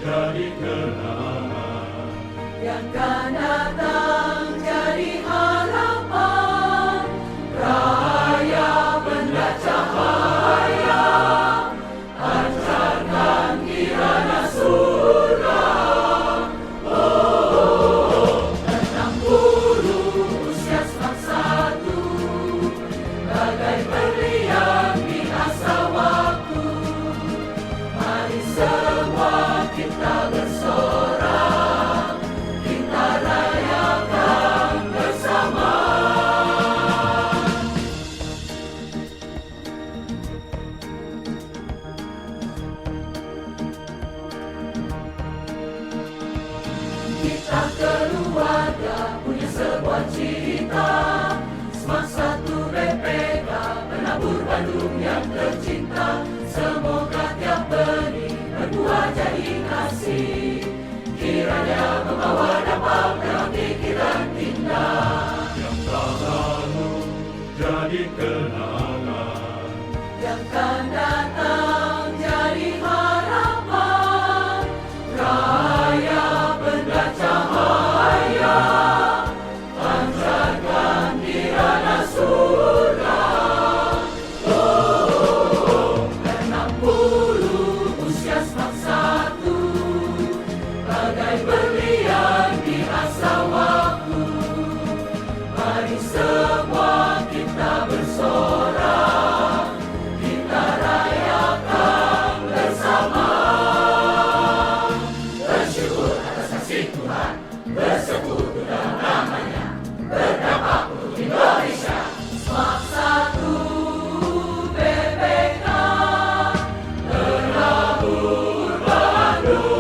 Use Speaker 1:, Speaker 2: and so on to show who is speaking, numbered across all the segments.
Speaker 1: jadi kenangan.
Speaker 2: Yang akan datang jadi harapan, Raja benda cahaya, pancarkan kirana surga. 60 usia semang satu, bagai berlian di asa waktu. Mari semua kita bersorak, kita rayakan bersama. Kita keluarga punya sebuah cita, Smart 1 BPK, penabur Bandung yang tercinta. Semoga tiap benih berbuah jadi kasih, kiranya membawa dampak dalam pikiran indah.
Speaker 1: Yang tak lalu jadi kenangan.
Speaker 2: Yang akan datang jadi harapan, Raya benda cahaya, pancarkan kirana surga. 60 usia semang satu, bagai berlian di asa waktu. Mari semua kita bersorak, kita rayakan bersama. Bersyukur atas kasih Tuhan, bersekutu dalam namanya, berdampak untuk Indonesia. Smart 1 BPK, penabur Bandung.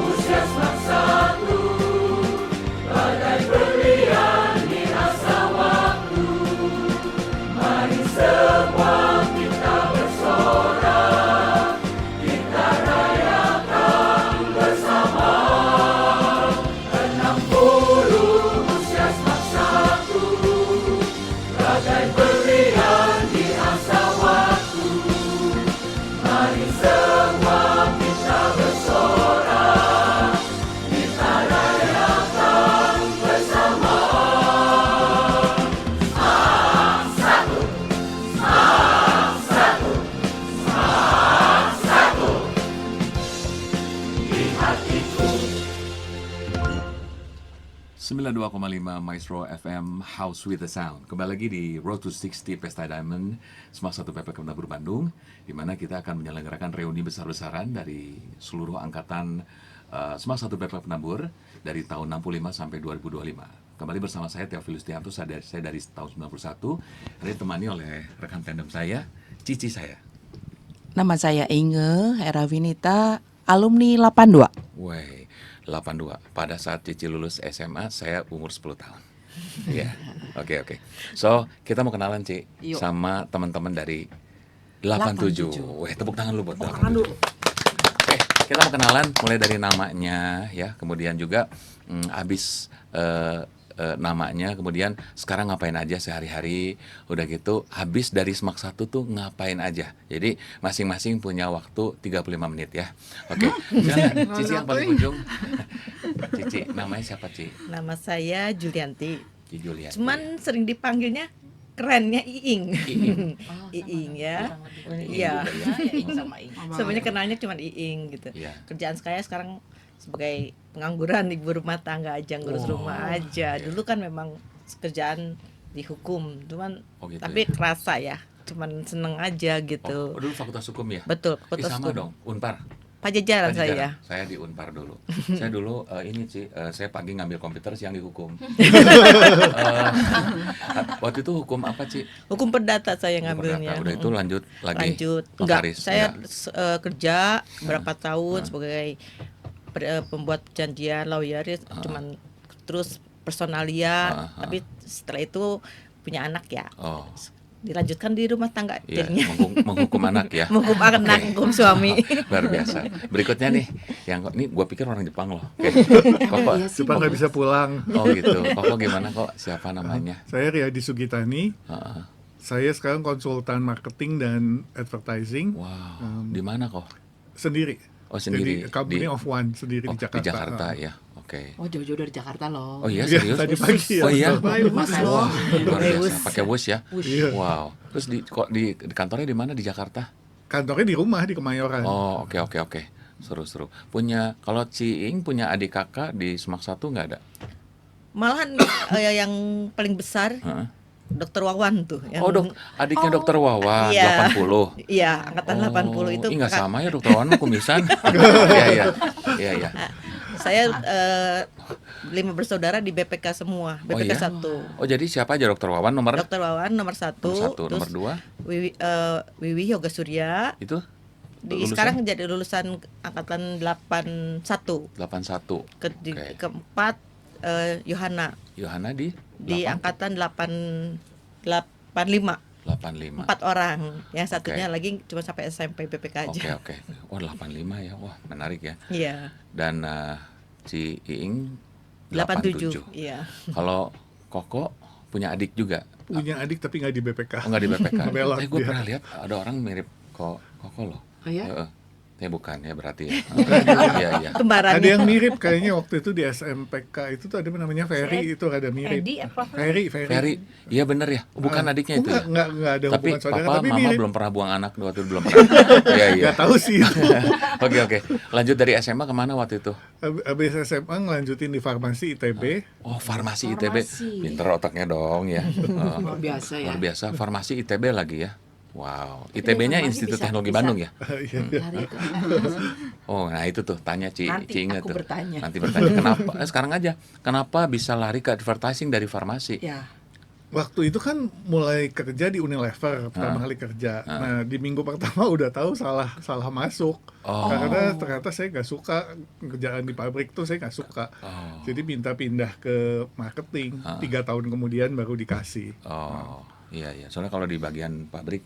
Speaker 2: Usia semang satu, bagai berlian di asa waktu. Mari semua kita bersorak, kita rayakan bersama. 60 usia semang satu, bagai berlian di asa waktu. Mari semua kita bersorak, kita rayakan bersama. Smart 1, Smart 1, Smart 1 di hatiku.
Speaker 3: 92,5 Maestro FM House with the Sound. Kembali lagi di Road to 60 Pesta Diamond Smart 1 PPK Penabur Bandung, di mana kita akan menyelenggarakan reuni besar-besaran dari seluruh angkatan Smart 1 PPK Penabur dari tahun 65 sampai 2025. Kembali bersama saya Theophilus Tianto, saya dari tahun 91, dan ditemani oleh rekan tandem saya, Cici saya.
Speaker 4: Nama saya Inge Herawinita, alumni 82.
Speaker 3: Woi, 82. Pada saat Cici lulus SMA, saya umur 10 tahun. Iya, oke. So, kita mau kenalan, Ci,
Speaker 4: Yuk.
Speaker 3: sama teman-teman dari 87. Weh, tepuk tangan lu buat 87. Oke, kita mau kenalan mulai dari namanya, ya, kemudian juga habis namanya, kemudian sekarang ngapain aja sehari-hari, udah gitu habis dari Smart 1 tuh ngapain aja. Jadi masing-masing punya waktu 35 menit ya. Oke, silakan Cici yang paling ujung. Cici, namanya siapa, Ci?
Speaker 5: Nama saya Julianti.
Speaker 3: Ci Julianti.
Speaker 5: Cuman sering dipanggilnya kerennya Iing.
Speaker 3: Iing.
Speaker 5: Iing ya.
Speaker 4: Iya.
Speaker 5: Iya. Sebenarnya kenalnya cuman Iing gitu.
Speaker 3: Iya.
Speaker 5: Kerjaan saya sekarang sebagai pengangguran, ibu rumah tangga aja, ngurus rumah aja.
Speaker 3: Iya.
Speaker 5: Dulu kan memang kerjaan di hukum, cuman
Speaker 3: Oh, gitu
Speaker 5: tapi
Speaker 3: ya?
Speaker 5: kerasa ya, cuman seneng aja gitu.
Speaker 3: Oh, dulu Fakultas Hukum ya?
Speaker 5: Betul,
Speaker 3: Ih,
Speaker 5: Fakultas
Speaker 3: sama
Speaker 5: Hukum.
Speaker 3: dong, Unpar.
Speaker 5: Pajajaran saya.
Speaker 3: Pajajaran. Saya di Unpar dulu. Saya dulu ini sih, saya pagi ngambil komputer, siang di hukum. Waktu itu hukum apa, Ci?
Speaker 5: Hukum perdata saya
Speaker 3: Hukum
Speaker 5: ngambilnya.
Speaker 3: perdata. Udah itu lanjut lagi.
Speaker 5: Lanjut.
Speaker 3: Notaris?
Speaker 5: Saya
Speaker 3: Enggak.
Speaker 5: kerja berapa tahun sebagai pembuat perjanjian lawyer, cuman terus personalia, tapi setelah itu punya anak ya.
Speaker 3: Oh.
Speaker 5: dilanjutkan di rumah tangga
Speaker 3: Iya,
Speaker 5: akhirnya.
Speaker 3: menghukum anak ya.
Speaker 5: Menghukum anak, menghukum suami.
Speaker 3: Luar biasa. Berikutnya nih, yang ini gua pikir orang Jepang loh. Oke. Koko.
Speaker 4: Iya sih,
Speaker 6: Jepang nggak bisa pulang.
Speaker 3: Oh gitu. Koko gimana kok? Siapa namanya?
Speaker 6: Saya Riyadi Sugitani.
Speaker 3: Heeh.
Speaker 6: Saya sekarang konsultan marketing dan advertising
Speaker 3: Wow. Di mana kok?
Speaker 6: sendiri.
Speaker 3: Oh sendiri
Speaker 6: Jadi company of one sendiri
Speaker 3: oh,
Speaker 6: di Jakarta.
Speaker 3: Di Jakarta ya. Oke.
Speaker 4: Oh jauh-jauh dari Jakarta loh.
Speaker 3: Oh iya
Speaker 6: Iya,
Speaker 3: serius?
Speaker 6: tadi pagi ya.
Speaker 3: Oh iya.
Speaker 4: Mas loh.
Speaker 3: Luar
Speaker 5: Pakai
Speaker 3: biasa.
Speaker 5: bus.
Speaker 3: Pakai bus ya.
Speaker 6: Iya.
Speaker 3: Wow. Terus di kantornya di mana di Jakarta?
Speaker 6: Kantornya di rumah di Kemayoran.
Speaker 3: Oh oke. Seru. Punya kalau Ciing punya adik kakak di Semak 1 nggak ada?
Speaker 5: Malahan yang paling besar
Speaker 3: Heeh.
Speaker 5: Dokter Wawan tuh. Yang,
Speaker 3: Oh adiknya Dokter Wawan
Speaker 5: Iya.
Speaker 3: 80.
Speaker 5: Iya, angkatan 80 itu.
Speaker 3: Ih, nggak
Speaker 5: kakak-
Speaker 3: sama ya Dokter Wawan mah kumisan. Iya.
Speaker 5: Saya 5 bersaudara di BPK semua, BPK
Speaker 3: iya?
Speaker 5: 1.
Speaker 3: Oh jadi siapa aja Dokter Wawan nomor
Speaker 5: Dokter Wawan nomor 1,
Speaker 3: nomor 1, nomor 2
Speaker 5: Wiwi Yoga Surya.
Speaker 3: itu lulusan?
Speaker 5: Sekarang jadi lulusan angkatan 81.
Speaker 3: 81. Oke.
Speaker 5: Keempat Yohana
Speaker 3: Yohana di
Speaker 5: di
Speaker 3: 8?
Speaker 5: angkatan 85.
Speaker 3: 85.
Speaker 5: 4 orang. Yang satunya
Speaker 3: Oke.
Speaker 5: lagi cuma sampai SMP BPK aja.
Speaker 3: Oke. Oh 85 ya. Wah, menarik ya.
Speaker 5: Iya.
Speaker 3: Dan si Iing
Speaker 5: 87. Iya.
Speaker 3: Kalau Koko punya adik juga.
Speaker 6: Punya adik tapi nggak di BPK.
Speaker 3: Oh, enggak di BPK.
Speaker 6: Belok
Speaker 3: Gue
Speaker 6: dia.
Speaker 3: pernah lihat ada orang mirip Koko loh.
Speaker 4: Oh ya?
Speaker 3: Heeh. Bukan ya berarti ya. Iya.
Speaker 6: Ada
Speaker 5: Kembarannya.
Speaker 6: yang mirip kayaknya waktu itu di SMPK itu tuh ada namanya Ferry, itu ada mirip.
Speaker 2: Edi apa?
Speaker 6: Ferry.
Speaker 3: Ferry, iya bener ya. Bukan adiknya itu ya.
Speaker 6: Enggak ada
Speaker 3: Tapi
Speaker 6: hubungan saudara,
Speaker 3: papa
Speaker 6: tapi
Speaker 3: mama
Speaker 6: mirip.
Speaker 3: belum pernah buang anak waktu itu belum pernah. Iya.
Speaker 6: Nggak tahu sih.
Speaker 3: Oke. Lanjut dari SMA kemana waktu itu?
Speaker 6: Habis SMA ngelanjutin di farmasi ITB.
Speaker 3: Oh farmasi ITB.
Speaker 4: Farmasi.
Speaker 3: Pinter otaknya dong ya.
Speaker 4: Luar biasa ya.
Speaker 3: Luar biasa. Farmasi ITB lagi ya. Wow. ITB-nya
Speaker 4: farmasi
Speaker 3: Institut
Speaker 4: bisa-
Speaker 3: Teknologi
Speaker 4: bisa.
Speaker 3: Bandung ya.
Speaker 6: Iya.
Speaker 4: Cari itu.
Speaker 3: Oh, nah itu tuh tanya
Speaker 4: Nanti
Speaker 3: Inge
Speaker 4: aku
Speaker 3: tuh.
Speaker 4: bertanya.
Speaker 3: Nanti bertanya kenapa? Sekarang aja. Kenapa bisa lari ke advertising dari farmasi?
Speaker 4: Ya.
Speaker 6: Waktu itu kan mulai kerja di Unilever pertama kali kerja. Nah di minggu pertama udah tahu salah masuk.
Speaker 3: Oh.
Speaker 6: Karena ternyata saya nggak suka kerjaan di pabrik tuh, saya nggak suka.
Speaker 3: Oh.
Speaker 6: Jadi minta pindah ke marketing. 3 tahun kemudian baru dikasih.
Speaker 3: Oh, iya. Soalnya kalau di bagian pabrik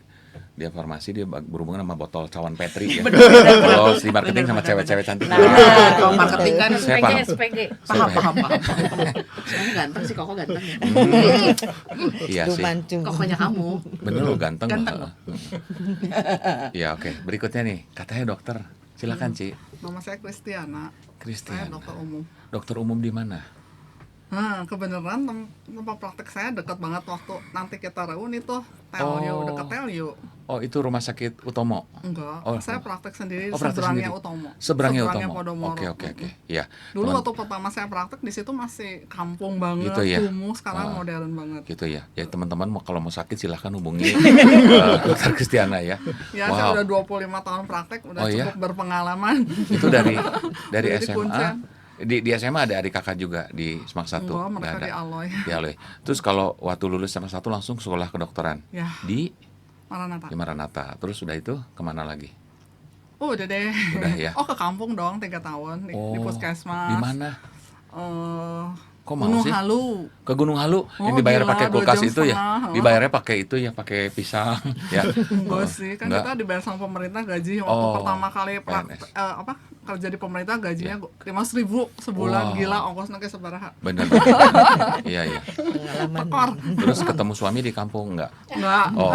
Speaker 3: dia farmasi dia berhubungan sama botol cawan Petri ya. Kalau di marketing sama cewek-cewek cantik.
Speaker 4: Nah, kalau marketing kan
Speaker 3: Saya
Speaker 2: SPG,
Speaker 3: paham.
Speaker 2: SPG.
Speaker 4: paham. Soalnya ganteng sih, Koko ganteng ya.
Speaker 3: Iya sih.
Speaker 5: Dumancung.
Speaker 4: Kokonya kamu.
Speaker 3: Bener lo ganteng.
Speaker 4: Ganteng
Speaker 3: loh. Iya oke. Berikutnya nih, katanya dokter. Silakan Ci.
Speaker 7: Nama saya Kristiana. Saya
Speaker 3: Christian.
Speaker 7: dokter umum.
Speaker 3: Dokter umum di mana?
Speaker 7: Kebenaran tempat praktek saya dekat banget waktu nanti kita reuni tuh Telio,
Speaker 3: Oh.
Speaker 7: dekat Telio.
Speaker 3: Oh, itu Rumah Sakit Utomo.
Speaker 7: Enggak,
Speaker 3: Oh,
Speaker 7: saya praktek sendiri
Speaker 3: Oh, praktek
Speaker 7: seberangnya
Speaker 3: sendiri.
Speaker 7: Utomo.
Speaker 3: Seberangnya Utomo.
Speaker 7: Podomoro.
Speaker 3: Oke. Iya.
Speaker 7: Dulu
Speaker 3: Teman-
Speaker 7: waktu pertama saya praktek di situ masih kampung banget,
Speaker 3: Gitu ya?
Speaker 7: kumuh, sekarang
Speaker 3: Oh.
Speaker 7: modern banget.
Speaker 3: gitu ya. Ya teman-teman kalau mau sakit silahkan hubungi Dokter Kristiana ya.
Speaker 7: Ya, saya
Speaker 3: Wow.
Speaker 7: udah 25 tahun praktek, udah
Speaker 3: Oh, iya?
Speaker 7: cukup berpengalaman.
Speaker 3: Itu dari
Speaker 7: Jadi
Speaker 3: SMA.
Speaker 7: kuncian.
Speaker 3: Di SMA ada adik kakak juga di Semak 1.
Speaker 7: Enggak, mereka
Speaker 3: Nggak ada.
Speaker 7: di Aloy.
Speaker 3: Di Aloy. Terus kalau waktu lulus Semak 1 langsung sekolah kedokteran
Speaker 7: Ya,
Speaker 3: di
Speaker 7: Maranatha.
Speaker 3: Maranatha. Terus sudah itu kemana lagi?
Speaker 7: Udah deh.
Speaker 3: Udah ya?
Speaker 7: Oh, ke kampung dong 3 tahun di puskesmas.
Speaker 3: Di mana? Kok mau
Speaker 7: Gunung
Speaker 3: sih?
Speaker 7: Halu.
Speaker 3: Ke Gunung Halu yang
Speaker 7: Oh,
Speaker 3: dibayar
Speaker 7: gila,
Speaker 3: pakai
Speaker 7: 2
Speaker 3: kulkas
Speaker 7: jam
Speaker 3: itu ya.
Speaker 7: setengah.
Speaker 3: Dibayarnya pakai itu ya, pakai pisang ya.
Speaker 7: Enggak sih, kan
Speaker 3: Enggak.
Speaker 7: kita dibayar sama pemerintah gaji waktu
Speaker 3: Oh,
Speaker 7: pertama kali
Speaker 3: PNS.
Speaker 7: kerja di pemerintah gajinya 5.000 sebulan.
Speaker 3: Wow.
Speaker 7: Gila, ongkosnya kayak sabaraha.
Speaker 3: Bener. Iya.
Speaker 5: Pengalaman.
Speaker 7: Tekor.
Speaker 3: Terus ketemu suami di kampung enggak?
Speaker 7: Enggak.
Speaker 3: Oh.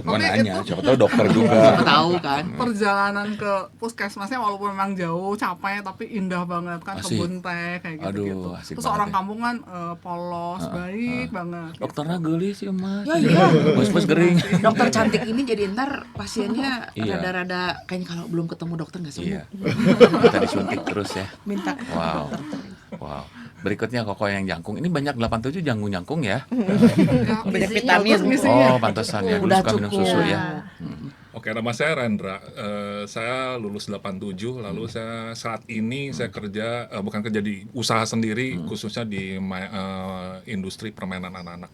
Speaker 3: Mau nanya, siapa tahu dokter juga.
Speaker 4: Siapa tahu kan.
Speaker 7: Perjalanan ke puskesmasnya walaupun memang jauh, capek, tapi indah banget kan,
Speaker 3: Asik.
Speaker 7: kebun teh kayak gitu-gitu.
Speaker 3: Aduh, asik
Speaker 7: Terus
Speaker 3: banget
Speaker 7: orang
Speaker 3: ya.
Speaker 7: kampung kan polos, baik banget.
Speaker 3: Dokternya gelis ya mas.
Speaker 4: Ya iya.
Speaker 3: Bos-bos gering.
Speaker 4: Dokter cantik ini jadi ntar pasiennya
Speaker 3: Iya.
Speaker 4: rada-rada kayaknya kalau belum ketemu dokter nggak sembuh.
Speaker 3: Iya. Kita disuntik terus ya.
Speaker 4: Minta.
Speaker 3: Wow. Berikutnya Koko yang jangkung. Ini banyak 87 jangkung ya.
Speaker 7: Ya,
Speaker 5: Banyak
Speaker 7: isinya
Speaker 5: vitamin.
Speaker 7: bagus ngisinya.
Speaker 3: Oh, pantesan ya. Dulu
Speaker 4: Udah
Speaker 3: suka minum
Speaker 4: cukup.
Speaker 3: susu ya.
Speaker 1: Oke, nama saya Rendra. Saya lulus 87, lalu saya saat ini saya kerja bukan kerja di usaha sendiri, khususnya di industri permainan anak-anak.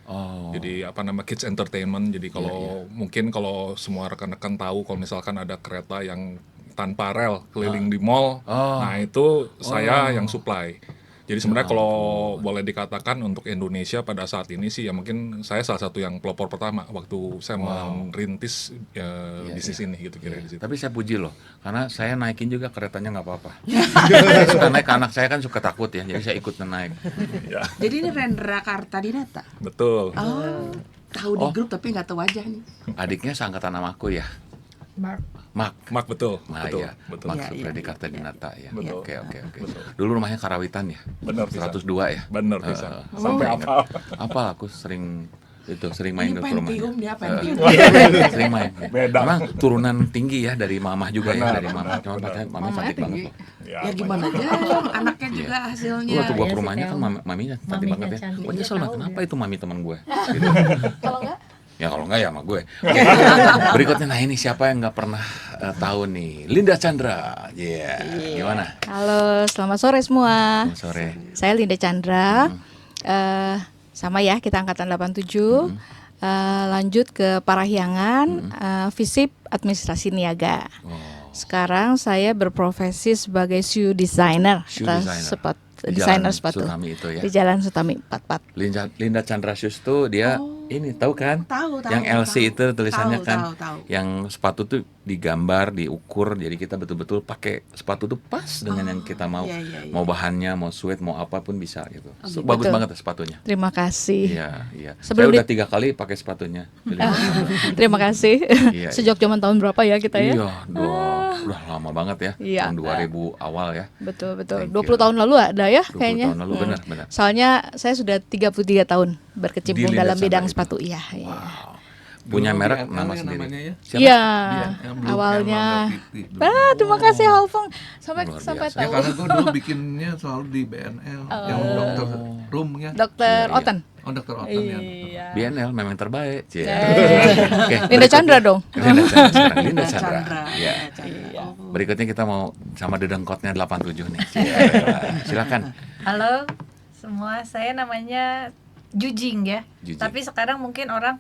Speaker 3: Oh.
Speaker 1: Jadi kids entertainment. Jadi kalau mungkin kalau semua rekan-rekan tahu kalau misalkan ada kereta yang tanpa rel keliling di mall,
Speaker 3: Oh.
Speaker 1: nah itu saya yang supply. Jadi sebenarnya kalau boleh dikatakan untuk Indonesia pada saat ini sih ya mungkin saya salah satu yang pelopor pertama waktu saya merintis bisnis ini gitu kira di situ.
Speaker 3: Tapi saya puji loh, karena saya naikin juga keretanya nggak apa-apa. Saya suka naik, anak saya kan suka takut ya, jadi saya ikut naik.
Speaker 1: Ya,
Speaker 4: Jadi ini Rendra Kartadinata.
Speaker 1: betul.
Speaker 4: Oh, tahu di grup tapi nggak tahu wajahnya.
Speaker 3: Adiknya seangkatan sama aku ya,
Speaker 5: Mark.
Speaker 1: Mark betul.
Speaker 3: Nah,
Speaker 1: betul.
Speaker 3: iya.
Speaker 1: Betul.
Speaker 3: Mark
Speaker 4: Iya, iya,
Speaker 3: Freddy
Speaker 4: iya.
Speaker 3: Kartadinata ya.
Speaker 1: Betul.
Speaker 3: Oke.
Speaker 1: Betul.
Speaker 3: Dulu rumahnya Karawitan ya,
Speaker 1: Benar bisa.
Speaker 3: 102 ya.
Speaker 1: Benar bisa.
Speaker 3: Eh,
Speaker 1: Sampai
Speaker 3: ingat.
Speaker 1: apa?
Speaker 3: Apa aku sering main
Speaker 4: Ini
Speaker 3: ke rumahnya.
Speaker 4: Pentium dia, Pentium.
Speaker 3: Sering main.
Speaker 1: Beda.
Speaker 3: Memang turunan tinggi ya dari mamah juga ya,
Speaker 1: Benar,
Speaker 3: dari mamah. Cuma
Speaker 1: benar.
Speaker 3: mamah
Speaker 4: Mamanya
Speaker 3: cantik banget
Speaker 4: tinggi.
Speaker 3: loh.
Speaker 4: Ya gimana aja, anaknya juga hasilnya.
Speaker 3: Waktu gua
Speaker 5: Iya
Speaker 3: ke
Speaker 5: sih,
Speaker 3: rumahnya kan
Speaker 5: Theo.
Speaker 3: maminya cantik
Speaker 5: Maminya
Speaker 3: banget ya.
Speaker 5: cantik.
Speaker 3: Gua
Speaker 5: Dia
Speaker 3: nyesel mah
Speaker 5: tahu
Speaker 3: kenapa
Speaker 5: dia.
Speaker 3: itu mami teman gue. Gitu.
Speaker 5: Kalau enggak,
Speaker 3: Ya kalau enggak ya sama gue. Oke. Berikutnya, nah ini siapa yang nggak pernah tahu nih? Linda Chandra. Iya. Gimana?
Speaker 8: Halo, selamat sore semua.
Speaker 3: Selamat sore.
Speaker 8: Saya Linda Chandra. Sama ya, kita angkatan 87. Lanjut ke Parahyangan, FISIP Administrasi Niaga.
Speaker 3: Oh,
Speaker 8: Sekarang saya berprofesi sebagai shoe designer.
Speaker 3: Shoe
Speaker 8: atau
Speaker 3: designer. Di
Speaker 8: desainer
Speaker 3: Jalan
Speaker 8: sepatu.
Speaker 3: Sutami itu ya.
Speaker 8: Di Jalan Sutami 44.
Speaker 3: Linda Chandra Shoes tuh dia ini tahu kan?
Speaker 4: Tahu,
Speaker 3: Yang LC
Speaker 4: tahu.
Speaker 3: itu tulisannya
Speaker 4: Tahu,
Speaker 3: kan.
Speaker 4: tahu.
Speaker 3: Yang sepatu tuh digambar, diukur, jadi kita betul-betul pakai sepatu tuh pas dengan yang kita mau.
Speaker 4: iya, iya.
Speaker 3: Mau bahannya, mau sweat, mau apapun bisa gitu.
Speaker 4: gitu.
Speaker 3: Bagus
Speaker 8: Betul.
Speaker 3: banget ya sepatunya.
Speaker 8: Terima kasih.
Speaker 3: Iya.
Speaker 8: Sebelum
Speaker 3: Saya udah 3 kali pakai sepatunya.
Speaker 8: Terima kasih.
Speaker 3: Iya,
Speaker 8: Sejak zaman tahun berapa ya kita ya?
Speaker 3: Iya, udah lama banget ya.
Speaker 8: Iya.
Speaker 3: Tahun 2000 awal ya.
Speaker 8: Betul.
Speaker 3: Thank
Speaker 8: 20
Speaker 3: you.
Speaker 8: tahun lalu ada ya
Speaker 3: 20
Speaker 8: kayaknya.
Speaker 3: tahun lalu, benar.
Speaker 8: Soalnya saya sudah 33 tahun berkecimpung
Speaker 3: Di Linda
Speaker 8: dalam bidang
Speaker 3: Chandra itu.
Speaker 8: sepatu. Iya.
Speaker 3: Punya
Speaker 9: Dulu
Speaker 3: merek
Speaker 9: BNL
Speaker 3: nama
Speaker 9: ya
Speaker 3: sendiri.
Speaker 9: namanya ya.
Speaker 3: Siapa?
Speaker 8: Iya.
Speaker 9: Yang belum
Speaker 8: Awalnya.
Speaker 9: yang warna putih dulu.
Speaker 8: Terima kasih Halfong sampai
Speaker 3: Luar
Speaker 8: sampai
Speaker 3: biasa.
Speaker 9: Ya
Speaker 8: tahu.
Speaker 9: karena gue dulu bikinnya selalu di BNL yang dokter room ya.
Speaker 8: Dokter
Speaker 3: Iya, iya.
Speaker 8: Oten.
Speaker 9: Oh dokter Oten ya.
Speaker 8: Iya.
Speaker 3: BNL memang terbaik. Cie.
Speaker 8: Eh.
Speaker 3: Oke,
Speaker 8: Linda
Speaker 3: berikutnya.
Speaker 8: Chandra dong.
Speaker 3: Linda Chandra sekarang. Linda Chandra.
Speaker 4: Chandra.
Speaker 3: Iya.
Speaker 4: Chandra. Oh.
Speaker 3: Berikutnya kita mau sama dedengkotnya 87 nih. Cie. Silakan.
Speaker 10: Halo semua, saya namanya Jujing ya.
Speaker 3: Jujing.
Speaker 10: Tapi sekarang mungkin orang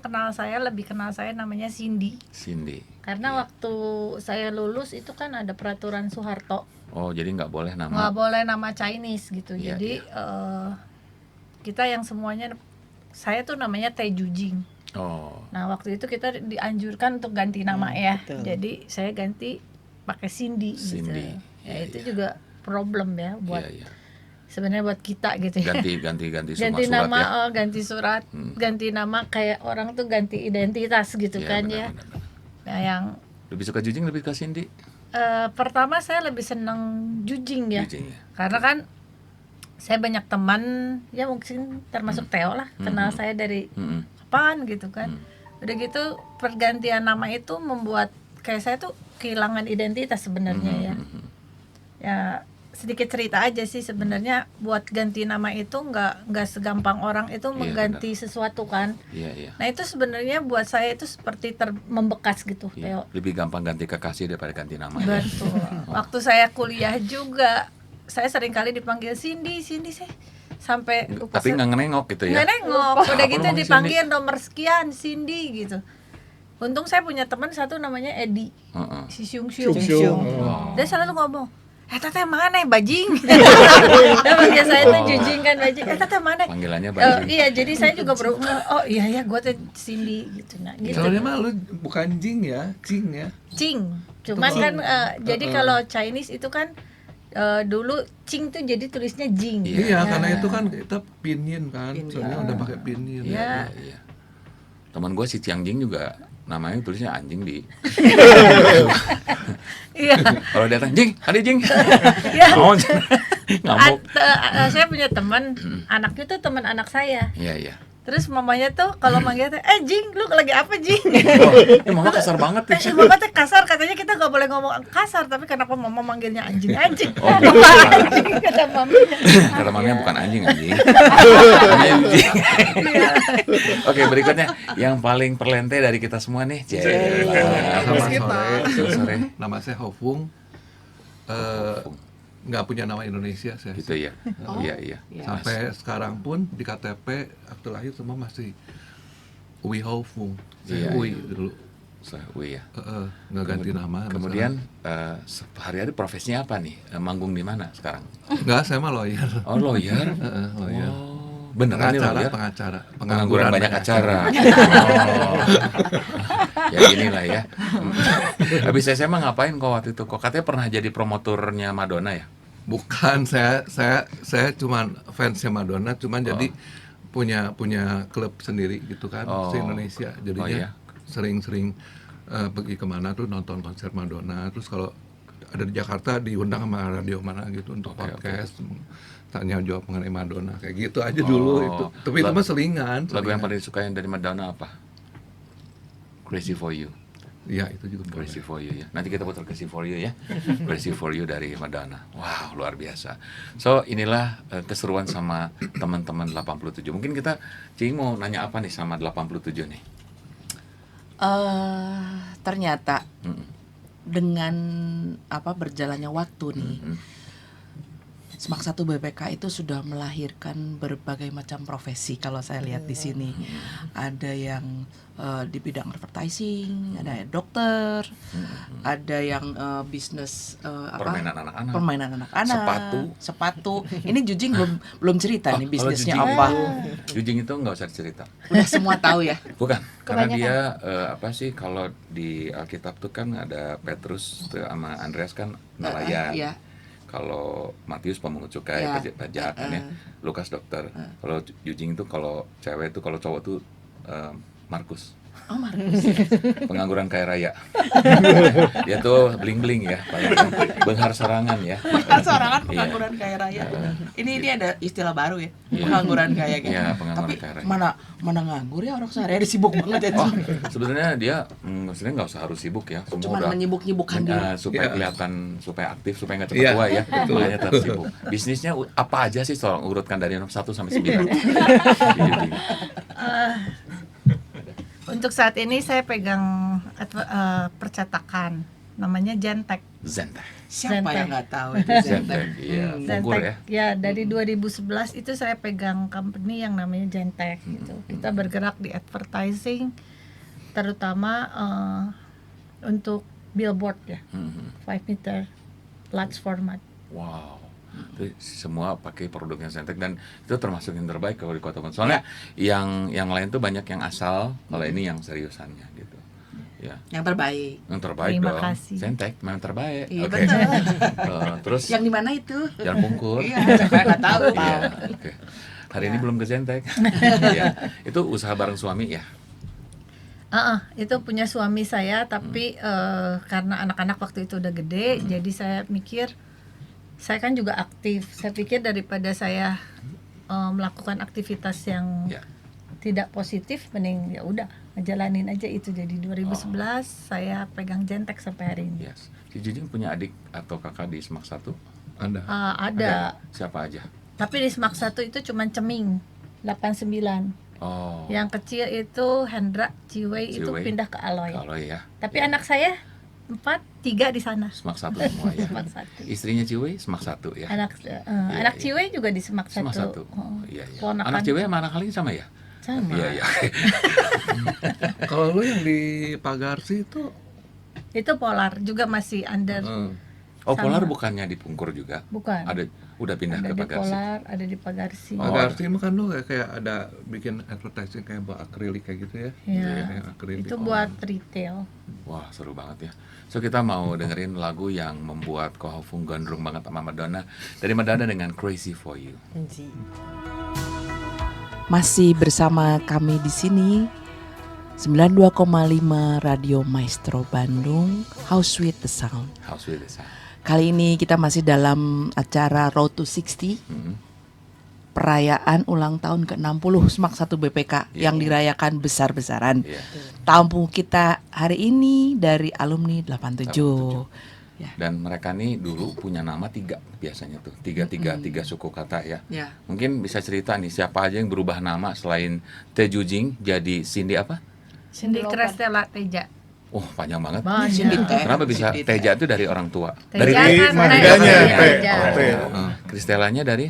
Speaker 10: lebih kenal saya namanya Cindy.
Speaker 3: Cindy.
Speaker 10: Karena waktu saya lulus itu kan ada peraturan Soeharto,
Speaker 3: Oh, jadi nggak boleh nama.
Speaker 10: nggak boleh nama Chinese gitu.
Speaker 3: Iya,
Speaker 10: Jadi kita yang semuanya, saya tuh namanya Teh Jujing.
Speaker 3: Oh.
Speaker 10: Nah waktu itu kita dianjurkan untuk ganti nama ya.
Speaker 5: betul.
Speaker 10: Jadi saya ganti pakai Cindy, gitu.
Speaker 3: Cindy.
Speaker 10: Ya
Speaker 3: Iya,
Speaker 10: itu
Speaker 3: iya.
Speaker 10: juga problem ya buat
Speaker 3: Iya.
Speaker 10: sebenarnya buat kita gitu ya.
Speaker 3: Ganti semua
Speaker 10: Ganti
Speaker 3: surat
Speaker 10: nama,
Speaker 3: ya.
Speaker 10: ganti surat, ganti nama kayak orang tuh ganti identitas gitu
Speaker 3: Iya,
Speaker 10: kan
Speaker 3: benar,
Speaker 10: ya.
Speaker 3: benar, benar.
Speaker 10: Nah yang
Speaker 3: Lebih suka Jujing, lebih suka Cindy?
Speaker 10: pertama saya lebih seneng Jujing ya,
Speaker 3: Jujing ya.
Speaker 10: karena kan saya banyak teman ya mungkin termasuk Theo lah kenal saya dari
Speaker 3: Mm-mm.
Speaker 10: kapan gitu kan. Udah gitu pergantian nama itu membuat kayak saya tuh kehilangan identitas sebenarnya ya. Ya sedikit cerita aja sih sebenarnya buat ganti nama itu nggak segampang orang itu
Speaker 3: Iya,
Speaker 10: mengganti sesuatu kan.
Speaker 3: Iya.
Speaker 10: Nah itu sebenarnya buat saya itu seperti membekas gitu,
Speaker 3: Iya.
Speaker 10: Theo.
Speaker 3: Lebih gampang ganti kekasih daripada ganti nama ya.
Speaker 10: Betul. Waktu saya kuliah juga saya sering kali dipanggil Cindy sih sampai
Speaker 3: Tapi nggak nengok gitu ya.
Speaker 10: nggak nengok. Udah
Speaker 3: Apa
Speaker 10: gitu
Speaker 3: lu mau
Speaker 10: dipanggil nomor sekian Cindy gitu. Untung saya punya teman satu namanya Edi,
Speaker 3: Heeh.
Speaker 10: si Siung Siung.
Speaker 3: Oh.
Speaker 10: Dia selalu ngomong, teteh mana bajing? Dia panggil saya tuh Jujing kan bajing. Teteh mana?
Speaker 3: Panggilannya
Speaker 10: Oh,
Speaker 3: bajing.
Speaker 10: iya, jadi saya juga baru oh iya gue tuh Cindy gitu. Nah, gitu.
Speaker 9: Kalau dia mah lu bukan Jing ya, Cing ya.
Speaker 10: Cing. Cuman kan jadi kalau Chinese itu kan dulu Cing tuh jadi tulisnya Jing.
Speaker 9: Iya, karena itu kan kita pinyin kan. Soalnya udah pakai pinyin.
Speaker 10: Iya.
Speaker 3: Iya. Teman gue si Ciangjing juga namanya tulisnya anjing di.
Speaker 10: Iya.
Speaker 3: Kalau datang Jing, ada Jing.
Speaker 10: Iya.
Speaker 3: Mau ngamuk.
Speaker 10: Saya punya teman, anaknya tuh teman anak saya.
Speaker 3: Iya.
Speaker 10: Terus mamanya tuh kalau manggil teh, Jing, lu lagi apa Jing?
Speaker 3: Mama kasar banget ya.
Speaker 10: Mama teh kasar, katanya kita gak boleh ngomong kasar, tapi kenapa mama manggilnya anjing?
Speaker 3: Oh,
Speaker 10: Anjing, kata mama.
Speaker 3: Kata mamanya bukan anjing. Namanya anjing. Oke, berikutnya yang paling perlente dari kita semua nih.
Speaker 9: Selamat
Speaker 7: kita.
Speaker 9: sore. Nama saya Hofung. Nggak punya nama Indonesia saya.
Speaker 3: Gitu ya. Iya.
Speaker 9: Sampai sekarang pun di KTP akte lahir semua masih Ui Hofung.
Speaker 3: Iya,
Speaker 9: Ui dulu.
Speaker 3: Sewi ya.
Speaker 9: Nggak ganti nama.
Speaker 3: Kemudian hari-hari profesinya apa nih? Manggung di mana sekarang?
Speaker 9: Enggak, saya mah lawyer.
Speaker 3: Oh, lawyer.
Speaker 9: Lawyer.
Speaker 3: Oh, beneran nih lawyer?
Speaker 9: Pengacara.
Speaker 3: Pengangguran banyak acara. Oh. Ya inilah ya. Habis SMA ngapain kok waktu itu? Kok katanya pernah jadi promotornya Madonna ya?
Speaker 9: Bukan, saya cuman fansnya Madonna, cuman jadi punya klub sendiri gitu kan, se Indonesia. Jadinya sering-sering pergi kemana tuh nonton konser Madonna. Terus kalau ada di Jakarta diundang sama radio mana gitu untuk podcast, tanya jawab mengenai Madonna kayak gitu aja dulu itu. Tapi itu mah selingan.
Speaker 3: Lagu yang paling disukai dari Madonna apa? Crazy for You.
Speaker 9: Iya, itu juga
Speaker 3: Crazy for You ya. Nanti kita putar Crazy for You ya. Crazy for You dari Madonna. Wow, luar biasa. So, inilah keseruan sama teman-teman 87. Mungkin kita Cing mau nanya apa nih sama 87 nih?
Speaker 4: Ternyata dengan berjalannya waktu nih, Semak 1 BPK itu sudah melahirkan berbagai macam profesi. Kalau saya lihat di sini ada yang di bidang advertising, ada yang dokter, ada yang bisnis permainan anak-anak, sepatu. Ini Jujing belum cerita nih bisnisnya apa.
Speaker 3: Jujing itu nggak usah cerita.
Speaker 4: Udah semua tahu ya.
Speaker 3: Bukan, karena dia kalau di Alkitab tuh kan ada Petrus sama Andreas kan nelayan.
Speaker 4: Iya.
Speaker 3: Kalau Matius pemungut cukai, pajak kan ya. Lukas dokter. Kalau Jujing itu kalau cewek itu, kalau cowok tuh Markus.
Speaker 4: Oh, Markus.
Speaker 3: Pengangguran kaya raya. Dia tuh bling-bling ya, benghar sorangan ya.
Speaker 4: Benghar sorangan pengangguran kaya raya. Ini ada istilah baru ya. Pengangguran kaya gitu.
Speaker 3: Iya, pengangguran kaya raya.
Speaker 4: Mana nganggur ya orang sehari-hari sibuk banget ya.
Speaker 3: Sebenarnya dia maksudnya nggak usah harus sibuk ya.
Speaker 4: Cuma menyibuk-nyibukkan diri.
Speaker 3: Supaya kelihatan, supaya aktif, supaya nggak cepat tua ya. Makanya tetap sibuk. Bisnisnya apa aja sih, tolong urutkan dari nomor 1 sampai 9.
Speaker 10: Untuk saat ini saya pegang percetakan, namanya Zentek.
Speaker 4: Siapa yang nggak tahu itu
Speaker 3: Zentek? Iya,
Speaker 10: Zentek. Ya, dari 2011 itu saya pegang company yang namanya Zentek gitu. Kita bergerak di advertising, terutama untuk billboard ya, 5 meter large format.
Speaker 3: Wow. Itu semua pakai produknya Zentek dan itu termasuk yang terbaik kalau di Kota Bandung. Soalnya yang lain tuh banyak yang asal, kalau ini yang seriusannya gitu. Ya.
Speaker 4: Yang terbaik.
Speaker 3: Yang terbaik
Speaker 10: Terima
Speaker 3: dong.
Speaker 10: Kasih.
Speaker 3: Zentek memang terbaik.
Speaker 4: Iya,
Speaker 3: Oke. Terus
Speaker 4: yang di mana itu?
Speaker 3: Jalan Pungkur.
Speaker 4: Iya, saya nggak tahu.
Speaker 3: Iya, oke. Hari ini belum ke Zentek. Iya. Itu usaha bareng suami ya?
Speaker 10: Itu punya suami saya, tapi karena anak-anak waktu itu udah gede, jadi saya mikir saya kan juga aktif. Saya pikir daripada saya melakukan aktivitas yang tidak positif, mending ya udah ngejalanin aja itu. Jadi 2011 saya pegang Zentek sampai hari ini.
Speaker 3: Yes. Si Jujing punya adik atau kakak di Semak 1?
Speaker 10: Ada.
Speaker 3: Siapa aja?
Speaker 10: Tapi di Semak 1 itu cuma Ceming 89. Yang kecil itu Hendra Ciwei itu pindah ke Aloy.
Speaker 3: Ya.
Speaker 10: Tapi anak saya 3 di sana.
Speaker 3: Semak 1 semua ya.
Speaker 10: Semak 1.
Speaker 3: Istrinya Ciwei Semak 1 ya.
Speaker 10: Anak Ciwei juga di Semak 1.
Speaker 3: Semak 1. Iya. Anak Ciwei sama anak kalian sama ya?
Speaker 10: Sama.
Speaker 3: Iya.
Speaker 9: Kalau lu yang di Pagarsi itu
Speaker 10: Polar juga masih under.
Speaker 3: Polar bukannya di Pungkur juga?
Speaker 10: Bukan.
Speaker 3: Udah pindah ke Pagarsi.
Speaker 10: Polar, ada di Pagarsi.
Speaker 9: Pagarsi itu kan lu kayak ada bikin advertising kayak buat akrilik kayak gitu ya.
Speaker 10: Iya. Itu buat retail.
Speaker 3: Wah, seru banget ya. So kita mau dengerin lagu yang membuat Kohofung gondrong banget sama Madonna. Dari Madonna dengan Crazy for You.
Speaker 4: Masih bersama kami di sini 92,5 Radio Maestro Bandung. How sweet the sound.
Speaker 3: How sweet the sound.
Speaker 4: Kali ini kita masih dalam acara Road to 60. Perayaan ulang tahun ke-60 Semak 1 BPK yang dirayakan besar-besaran. Tamu kita hari ini dari alumni 87.
Speaker 3: Dan mereka nih dulu punya nama 3 biasanya tuh. 3 suku kata ya. Mungkin bisa cerita nih siapa aja yang berubah nama selain Teh Jujing jadi Cindy apa?
Speaker 10: Cindy Kristela Teja.
Speaker 3: Oh, panjang banget.
Speaker 10: Kenapa
Speaker 3: bisa Teja itu dari orang tua?
Speaker 10: Teja
Speaker 3: dari
Speaker 6: mangganya
Speaker 3: Kristelanya dari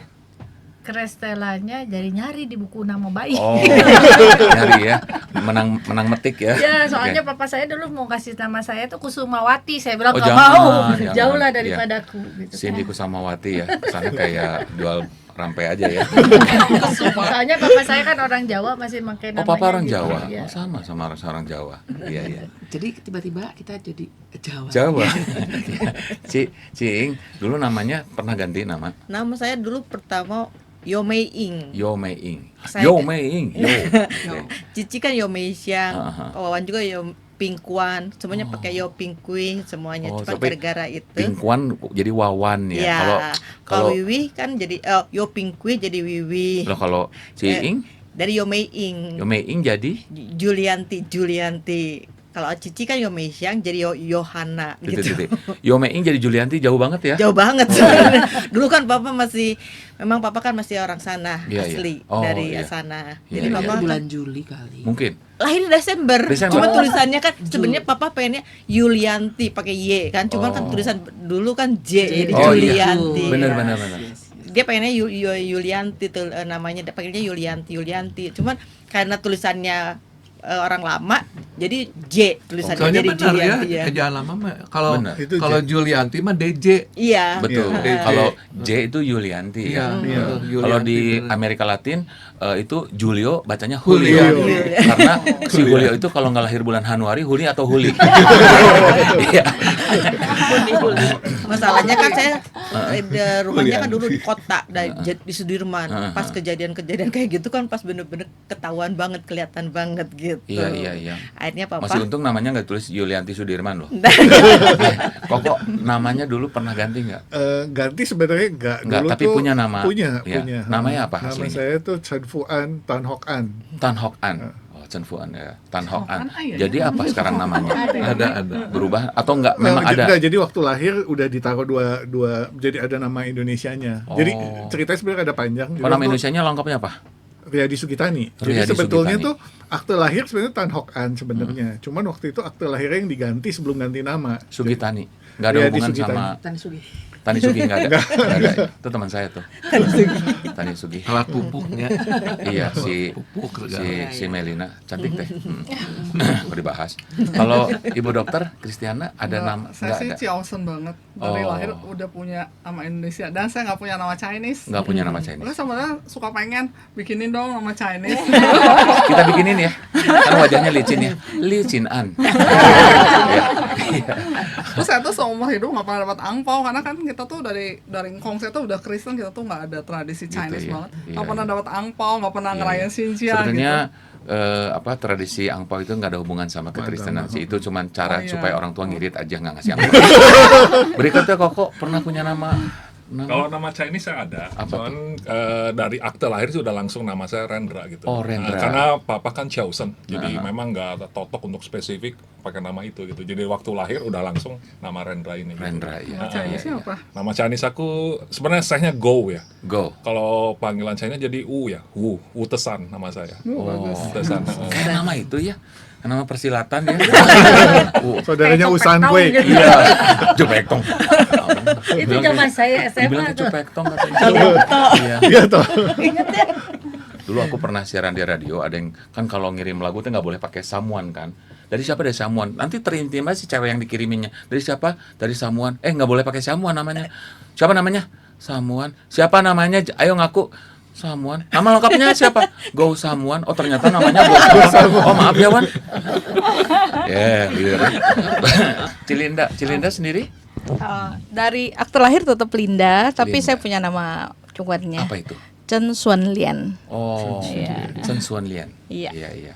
Speaker 10: Krestelanya jadi nyari di buku nama bayi.
Speaker 3: Oh, nyari ya, menang metik ya.
Speaker 10: Ya, soalnya
Speaker 3: Oke.
Speaker 10: papa saya dulu mau kasih nama saya tuh Kusumawati. Saya bilang
Speaker 3: Oh,
Speaker 10: nggak
Speaker 3: jangan,
Speaker 10: mau,
Speaker 3: jangan.
Speaker 10: jauh lah
Speaker 3: Iya.
Speaker 10: daripadaku. Gitu.
Speaker 3: Cindy Kusamawati ya, kesannya kayak jual rampe aja ya.
Speaker 10: Soalnya papa saya kan orang Jawa, masih pakai
Speaker 3: Oh,
Speaker 10: namanya.
Speaker 3: papa orang
Speaker 10: gitu.
Speaker 3: Jawa,
Speaker 10: Iya.
Speaker 3: oh, sama orang Jawa. Iya iya.
Speaker 4: Jadi tiba-tiba kita jadi Jawa.
Speaker 3: Jawa. Cing, dulu namanya pernah ganti nama?
Speaker 5: Nama saya dulu pertama Yo Mei Ing.
Speaker 3: Yo Mei Ing.
Speaker 5: Saya-
Speaker 3: Yo Mei Ing. Yo. Oke.
Speaker 5: Cici kan Yo Mei Xiang,
Speaker 3: Aha.
Speaker 5: Wawan juga Yo Pingkuan, semuanya pakai Yo Pingkui semuanya.
Speaker 3: Oh,
Speaker 5: Cuma
Speaker 3: tapi
Speaker 5: gara-gara itu.
Speaker 3: Pingkuan jadi Wawan ya.
Speaker 5: Ya,
Speaker 3: Kalau
Speaker 5: kalau Wiwi kan jadi Yo Pingkui jadi Wiwi.
Speaker 3: kalau Ciing,
Speaker 5: Dari Yo Mei Ing.
Speaker 3: Yo Mei Ing jadi
Speaker 5: Julianti. Kalau Cici kan Yo Mei Xiang jadi Yohana gitu.
Speaker 3: titik. Yo Mei Ing jadi Julianti jauh banget ya.
Speaker 5: Jauh banget sebenarnya. Dulu kan papa kan masih orang sana
Speaker 3: Iya, iya.
Speaker 5: asli
Speaker 3: Oh,
Speaker 5: dari
Speaker 3: iya.
Speaker 5: sana.
Speaker 3: Iya,
Speaker 5: Jadi
Speaker 3: iya.
Speaker 5: papa
Speaker 4: Bulan
Speaker 5: kan
Speaker 4: Juli kali.
Speaker 3: Mungkin.
Speaker 5: lahir Desember.
Speaker 3: Desember.
Speaker 5: Cuma tulisannya kan sebenarnya papa pengennya Yulianti pakai Y kan. Cuma kan
Speaker 3: Oh.
Speaker 5: tulisan dulu kan J jadi
Speaker 3: Oh, iya.
Speaker 5: Julianti.
Speaker 3: Benar.
Speaker 5: Dia pengennya Yulianti tuh namanya, dia panggilnya Yulianti. Cuman karena tulisannya orang lama jadi J tulisannya
Speaker 9: Soalnya
Speaker 5: jadi
Speaker 9: benar ya,
Speaker 5: Julianti ya.
Speaker 9: ejaan lama mah. Kalau
Speaker 3: Benar.
Speaker 6: Itu
Speaker 9: kalau
Speaker 6: J.
Speaker 9: Julianti mah DJ.
Speaker 5: Iya.
Speaker 3: Betul.
Speaker 9: Iya.
Speaker 3: Kalau J itu Yulianti
Speaker 9: Iya,
Speaker 3: ya.
Speaker 9: iya.
Speaker 3: Kalau
Speaker 9: Yulianti,
Speaker 3: di
Speaker 9: bener.
Speaker 3: Amerika Latin itu Julio bacanya
Speaker 9: Julio.
Speaker 3: Julio.
Speaker 5: Julio.
Speaker 3: Karena si Julio itu kalau nggak lahir bulan Januari, Juli atau Juli. Iya.
Speaker 5: Masalahnya kan saya rumahnya kan dulu di kota di Sudirman. Pas kejadian-kejadian kayak gitu kan pas bener-bener ketahuan banget, kelihatan banget gitu.
Speaker 3: Iya.
Speaker 5: Akhirnya papa
Speaker 3: Masih untung namanya nggak tulis Yulianti Sudirman loh. Kok namanya dulu pernah ganti nggak?
Speaker 6: Ganti sebenarnya enggak.
Speaker 3: Nggak,
Speaker 6: Dulu
Speaker 3: tapi
Speaker 6: tuh
Speaker 3: punya nama.
Speaker 6: Punya.
Speaker 3: Iya. Namanya apa
Speaker 6: Nama
Speaker 3: aslinya?
Speaker 6: saya tuh Chen Fuan Tan Hock An.
Speaker 3: Tan Hock An. Oh, Chen Fuan ya. Tan Hock An.
Speaker 7: iya.
Speaker 3: Jadi apa sekarang namanya?
Speaker 9: Ada.
Speaker 3: Berubah atau enggak memang ada?
Speaker 6: Enggak, jadi waktu lahir udah ditaruh dua jadi ada nama Indonesianya. Jadi
Speaker 3: Oh.
Speaker 6: ceritanya sebenarnya ada panjang. Jadi
Speaker 3: Oh, nama
Speaker 6: waktu
Speaker 3: Indonesianya lengkapnya apa?
Speaker 6: Riyadi Sugitani. Jadi
Speaker 3: Riyadi
Speaker 6: sebetulnya
Speaker 3: Sugitani.
Speaker 6: tuh akte lahir sebenarnya Tan Hock An sebenarnya. Cuman waktu itu akte lahirnya yang diganti sebelum ganti nama.
Speaker 3: Sugitani. Nggak ada
Speaker 6: Riyadi
Speaker 3: hubungan
Speaker 6: Sugitani.
Speaker 3: sama
Speaker 4: Tani Sugi.
Speaker 3: Tani Sugi nggak ada. Nggak ada. Itu teman saya tuh. Tani Sugi.
Speaker 9: Alat pupuknya.
Speaker 3: Iya si
Speaker 9: Pupuk
Speaker 3: si Melina cantik teh. Kok dibahas. Kalau Ibu Dokter Kristiana ada nama
Speaker 7: Saya
Speaker 3: nggak
Speaker 7: sih
Speaker 3: ada?
Speaker 7: Ciosen banget. Dari
Speaker 3: Oh.
Speaker 7: lahir udah punya nama Indonesia dan saya nggak punya nama Chinese.
Speaker 3: Nggak punya nama Chinese.
Speaker 7: Makanya sebenarnya suka pengen bikinin dong nama Chinese.
Speaker 3: Kita bikinin ya. Kan wajahnya licin ya. Licin An. Iya.
Speaker 7: Terus saya tuh seumur hidup nggak pernah dapat angpau karena kan kita tuh dari ngkong saya tuh udah Kristen, kita tuh nggak ada tradisi
Speaker 3: Gitu
Speaker 7: Chinese
Speaker 3: ya.
Speaker 7: banget.
Speaker 3: Iya,
Speaker 7: Nggak pernah dapat angpau, nggak pernah ngerayain Xinjia
Speaker 3: Sebenarnya
Speaker 7: gitu.
Speaker 3: tradisi angpau itu nggak ada hubungan sama kekristenan sih. Itu cuma cara
Speaker 7: Oh, iya.
Speaker 3: supaya orang tua ngirit aja nggak ngasih angpau. Berikutnya Koko pernah punya nama
Speaker 1: Kalau nama Chinese saya ada,
Speaker 3: Apa
Speaker 1: cuman dari akte lahir sudah langsung nama saya Rendra gitu.
Speaker 3: Oh, Rendra.
Speaker 1: Karena papa kan Chausen, jadi memang nggak totok untuk spesifik pakai nama itu gitu. Jadi waktu lahir udah langsung nama Rendra ini.
Speaker 3: Rendra
Speaker 1: gitu.
Speaker 3: ya.
Speaker 7: Chinese-nya apa?
Speaker 1: Nama Chinese aku sebenarnya sahnya Go ya.
Speaker 3: Go.
Speaker 1: Kalau panggilan Chinese jadi U ya, Wu Tesan nama saya.
Speaker 3: Oh,
Speaker 1: Tesan.
Speaker 3: kayak nama itu ya. Nama persilatan ya.
Speaker 6: Saudaranya Usan Kue.
Speaker 3: Iya. Jopektong.
Speaker 10: Itu zaman saya
Speaker 3: Dibilang
Speaker 10: SMA tuh.
Speaker 3: Jopektong katanya. Iya.
Speaker 6: Iya toh.
Speaker 10: Ingat ya?
Speaker 3: Dulu aku pernah siaran di radio, ada yang kan kalau ngirim lagu tuh nggak boleh pakai samuan kan. Dari siapa? Dari samuan. Nanti terintimasi cewek yang dikiriminnya. Dari siapa? Dari samuan. Nggak boleh pakai samuan namanya. Siapa namanya? Samuan. Siapa namanya? Ayo ngaku. Samuan. Nama lengkapnya siapa? Go Samuan. Oh ternyata namanya Go Samuan. Oh maaf ya Wan. Ya, gitu. Cilinda sendiri?
Speaker 8: Dari akte lahir tetap Linda, tapi
Speaker 3: Linda.
Speaker 8: saya punya nama cungkatnya.
Speaker 3: Apa itu?
Speaker 8: Chen Xuan Lian.
Speaker 3: Oh,
Speaker 8: Iya.
Speaker 3: Chen Xuan Lian.
Speaker 8: Iya.
Speaker 3: Iya.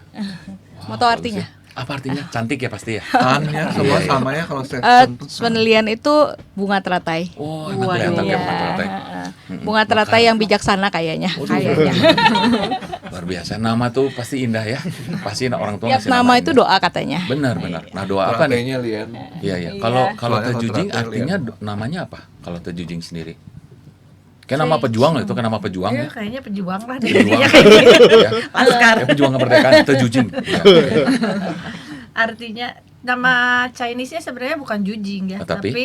Speaker 8: Mau tahu
Speaker 3: bagus
Speaker 8: artinya?
Speaker 3: ya. Apa artinya? Cantik ya pasti ya.
Speaker 9: Tannya semua
Speaker 3: Iya.
Speaker 9: sama ya kalau saya
Speaker 8: Xuan Lian itu bunga teratai.
Speaker 3: Oh, emang kelihatan
Speaker 8: Iya.
Speaker 3: kayak bunga teratai.
Speaker 8: Bunga teratai yang bijaksana kayaknya. Kayaknya.
Speaker 3: Luar biasa. Nama tuh pasti indah ya. Pasti orang tua
Speaker 8: Tiap
Speaker 3: ngasih
Speaker 8: nama itu
Speaker 3: indah.
Speaker 8: doa katanya.
Speaker 3: Benar. Nah, doa apa nih?
Speaker 9: Teratainya lian.
Speaker 3: Iya. Kalau
Speaker 9: Soalnya
Speaker 3: Tejujing
Speaker 9: kalau
Speaker 3: artinya namanya apa? Kalau Tejujing sendiri? Kayak nama pejuang loh, itu kan nama pejuang
Speaker 10: Ya,
Speaker 3: ya.
Speaker 10: kayaknya pejuang lah
Speaker 3: Pejuang.
Speaker 10: dirinya kayak gitu.
Speaker 3: Ya. Ya, pejuang kemerdekaan Tejujing. Ya.
Speaker 10: Artinya nama Chinese-nya sebenarnya bukan Jujing ya,
Speaker 3: Tapi?
Speaker 10: tapi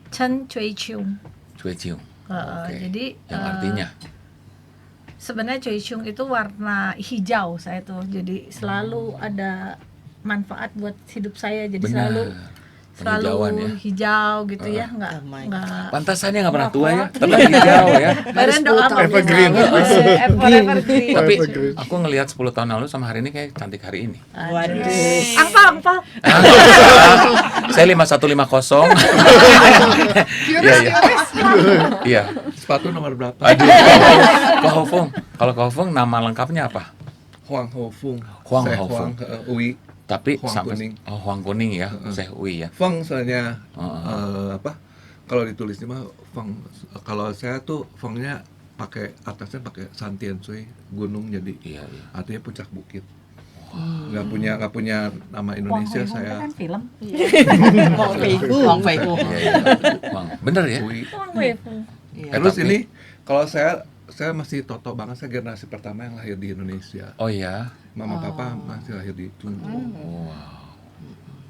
Speaker 10: Chen Cui Chiung.
Speaker 3: Cue cium. Oke.
Speaker 10: Jadi
Speaker 3: Yang artinya
Speaker 10: sebenarnya Choi Chung itu warna hijau saya tuh. Jadi selalu ada manfaat buat hidup saya. Jadi
Speaker 3: Benar.
Speaker 10: selalu
Speaker 3: Penghijauan ya.
Speaker 10: hijau gitu ya, nggak
Speaker 3: Pantasannya nggak pernah tua ya, tetap hijau ya.
Speaker 10: Badan doa
Speaker 6: Evergreen.
Speaker 10: evergreen.
Speaker 3: Tapi
Speaker 6: Evergreen.
Speaker 3: aku ngelihat 10 tahun lalu sama hari ini kayak cantik hari ini.
Speaker 5: Waduh.
Speaker 10: Angpal.
Speaker 3: Saya 5150. Iya. Iya.
Speaker 9: Sepatu nomor berapa?
Speaker 3: Aduh. Kohofung. Kalau Kohofung nama lengkapnya apa?
Speaker 9: Huang Ho Fung.
Speaker 3: Huang
Speaker 9: Saya
Speaker 3: Ho Fung.
Speaker 9: Ui.
Speaker 3: Tapi
Speaker 9: Huang
Speaker 3: sampai
Speaker 9: kuning.
Speaker 3: Huang kuning ya, Syekh Ui ya.
Speaker 9: Feng soalnya apa? Kalau ditulisnya mah Feng. Kalau saya tuh Fengnya pakai atasnya pakai Santian Sui, gunung jadi.
Speaker 3: Iya.
Speaker 9: Artinya puncak bukit. Nggak punya nama Indonesia saya.
Speaker 10: Kan film.
Speaker 4: Wong Fei Hu.
Speaker 3: Huang. Bener ya?
Speaker 9: Ui.
Speaker 4: Iya.
Speaker 9: Terus
Speaker 3: Tapi-
Speaker 9: ini kalau saya masih toto banget, saya generasi pertama yang lahir di Indonesia.
Speaker 3: Oh ya.
Speaker 9: Mama papa masih lahir di Tundu.
Speaker 3: Wow.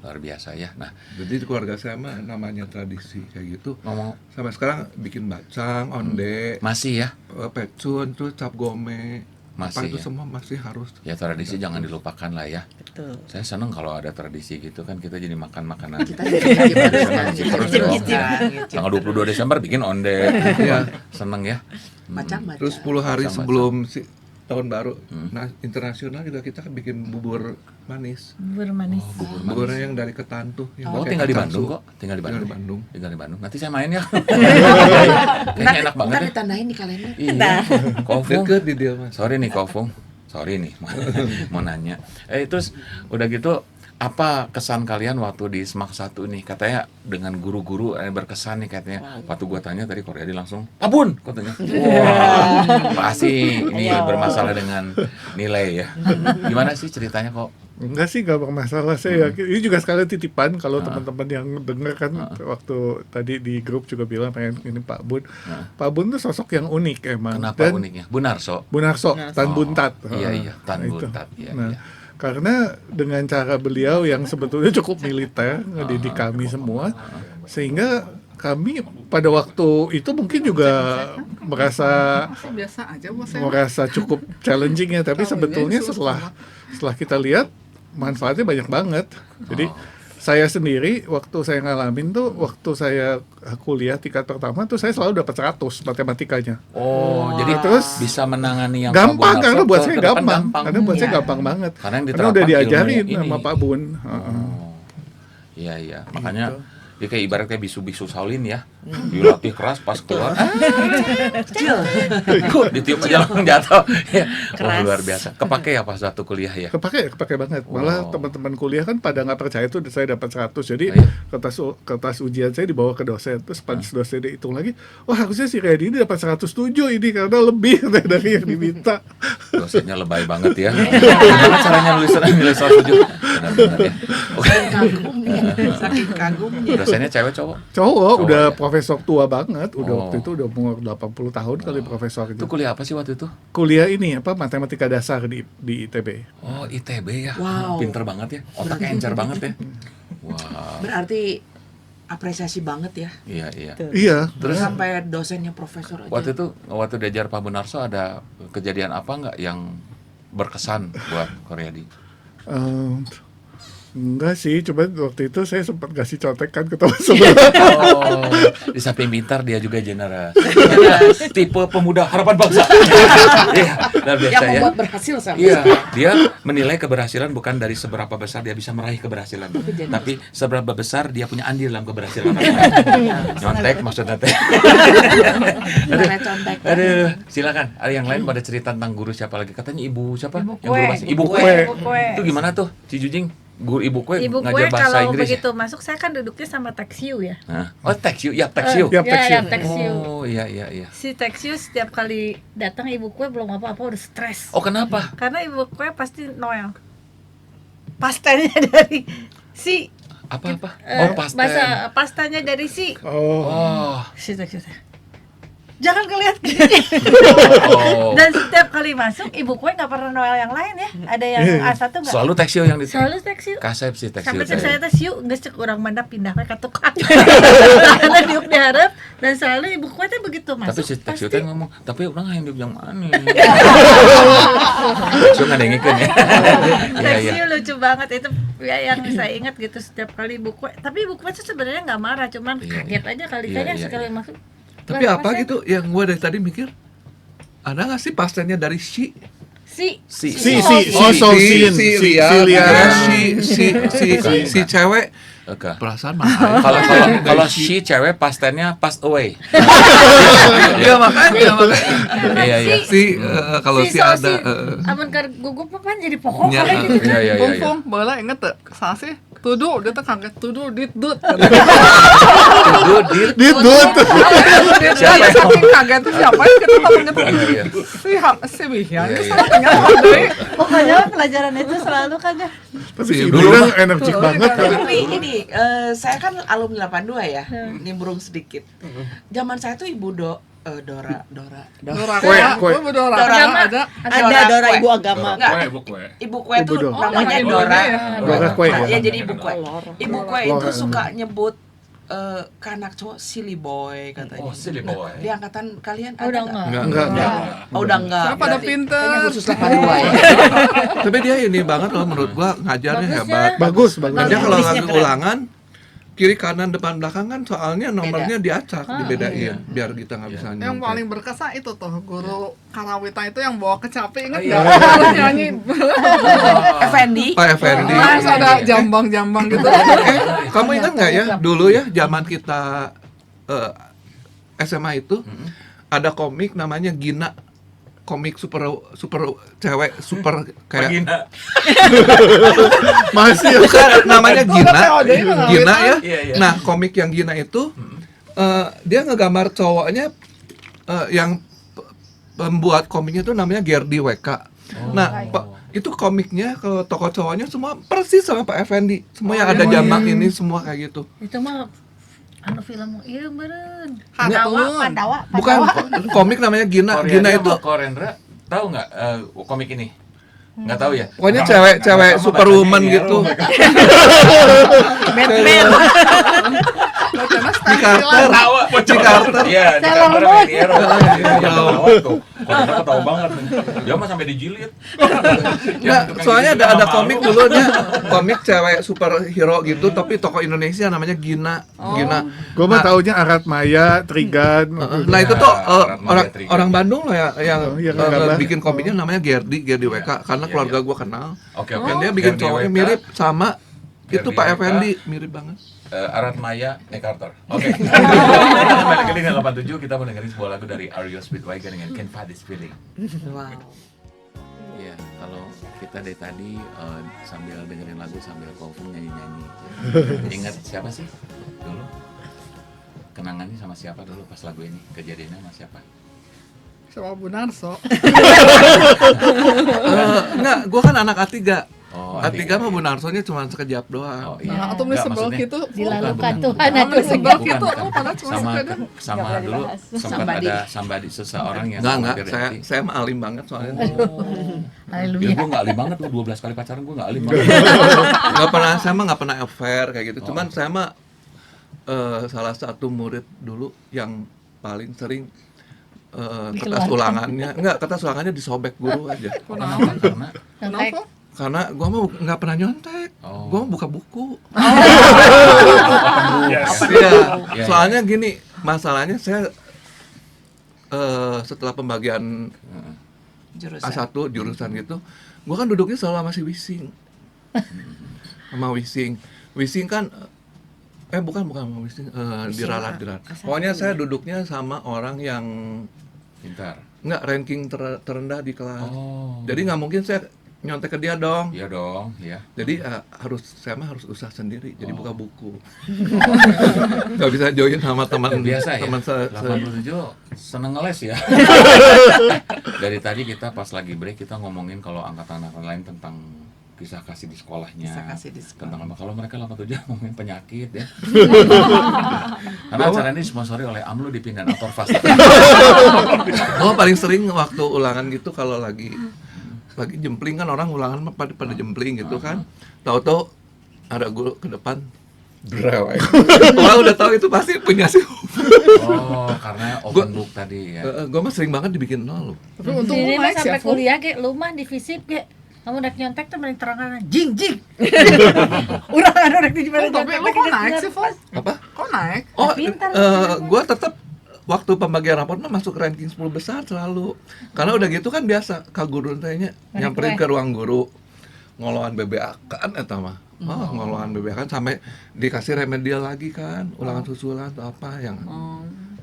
Speaker 3: Luar biasa ya. Nah,
Speaker 9: Jadi di keluarga saya mah namanya tradisi kayak gitu.
Speaker 3: ngomong
Speaker 9: Sampai sekarang bikin bacang, onde,
Speaker 3: masih ya.
Speaker 9: pecun, terus cap gome.
Speaker 3: Masih
Speaker 9: Apa itu
Speaker 3: ya?
Speaker 9: semua masih harus.
Speaker 3: Ya tradisi jangan dilupakan lah ya.
Speaker 5: Betul.
Speaker 3: Saya seneng kalau ada tradisi gitu kan, kita jadi makan makanan.
Speaker 4: Kita jadi
Speaker 3: Terus dong. Tanggal 22 Desember bikin onde.
Speaker 9: Iya.
Speaker 3: Seneng ya.
Speaker 4: Macam-macam.
Speaker 9: Terus 10 hari
Speaker 3: Bacang-bacang.
Speaker 9: sebelum tahun baru, nah internasional juga kita kan bikin bubur manis.
Speaker 10: Bubur manis.
Speaker 9: Buburnya yang dari ketan tuh. Yang
Speaker 3: Oh,
Speaker 9: pakai
Speaker 3: tinggal di
Speaker 9: kacang
Speaker 3: Bandung
Speaker 9: su.
Speaker 3: kok. Tinggal di
Speaker 9: Tinggal di
Speaker 3: Bandung.
Speaker 9: Bandung.
Speaker 3: Tinggal di Bandung. Nanti saya main ya. Kayaknya enak banget
Speaker 4: Ntar
Speaker 3: ya.
Speaker 4: ditandain di kalender.
Speaker 3: Iya. Kofung.
Speaker 9: Deket di dia mas.
Speaker 3: Sorry nih Kofung. Sorry nih mau nanya. Terus udah gitu apa kesan kalian waktu di SMAK 1 nih? Katanya dengan guru-guru berkesan nih katanya. Waktu gua tanya tadi Korea langsung, "Pak Bun," katanya. Wah, pasti ini bermasalah dengan nilai ya. Gimana sih ceritanya kok?
Speaker 6: Enggak sih, nggak bermasalah. Saya yakin ini juga sekalian titipan kalau teman-teman yang dengar kan waktu tadi di grup juga bilang pengen ini Pak Bun. Pak Bun tuh sosok yang unik emang.
Speaker 3: Kenapa
Speaker 6: Dan
Speaker 3: uniknya? Bunarso.
Speaker 6: Bunarso, Tan Buntat.
Speaker 3: Iya, Tan
Speaker 6: Nah, itu.
Speaker 3: Buntat. Iya,
Speaker 6: Nah,
Speaker 3: iya.
Speaker 6: karena dengan cara beliau yang sebetulnya cukup militer ngedidik kami semua, sehingga kami pada waktu itu mungkin juga merasa
Speaker 7: Biasa aja bos saya.
Speaker 6: merasa cukup challenging ya, tapi
Speaker 7: Tahunya
Speaker 6: sebetulnya
Speaker 7: justru
Speaker 6: setelah kita lihat manfaatnya banyak banget. Jadi saya sendiri waktu saya ngalamin tuh, waktu saya kuliah tingkat pertama tuh saya selalu dapat 100 matematikanya.
Speaker 3: Oh, jadi
Speaker 6: terus
Speaker 3: bisa menangani yang
Speaker 6: gampang
Speaker 3: Pak
Speaker 6: karena
Speaker 3: Bunarso
Speaker 6: buat
Speaker 3: ke
Speaker 6: saya
Speaker 3: depan
Speaker 6: gampang. Karena buat saya
Speaker 4: Iya.
Speaker 6: gampang banget.
Speaker 3: Karena yang
Speaker 6: Karena udah
Speaker 3: diterapkan
Speaker 6: diajarin
Speaker 3: ilmu
Speaker 6: sama
Speaker 3: ini.
Speaker 6: Pak Bun.
Speaker 3: Oh. Iya. Makanya dia kayak ibaratnya bisu-bisu Shaolin ya. Dilatih keras pas keluar. Ditiup aja langsung jatuh. Ya. Wah, luar biasa. Kepake ya pas waktu kuliah ya.
Speaker 6: Kepake banget. Malah
Speaker 3: Wow.
Speaker 6: teman-teman kuliah kan pada nggak percaya tuh saya dapat 100. Jadi
Speaker 3: Oh, iya?
Speaker 6: kertas ujian saya dibawa ke dosen. Terus pas dosen dihitung lagi, wah harusnya si Redi ini dapat 107 ini karena lebih dari yang diminta.
Speaker 3: Dosennya lebay banget ya. Gimana caranya nilai 107? Benar-benar ya. Oke.
Speaker 4: Saking kagumnya.
Speaker 3: Dosennya cewek cowok?
Speaker 6: Cowok udah
Speaker 3: ya?
Speaker 6: profesor tua banget, udah
Speaker 3: Oh.
Speaker 6: waktu itu udah umur 80 tahun kali profesornya.
Speaker 3: Itu kuliah apa sih waktu itu?
Speaker 6: Kuliah ini apa matematika dasar di ITB.
Speaker 3: Oh, ITB ya.
Speaker 4: Wow.
Speaker 3: Pinter banget ya. Otaknya encer banget ya. Wah.
Speaker 4: Berarti apresiasi banget ya.
Speaker 3: Iya.
Speaker 6: Iya.
Speaker 3: Terus
Speaker 4: Sampai dosennya profesor aja.
Speaker 3: waktu diajar Pak Bunarso ada kejadian apa nggak yang berkesan buat Koreadi?
Speaker 6: Enggak sih, cuman waktu itu saya sempat kasih contekan ke teman sebelah.
Speaker 3: Oh, di samping pintar dia juga generas. Tipe pemuda harapan bangsa. Iya, luar biasa
Speaker 4: Yang
Speaker 3: ya.
Speaker 4: membuat berhasil sampai
Speaker 3: Iya,
Speaker 4: sekarang.
Speaker 3: dia menilai keberhasilan bukan dari seberapa besar dia bisa meraih keberhasilan, tapi seberapa besar dia punya andil dalam keberhasilan. Nyontek maksudnya teh.
Speaker 4: Gimana contek?
Speaker 3: Aduh, silakan. Ada yang lain pada cerita tentang guru siapa lagi? Katanya ibu siapa?
Speaker 10: Ibu
Speaker 3: Yang guru
Speaker 10: kue.
Speaker 3: bahasa Ibu
Speaker 6: Kue.
Speaker 3: kue.
Speaker 10: Ibu kue.
Speaker 3: Itu gimana tuh, Ci Jujing? Guru ibu kue
Speaker 10: Ibu
Speaker 3: ngajar
Speaker 10: kue
Speaker 3: bahasa
Speaker 10: kalau
Speaker 3: Inggris.
Speaker 10: begitu masuk saya kan duduknya sama Texiu ya.
Speaker 3: Nah. Oh, Texiu. Ya, Texiu.
Speaker 6: Yap, Texiu.
Speaker 10: Ya, Texiu.
Speaker 3: Oh, iya.
Speaker 10: Si Texiu setiap kali datang ibu kue belum apa-apa udah stres.
Speaker 3: Oh, kenapa?
Speaker 10: Karena ibu kue pasti Noel. Pastennya dari si
Speaker 3: Apa-apa?
Speaker 10: eh,
Speaker 3: Oh, pastel.
Speaker 10: bahasa pastanya dari si
Speaker 6: Oh,
Speaker 3: Oh,
Speaker 10: si Texiu. jangan ngeliat gini.
Speaker 3: Oh.
Speaker 10: Dan setiap kali masuk ibu kue nggak pernah Noel yang lain ya, ada yang A1 nggak?
Speaker 3: Selalu tekstil yang di
Speaker 10: Selalu tekstil.
Speaker 3: kasep sih tekstil.
Speaker 10: Sampai saya teh siu geus cek urang manda pindah ke tukang. Karena diuk diharap dan selalu ibu kue teh begitu
Speaker 3: Tapi
Speaker 10: masuk.
Speaker 3: si tekstil
Speaker 10: pasti
Speaker 3: teh ngomong, tapi orang yang dibilang mana? Tekstil ngadengikeun ya. Iya iya.
Speaker 10: tekstil lucu banget itu ya yang saya ingat gitu setiap kali ibu kue. Tapi ibu kue tuh sebenarnya nggak marah, cuman
Speaker 3: Iya,
Speaker 10: kaget
Speaker 3: iya.
Speaker 10: aja kali
Speaker 3: Iya,
Speaker 10: kayaknya
Speaker 3: iya,
Speaker 10: sekali
Speaker 3: iya.
Speaker 10: masuk.
Speaker 9: Tapi
Speaker 10: Lah,
Speaker 9: apa
Speaker 10: masa-
Speaker 9: gitu yang gue dari tadi mikir, ada nggak sih pastennya dari si
Speaker 10: Si
Speaker 9: si cewek
Speaker 3: Oke.
Speaker 9: perasaan mahal.
Speaker 3: Kalau si cewek pastennya pass away.
Speaker 9: Iya makanya
Speaker 3: Iya iya.
Speaker 9: kalau si ada
Speaker 10: amun keur gugup mah kan jadi pokok
Speaker 9: Nya,
Speaker 10: kayak gitu.
Speaker 3: Iya iya iya.
Speaker 7: Kumpung, bola inget tuh, sih tuduh, dia tuh kaget tuduh, ditdut.
Speaker 6: Ditdut.
Speaker 7: Siapa saking kaget tuh siapa yang kita ngomongnya tuh
Speaker 3: Iya.
Speaker 7: si Wihian,
Speaker 3: Iya,
Speaker 7: itu
Speaker 3: iya.
Speaker 7: salah tinggal deh.
Speaker 10: Pokoknya pelajaran itu selalu kan ya.
Speaker 6: Tapi si
Speaker 9: Dulu
Speaker 6: Ibu kan
Speaker 9: mah-
Speaker 6: energik banget kan.
Speaker 4: Tapi ini saya kan alumni 82 ya, nimbrung sedikit. Zaman saya tuh Ibu Dora.
Speaker 6: Kue.
Speaker 7: Dora,
Speaker 10: Agama.
Speaker 7: ada.
Speaker 5: Ada Dora
Speaker 4: kue.
Speaker 5: Ibu Agama.
Speaker 4: Enggak,
Speaker 1: Ibu kue.
Speaker 4: Ibu kue
Speaker 6: Ibu
Speaker 4: tuh
Speaker 6: Dora.
Speaker 4: namanya
Speaker 7: Oh,
Speaker 4: Dora.
Speaker 6: Dora kue ya.
Speaker 4: Ya jadi Ibu kue. Ibu kue itu
Speaker 6: Lora.
Speaker 4: suka nyebut ke anak cowok silly boy katanya.
Speaker 3: Oh, silly boy.
Speaker 4: Di angkatan kalian
Speaker 10: Oh, udah
Speaker 4: ada
Speaker 10: enggak.
Speaker 9: enggak.
Speaker 4: Oh, udah enggak.
Speaker 7: Saya pada
Speaker 4: Berarti
Speaker 7: pinter.
Speaker 4: kayaknya khusus 82 ya.
Speaker 9: Tapi dia ini banget loh menurut gua ngajarnya
Speaker 10: Bagus
Speaker 9: hebat.
Speaker 10: ya.
Speaker 6: Bagus.
Speaker 9: Dia kalau
Speaker 5: Tulisnya
Speaker 9: lagi
Speaker 5: keren.
Speaker 9: ulangan kiri kanan depan belakang kan soalnya nomornya diacak dibedain biar kita nggak bisa
Speaker 7: Yang
Speaker 9: nyontek.
Speaker 7: paling berkesan itu tuh guru Karawita itu yang bawa kecapi, inget
Speaker 3: Iya.
Speaker 7: nggak? Harus nyanyi.
Speaker 4: Effendi.
Speaker 9: Pak Effendi.
Speaker 7: Terus ada jambang-jambang gitu.
Speaker 9: Kamu ingat nggak ya dulu ya zaman kita SMA itu ada komik namanya Gina, komik super cewek super kayak
Speaker 6: Masih ya.
Speaker 9: bukan namanya Gina
Speaker 7: POD itu nggak
Speaker 9: Gina
Speaker 7: tahu.
Speaker 9: ya.
Speaker 3: Iya, iya.
Speaker 9: Nah komik yang Gina itu dia ngegambar cowoknya yang pembuat komiknya itu namanya Gerdi WK. Nah itu komiknya kalau tokoh cowoknya semua persis sama Pak Effendi, semua yang ada jambak ini semua kayak gitu.
Speaker 10: Itu mah anu film iya beureun.
Speaker 7: Hantu.
Speaker 10: Pandawa.
Speaker 9: Bukan komik namanya Gina. Gina itu
Speaker 3: Korendra tahu nggak komik ini? Nggak tahu ya.
Speaker 9: pokoknya cewek superwoman gitu.
Speaker 5: Batman.
Speaker 9: Di Carter.
Speaker 3: Iya, di
Speaker 10: Sailor
Speaker 3: kantor
Speaker 10: Moon.
Speaker 3: Miniero. Tuh. Korendra tahu banget. Dia mah sampai dijilid.
Speaker 9: Nggak, soalnya ada komik dulu dia komik cewek superhero gitu tapi tokoh Indonesia namanya Gina. Gina.
Speaker 6: Gue mah taunya Arat Maya, Trigan.
Speaker 9: Nah itu tuh
Speaker 3: Ratna Gayatri.
Speaker 9: orang Bandung loh ya yang
Speaker 6: Oh, yang gambar.
Speaker 9: bikin komiknya namanya Gerdi WK karena keluarga gua kenal.
Speaker 3: Oke oke.
Speaker 9: Dan dia bikin
Speaker 3: Gerdi
Speaker 9: cowoknya
Speaker 3: WK,
Speaker 9: mirip sama itu
Speaker 3: Gerdi
Speaker 9: Pak
Speaker 3: WK.
Speaker 9: Effendi mirip banget.
Speaker 3: Arat Maya Carter. Oke. Kembali lagi dengan 87 kita mau dengerin sebuah lagu dari Ario Speedwagon dengan Can't Fight This Feeling.
Speaker 4: Wow.
Speaker 3: Iya, kalau kita dari tadi sambil dengerin lagu sambil cover nyanyi-nyanyi. Ingat siapa sih dulu? Kenangannya sama siapa dulu pas lagu ini? Kejadiannya sama siapa?
Speaker 7: Sama Bu Narso.
Speaker 9: Enggak, gua kan anak A3.
Speaker 3: Oh,
Speaker 9: A3 mah Bu Narsonya cuma sekejap doang.
Speaker 3: Oh iya.
Speaker 7: Nah, atau
Speaker 3: Nggak,
Speaker 7: sebel
Speaker 3: maksudnya-
Speaker 7: gitu.
Speaker 10: Dilalukan
Speaker 3: Bukan,
Speaker 10: Tuhan
Speaker 7: bukan.
Speaker 10: atuh
Speaker 7: Sebel
Speaker 3: Bukan,
Speaker 7: gitu,
Speaker 3: bukan.
Speaker 7: lu pada cuma
Speaker 3: sama
Speaker 7: sepeda.
Speaker 3: sama
Speaker 10: Nggak
Speaker 3: dulu
Speaker 10: boleh dibahas.
Speaker 3: sempat
Speaker 4: Somebody.
Speaker 3: ada somebody seseorang yang
Speaker 9: Enggak,
Speaker 3: hampir hati.
Speaker 9: saya mah alim banget soalnya.
Speaker 3: Ya
Speaker 10: Haleluya.
Speaker 3: gue nggak alim banget, gue 12 kali pacaran gue nggak alim banget.
Speaker 9: Nggak pernah, saya mah nggak pernah affair kayak gitu. Cuman saya mah salah satu murid dulu yang paling sering kertas ulangannya, kertas ulangannya disobek guru aja.
Speaker 3: Karena
Speaker 7: Kenapa?
Speaker 9: Karena gua mah nggak pernah nyontek,
Speaker 3: Oh.
Speaker 9: gua mah buka buku.
Speaker 1: Yes.
Speaker 9: Iya,
Speaker 3: Iya,
Speaker 9: soalnya gini, masalahnya saya setelah pembagian
Speaker 4: Jurusan.
Speaker 9: A1 jurusan gitu, gua kan duduknya selalu sama si Wising. Sama Wising. Wising kan bukan sama Wising, diralat. Pokoknya saya duduknya sama orang yang
Speaker 3: pintar.
Speaker 9: nggak ranking terendah di kelas.
Speaker 3: Oh.
Speaker 9: Jadi nggak mungkin saya nyontek ke dia dong.
Speaker 3: Iya dong, ya.
Speaker 9: Jadi saya mah harus usaha sendiri. Jadi buka buku. Nggak bisa join sama teman
Speaker 3: Biasa ya.
Speaker 9: teman
Speaker 3: 87 seneng ngeles ya. Dari tadi kita pas lagi break kita ngomongin kalau angkatan lain tentang kisah kasih di sekolahnya.
Speaker 4: Kisah kasih di sekolah.
Speaker 3: Tentang kalau mereka 87 ngomongin penyakit ya. Karena acara ini disponsori oleh AMLO di Pindah Autor Fast.
Speaker 9: Oh, paling sering waktu ulangan gitu kalau lagi jempling kan, orang ulangan mah pada jempling gitu kan. Tahu-tahu ada guru ke depan brewek. Wah, udah tahu itu pasti punya sih.
Speaker 3: Oh, karena open book tadi ya.
Speaker 9: Gue mah sering banget dibikin nol.
Speaker 7: Tapi untung
Speaker 10: Ini
Speaker 7: lu
Speaker 10: mah
Speaker 7: naik sih
Speaker 10: sampai
Speaker 7: ya, Fu.
Speaker 10: kuliah ge lu mah di FISIP ge. Kamu udah nyontek tuh mending terangan jing.
Speaker 5: Urang anu rek di
Speaker 7: Oh, tapi lu kok naik sih, Fu?
Speaker 9: Apa?
Speaker 7: Kok naik?
Speaker 9: Oh,
Speaker 10: Pintar.
Speaker 9: gue tetap waktu pembagian rapor mah masuk ranking 10 besar selalu. Karena udah gitu kan biasa Kak Guru tanya nyamperin ke ruang guru. Ngoloan BBA-kan eta mah. Oh, ngoloan BBA kan sampai dikasih remedial lagi kan, ulangan susulan atau apa yang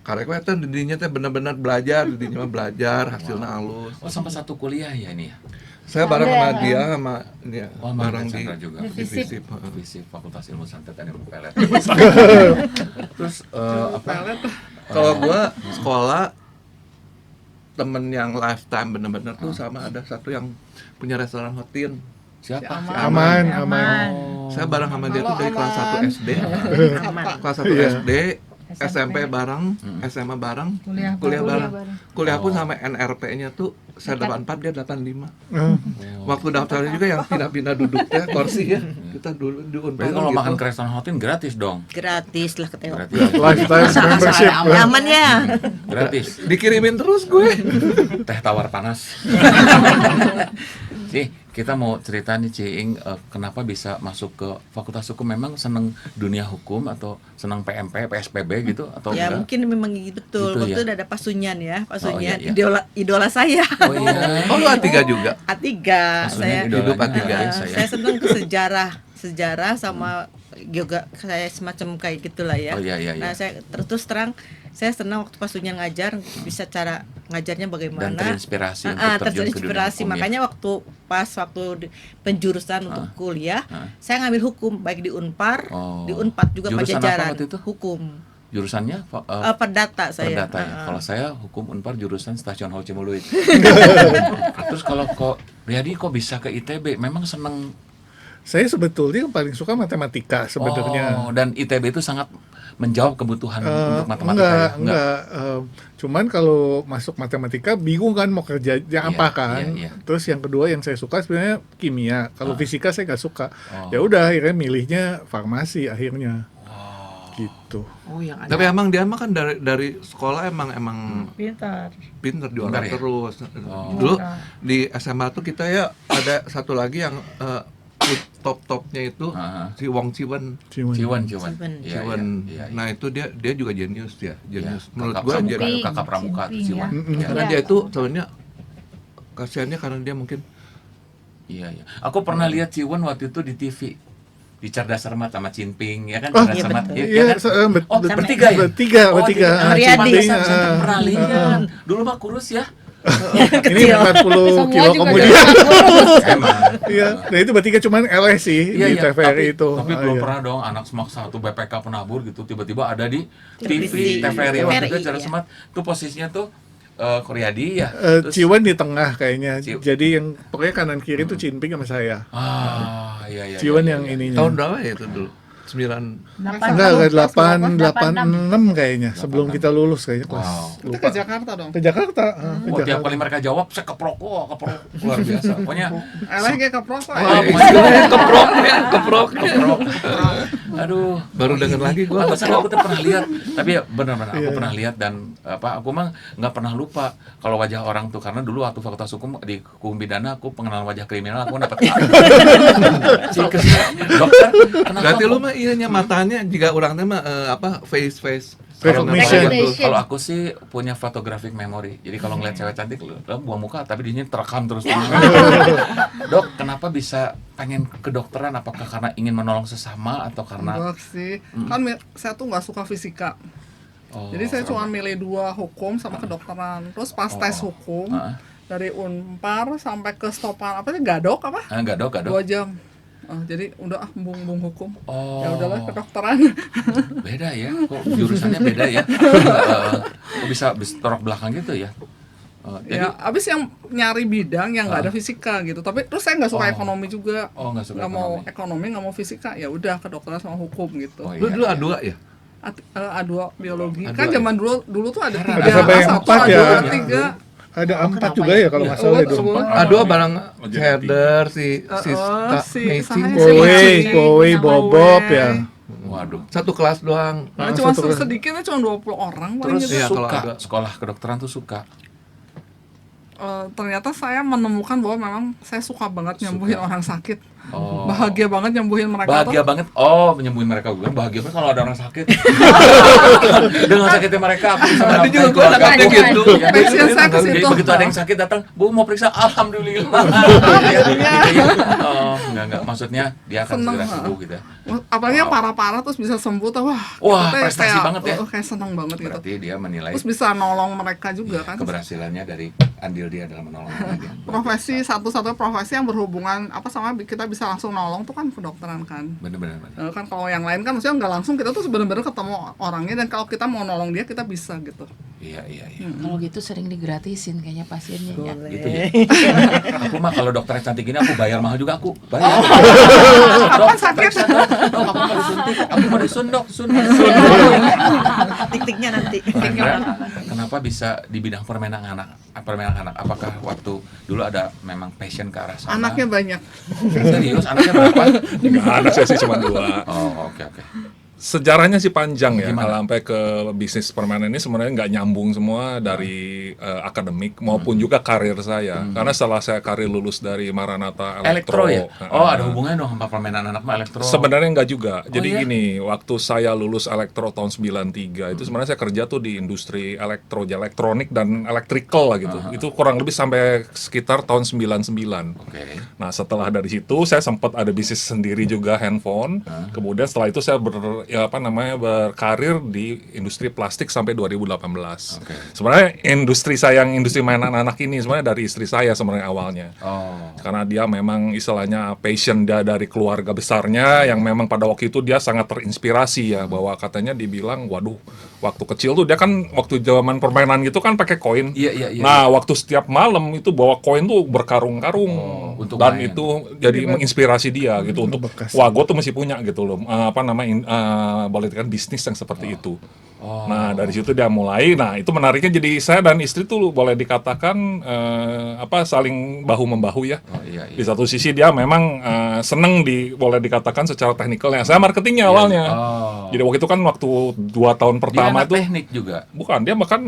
Speaker 9: karek we teh didinya teh bener-bener belajar, didinya mah belajar, hasilnya halus.
Speaker 3: Oh, sampai satu kuliah ya ini ya.
Speaker 9: Saya bareng sama dia sama dia
Speaker 3: Oh,
Speaker 9: bareng di
Speaker 3: Chandra juga.
Speaker 10: Di FISIP.
Speaker 9: FISIP, heeh.
Speaker 3: Visi Fakultas Ilmu Santet dan Ilmu Pelet. Terus apa?
Speaker 9: Kalau gua sekolah temen yang lifetime bener-bener tuh sama ada satu yang punya restoran hotin.
Speaker 3: Siapa?
Speaker 6: Aman.
Speaker 9: Saya bareng sama dia tuh dari kelas 1 SD. Kelas 1
Speaker 6: Iya.
Speaker 9: SD, SMP bareng, SMA bareng, kuliah bareng. Kuliah pun sama NRP-nya tuh saya 84 dia 85. Waktu daftarnya juga yang pindah-pindah duduknya kursi ya. Kita dulu di Unpad
Speaker 3: Berarti kalau
Speaker 9: gitu.
Speaker 3: makan ke restoran hotel gratis dong.
Speaker 5: Gratis lah ketemu.
Speaker 3: Gratis.
Speaker 6: Lifetime membership.
Speaker 5: Aman ya.
Speaker 3: Gratis.
Speaker 9: Dikirimin terus gue.
Speaker 3: Teh tawar panas. Nih, kita mau cerita nih Ciing, kenapa bisa masuk ke Fakultas Hukum? Memang seneng dunia hukum atau seneng PMP, PSPB gitu atau
Speaker 5: Ya
Speaker 3: enggak?
Speaker 5: mungkin memang betul.
Speaker 3: Gitu
Speaker 5: Waktu
Speaker 3: ya?
Speaker 5: itu ada Pak Sunyan ya, Pak
Speaker 3: Oh,
Speaker 5: Sunyan,
Speaker 3: iya, iya.
Speaker 5: idola saya.
Speaker 3: Oh iya.
Speaker 9: Oh, lu A3 juga.
Speaker 5: A3
Speaker 3: Maksudnya
Speaker 5: saya
Speaker 9: hidup A3
Speaker 3: idolanya
Speaker 9: ya,
Speaker 5: saya senang ke sejarah sama juga saya semacam kayak gitulah ya.
Speaker 3: Oh iya.
Speaker 5: Nah, saya terus terang saya senang waktu Pak Sunyan ngajar bisa cara ngajarnya bagaimana.
Speaker 3: Dan terinspirasi untuk terjun ke dunia
Speaker 5: terinspirasi.
Speaker 3: hukum, ya?
Speaker 5: Makanya waktu penjurusan untuk kuliah, saya ngambil hukum baik di Unpar,
Speaker 3: Oh.
Speaker 5: di Unpad juga
Speaker 3: Jurusan
Speaker 5: Pajajaran.
Speaker 3: apa waktu itu?
Speaker 5: Hukum.
Speaker 3: Jurusannya
Speaker 5: Perdata saya.
Speaker 3: Perdata ya. Kalau saya hukum Unpar jurusan Stasiun Ho Chi Minh Luit. Terus kalau kok Riyadi kok bisa ke ITB? Memang seneng.
Speaker 6: Saya sebetulnya yang paling suka matematika sebenarnya.
Speaker 3: Oh, dan ITB itu sangat menjawab kebutuhan untuk matematika.
Speaker 6: Enggak. Cuman kalau masuk matematika bingung kan mau kerja apa kan.
Speaker 3: Iya.
Speaker 6: Terus yang kedua yang saya suka sebenarnya kimia. Kalau fisika saya nggak suka.
Speaker 3: Oh.
Speaker 6: Ya udah akhirnya milihnya farmasi akhirnya. Gitu.
Speaker 4: Oh, yang ada.
Speaker 9: Tapi emang dia mah kan dari sekolah emang
Speaker 10: Pintar.
Speaker 9: pinter jualan
Speaker 3: Pintar ya?
Speaker 9: terus.
Speaker 3: Oh.
Speaker 9: Dulu di SMA tuh kita ya ada satu lagi yang top-topnya itu si Wong Ciwen.
Speaker 3: Ciwan.
Speaker 5: Ciwan.
Speaker 3: Iya,
Speaker 9: Ciwen.
Speaker 3: iya.
Speaker 9: Nah itu dia juga jenius ya, jenius.
Speaker 3: Iya,
Speaker 9: Menurut
Speaker 3: kakak
Speaker 9: gua
Speaker 3: pramuka,
Speaker 9: jadi
Speaker 3: kakak pramuka tuh Ciwan. Iya.
Speaker 9: karena dia itu sebenarnya kasihannya karena dia mungkin
Speaker 3: Iya. Aku pernah lihat Ciwan waktu itu di TV. Di Cerdas Cermat sama Cinping, ya kan?
Speaker 6: Oh,
Speaker 3: Cerdas
Speaker 5: iya,
Speaker 3: Cermat,
Speaker 5: betul.
Speaker 3: ya,
Speaker 6: Iya,
Speaker 3: kan? Oh, bertiga ya?
Speaker 6: Bertiga.
Speaker 3: Oh,
Speaker 5: Riyadi.
Speaker 3: Cinping sama pernah lihat. Dulu mah kurus ya.
Speaker 6: Ini 40
Speaker 10: Semua
Speaker 6: kilo
Speaker 10: juga
Speaker 6: kemudian.
Speaker 3: Emang.
Speaker 6: Iya, nah itu bertiga cuman LS sih di TVRI itu.
Speaker 3: Tapi
Speaker 6: Oh,
Speaker 3: belum
Speaker 6: iya.
Speaker 3: pernah dong anak semak satu BPK penabur gitu tiba-tiba ada di
Speaker 5: Televisi.
Speaker 3: TV TVRI waktu itu
Speaker 5: TVRI,
Speaker 3: Cerdas
Speaker 5: iya.
Speaker 3: Cermat. Itu posisinya tuh Riyadi ya.
Speaker 6: Ciwan di tengah kayaknya.
Speaker 3: Ciw-
Speaker 6: Jadi yang pokoknya kanan kiri itu Cinping sama saya.
Speaker 3: Iya.
Speaker 6: Ciwan
Speaker 3: iya,
Speaker 6: yang
Speaker 3: iya.
Speaker 6: ininya.
Speaker 9: tahun berapa ya itu dulu? 9
Speaker 6: Enggak, 86 kayaknya sebelum kita lulus kayaknya kelas.
Speaker 3: Wow.
Speaker 7: Itu
Speaker 6: Lupa.
Speaker 7: ke Jakarta dong.
Speaker 6: Ke Jakarta.
Speaker 3: Oh, tiap kali mereka jawab saya keprok luar biasa. Pokoknya
Speaker 7: LG ke Pros lah.
Speaker 3: Wah,
Speaker 7: ya.
Speaker 9: keprok.
Speaker 3: aduh,
Speaker 9: Baru denger lagi gua.
Speaker 3: Pantesan aku tuh pernah lihat. Tapi ya benar-benar aku
Speaker 6: Iya.
Speaker 3: pernah lihat dan aku mah nggak pernah lupa kalau wajah orang tuh karena dulu waktu Fakultas Hukum di Hukum Pidana aku pengenalan wajah kriminal aku dapat dokter kenapa
Speaker 9: Berarti lu mah ianya matanya jika orang teh mah face
Speaker 6: Recognition.
Speaker 3: kalau aku sih punya photographic memory. Jadi kalau ngeliat cewek cantik lu buang muka tapi dia terekam terus. Dok, kenapa bisa pengen kedokteran? Apakah karena ingin menolong sesama atau karena
Speaker 7: Enggak sih. Kan saya tuh nggak suka fisika. Jadi saya cuma milih 2 hukum sama kedokteran. Terus pas tes hukum dari Unpar sampai ke stopan apa sih Gadok apa?
Speaker 3: Gadok
Speaker 7: 2 jam. Jadi udah bung hukum.
Speaker 3: Oh.
Speaker 7: Ya udahlah kedokteran.
Speaker 3: Beda ya, kok jurusannya beda ya. Kok bisa torok belakang gitu ya?
Speaker 7: Ya, abis yang nyari bidang yang nggak ada fisika gitu. Tapi terus saya nggak suka
Speaker 3: Oh.
Speaker 7: ekonomi juga.
Speaker 3: Oh, nggak suka
Speaker 7: mau
Speaker 3: ekonomi.
Speaker 7: ekonomi, nggak mau fisika. Ya udah kedokteran sama hukum gitu.
Speaker 3: Oh,
Speaker 9: Lu
Speaker 3: iya.
Speaker 9: dulu A2 ya?
Speaker 7: A2 biologi.
Speaker 9: A2
Speaker 7: Kan
Speaker 9: ya?
Speaker 7: zaman dulu tuh ada
Speaker 6: Ada sampai yang 4 ya.
Speaker 7: A3.
Speaker 6: Ada 4 juga ya kalau nggak salah itu.
Speaker 9: A2 bareng
Speaker 1: Oh, jadi
Speaker 9: Heather, si Mei,
Speaker 6: Kowe, Bobob ya.
Speaker 3: Waduh.
Speaker 9: satu kelas doang.
Speaker 7: Cuma
Speaker 6: satu-
Speaker 7: sedikitnya cuma 20 orang paling
Speaker 3: Terus
Speaker 7: gitu.
Speaker 9: Iya, kalau
Speaker 3: suka
Speaker 9: ada-
Speaker 3: sekolah kedokteran tuh suka.
Speaker 7: Ternyata saya menemukan bahwa memang saya suka banget nyembuhin orang sakit.
Speaker 3: Oh.
Speaker 7: Bahagia banget nyembuhin mereka
Speaker 3: Bahagia
Speaker 7: tuh.
Speaker 3: banget. Menyembuhin mereka bukan bahagia banget kalau ada orang sakit. Dengan sakitnya mereka aku bisa
Speaker 9: Tadi juga
Speaker 3: menafkahi
Speaker 9: gua
Speaker 3: keluarga
Speaker 9: sakit
Speaker 3: aku.
Speaker 9: gitu.
Speaker 3: Ya,
Speaker 7: Passion saya ke
Speaker 3: jadi
Speaker 7: situ.
Speaker 3: begitu ada yang sakit datang, Bu mau periksa, alhamdulillah. Gitu ya. Oh, enggak maksudnya dia akan
Speaker 7: Seneng,
Speaker 3: segera sembuh gitu ya.
Speaker 7: Apalagi yang parah-parah terus bisa sembuh tuh wah itu
Speaker 3: prestasi banget ya.
Speaker 7: kayak seneng banget gitu.
Speaker 3: Berarti dia menilai
Speaker 7: Terus bisa nolong mereka juga kan.
Speaker 3: keberhasilannya dari andil dia dalam menolong orang lain.
Speaker 7: Profesi satu-satunya profesi yang berhubungan apa sama kita bisa langsung nolong tuh kan kedokteran kan.
Speaker 3: Bener-bener.
Speaker 7: Kan kalau yang lain kan maksudnya nggak langsung kita tuh benar-benar ketemu orangnya dan kalau kita mau nolong dia kita bisa gitu.
Speaker 3: Iya.
Speaker 4: Kalau gitu sering digratisin kayaknya pasiennya ya.
Speaker 3: Gitu ya. Aku mah kalau dokternya cantik gini aku bayar mahal juga aku. Bayar. Dok,
Speaker 7: sakit.
Speaker 3: Dok, aku mau disuntik. Aku mau disundok.
Speaker 5: Tik-tiknya nanti.
Speaker 3: Kenapa bisa di bidang permainan anak? Apakah waktu dulu ada memang passion ke arah sana?
Speaker 7: Anaknya banyak.
Speaker 3: Serius, anaknya berapa?
Speaker 1: Nggak ada, saya sih cuma 2.
Speaker 3: Oh, oke.
Speaker 1: Sejarahnya sih panjang ya,
Speaker 3: Gimana?
Speaker 1: kalau sampai ke bisnis permainan ini sebenarnya nggak nyambung semua dari akademik maupun juga karir saya. Karena setelah saya karir lulus dari Maranatha
Speaker 3: Elektro ya?
Speaker 1: Elektro,
Speaker 3: Ada hubungannya dong sama permainan anak mah elektro.
Speaker 1: sebenarnya nggak juga. Jadi
Speaker 3: iya?
Speaker 1: gini, waktu saya lulus elektro tahun 93 itu sebenarnya saya kerja tuh di industri elektronik dan electrical lah gitu. Itu kurang lebih sampai sekitar tahun 99.
Speaker 3: Oke.
Speaker 1: Nah, setelah dari situ saya sempat ada bisnis sendiri juga handphone. Kemudian setelah itu saya berkarir di industri plastik sampai 2018.
Speaker 3: Oke.
Speaker 1: Sebenarnya industri saya yang industri mainan anak ini sebenarnya dari istri saya sebenarnya awalnya.
Speaker 3: Oh.
Speaker 1: Karena dia memang istilahnya passion dia dari keluarga besarnya yang memang pada waktu itu dia sangat terinspirasi ya bahwa katanya dibilang waduh waktu kecil tuh dia kan waktu zaman permainan gitu kan pakai koin.
Speaker 3: Iya.
Speaker 1: Nah, waktu setiap malam itu bawa koin tuh berkarung-karung
Speaker 3: untuk
Speaker 1: dan
Speaker 3: main.
Speaker 1: itu jadi menginspirasi dia gitu untuk
Speaker 6: bekas.
Speaker 1: wah gue tuh mesti punya gitu loh boleh dikatakan bisnis yang seperti itu. Nah, dari situ dia mulai. Nah, itu menariknya jadi saya dan istri tuh boleh dikatakan saling bahu membahu ya.
Speaker 3: Oh, iya.
Speaker 1: Di satu sisi dia memang seneng boleh dikatakan secara teknikalnya. Saya marketingnya awalnya.
Speaker 3: Oh.
Speaker 1: Jadi waktu itu kan waktu 2 tahun
Speaker 3: Dia
Speaker 1: pertama
Speaker 3: anak
Speaker 1: itu
Speaker 3: teknik juga.
Speaker 1: bukan dia bahkan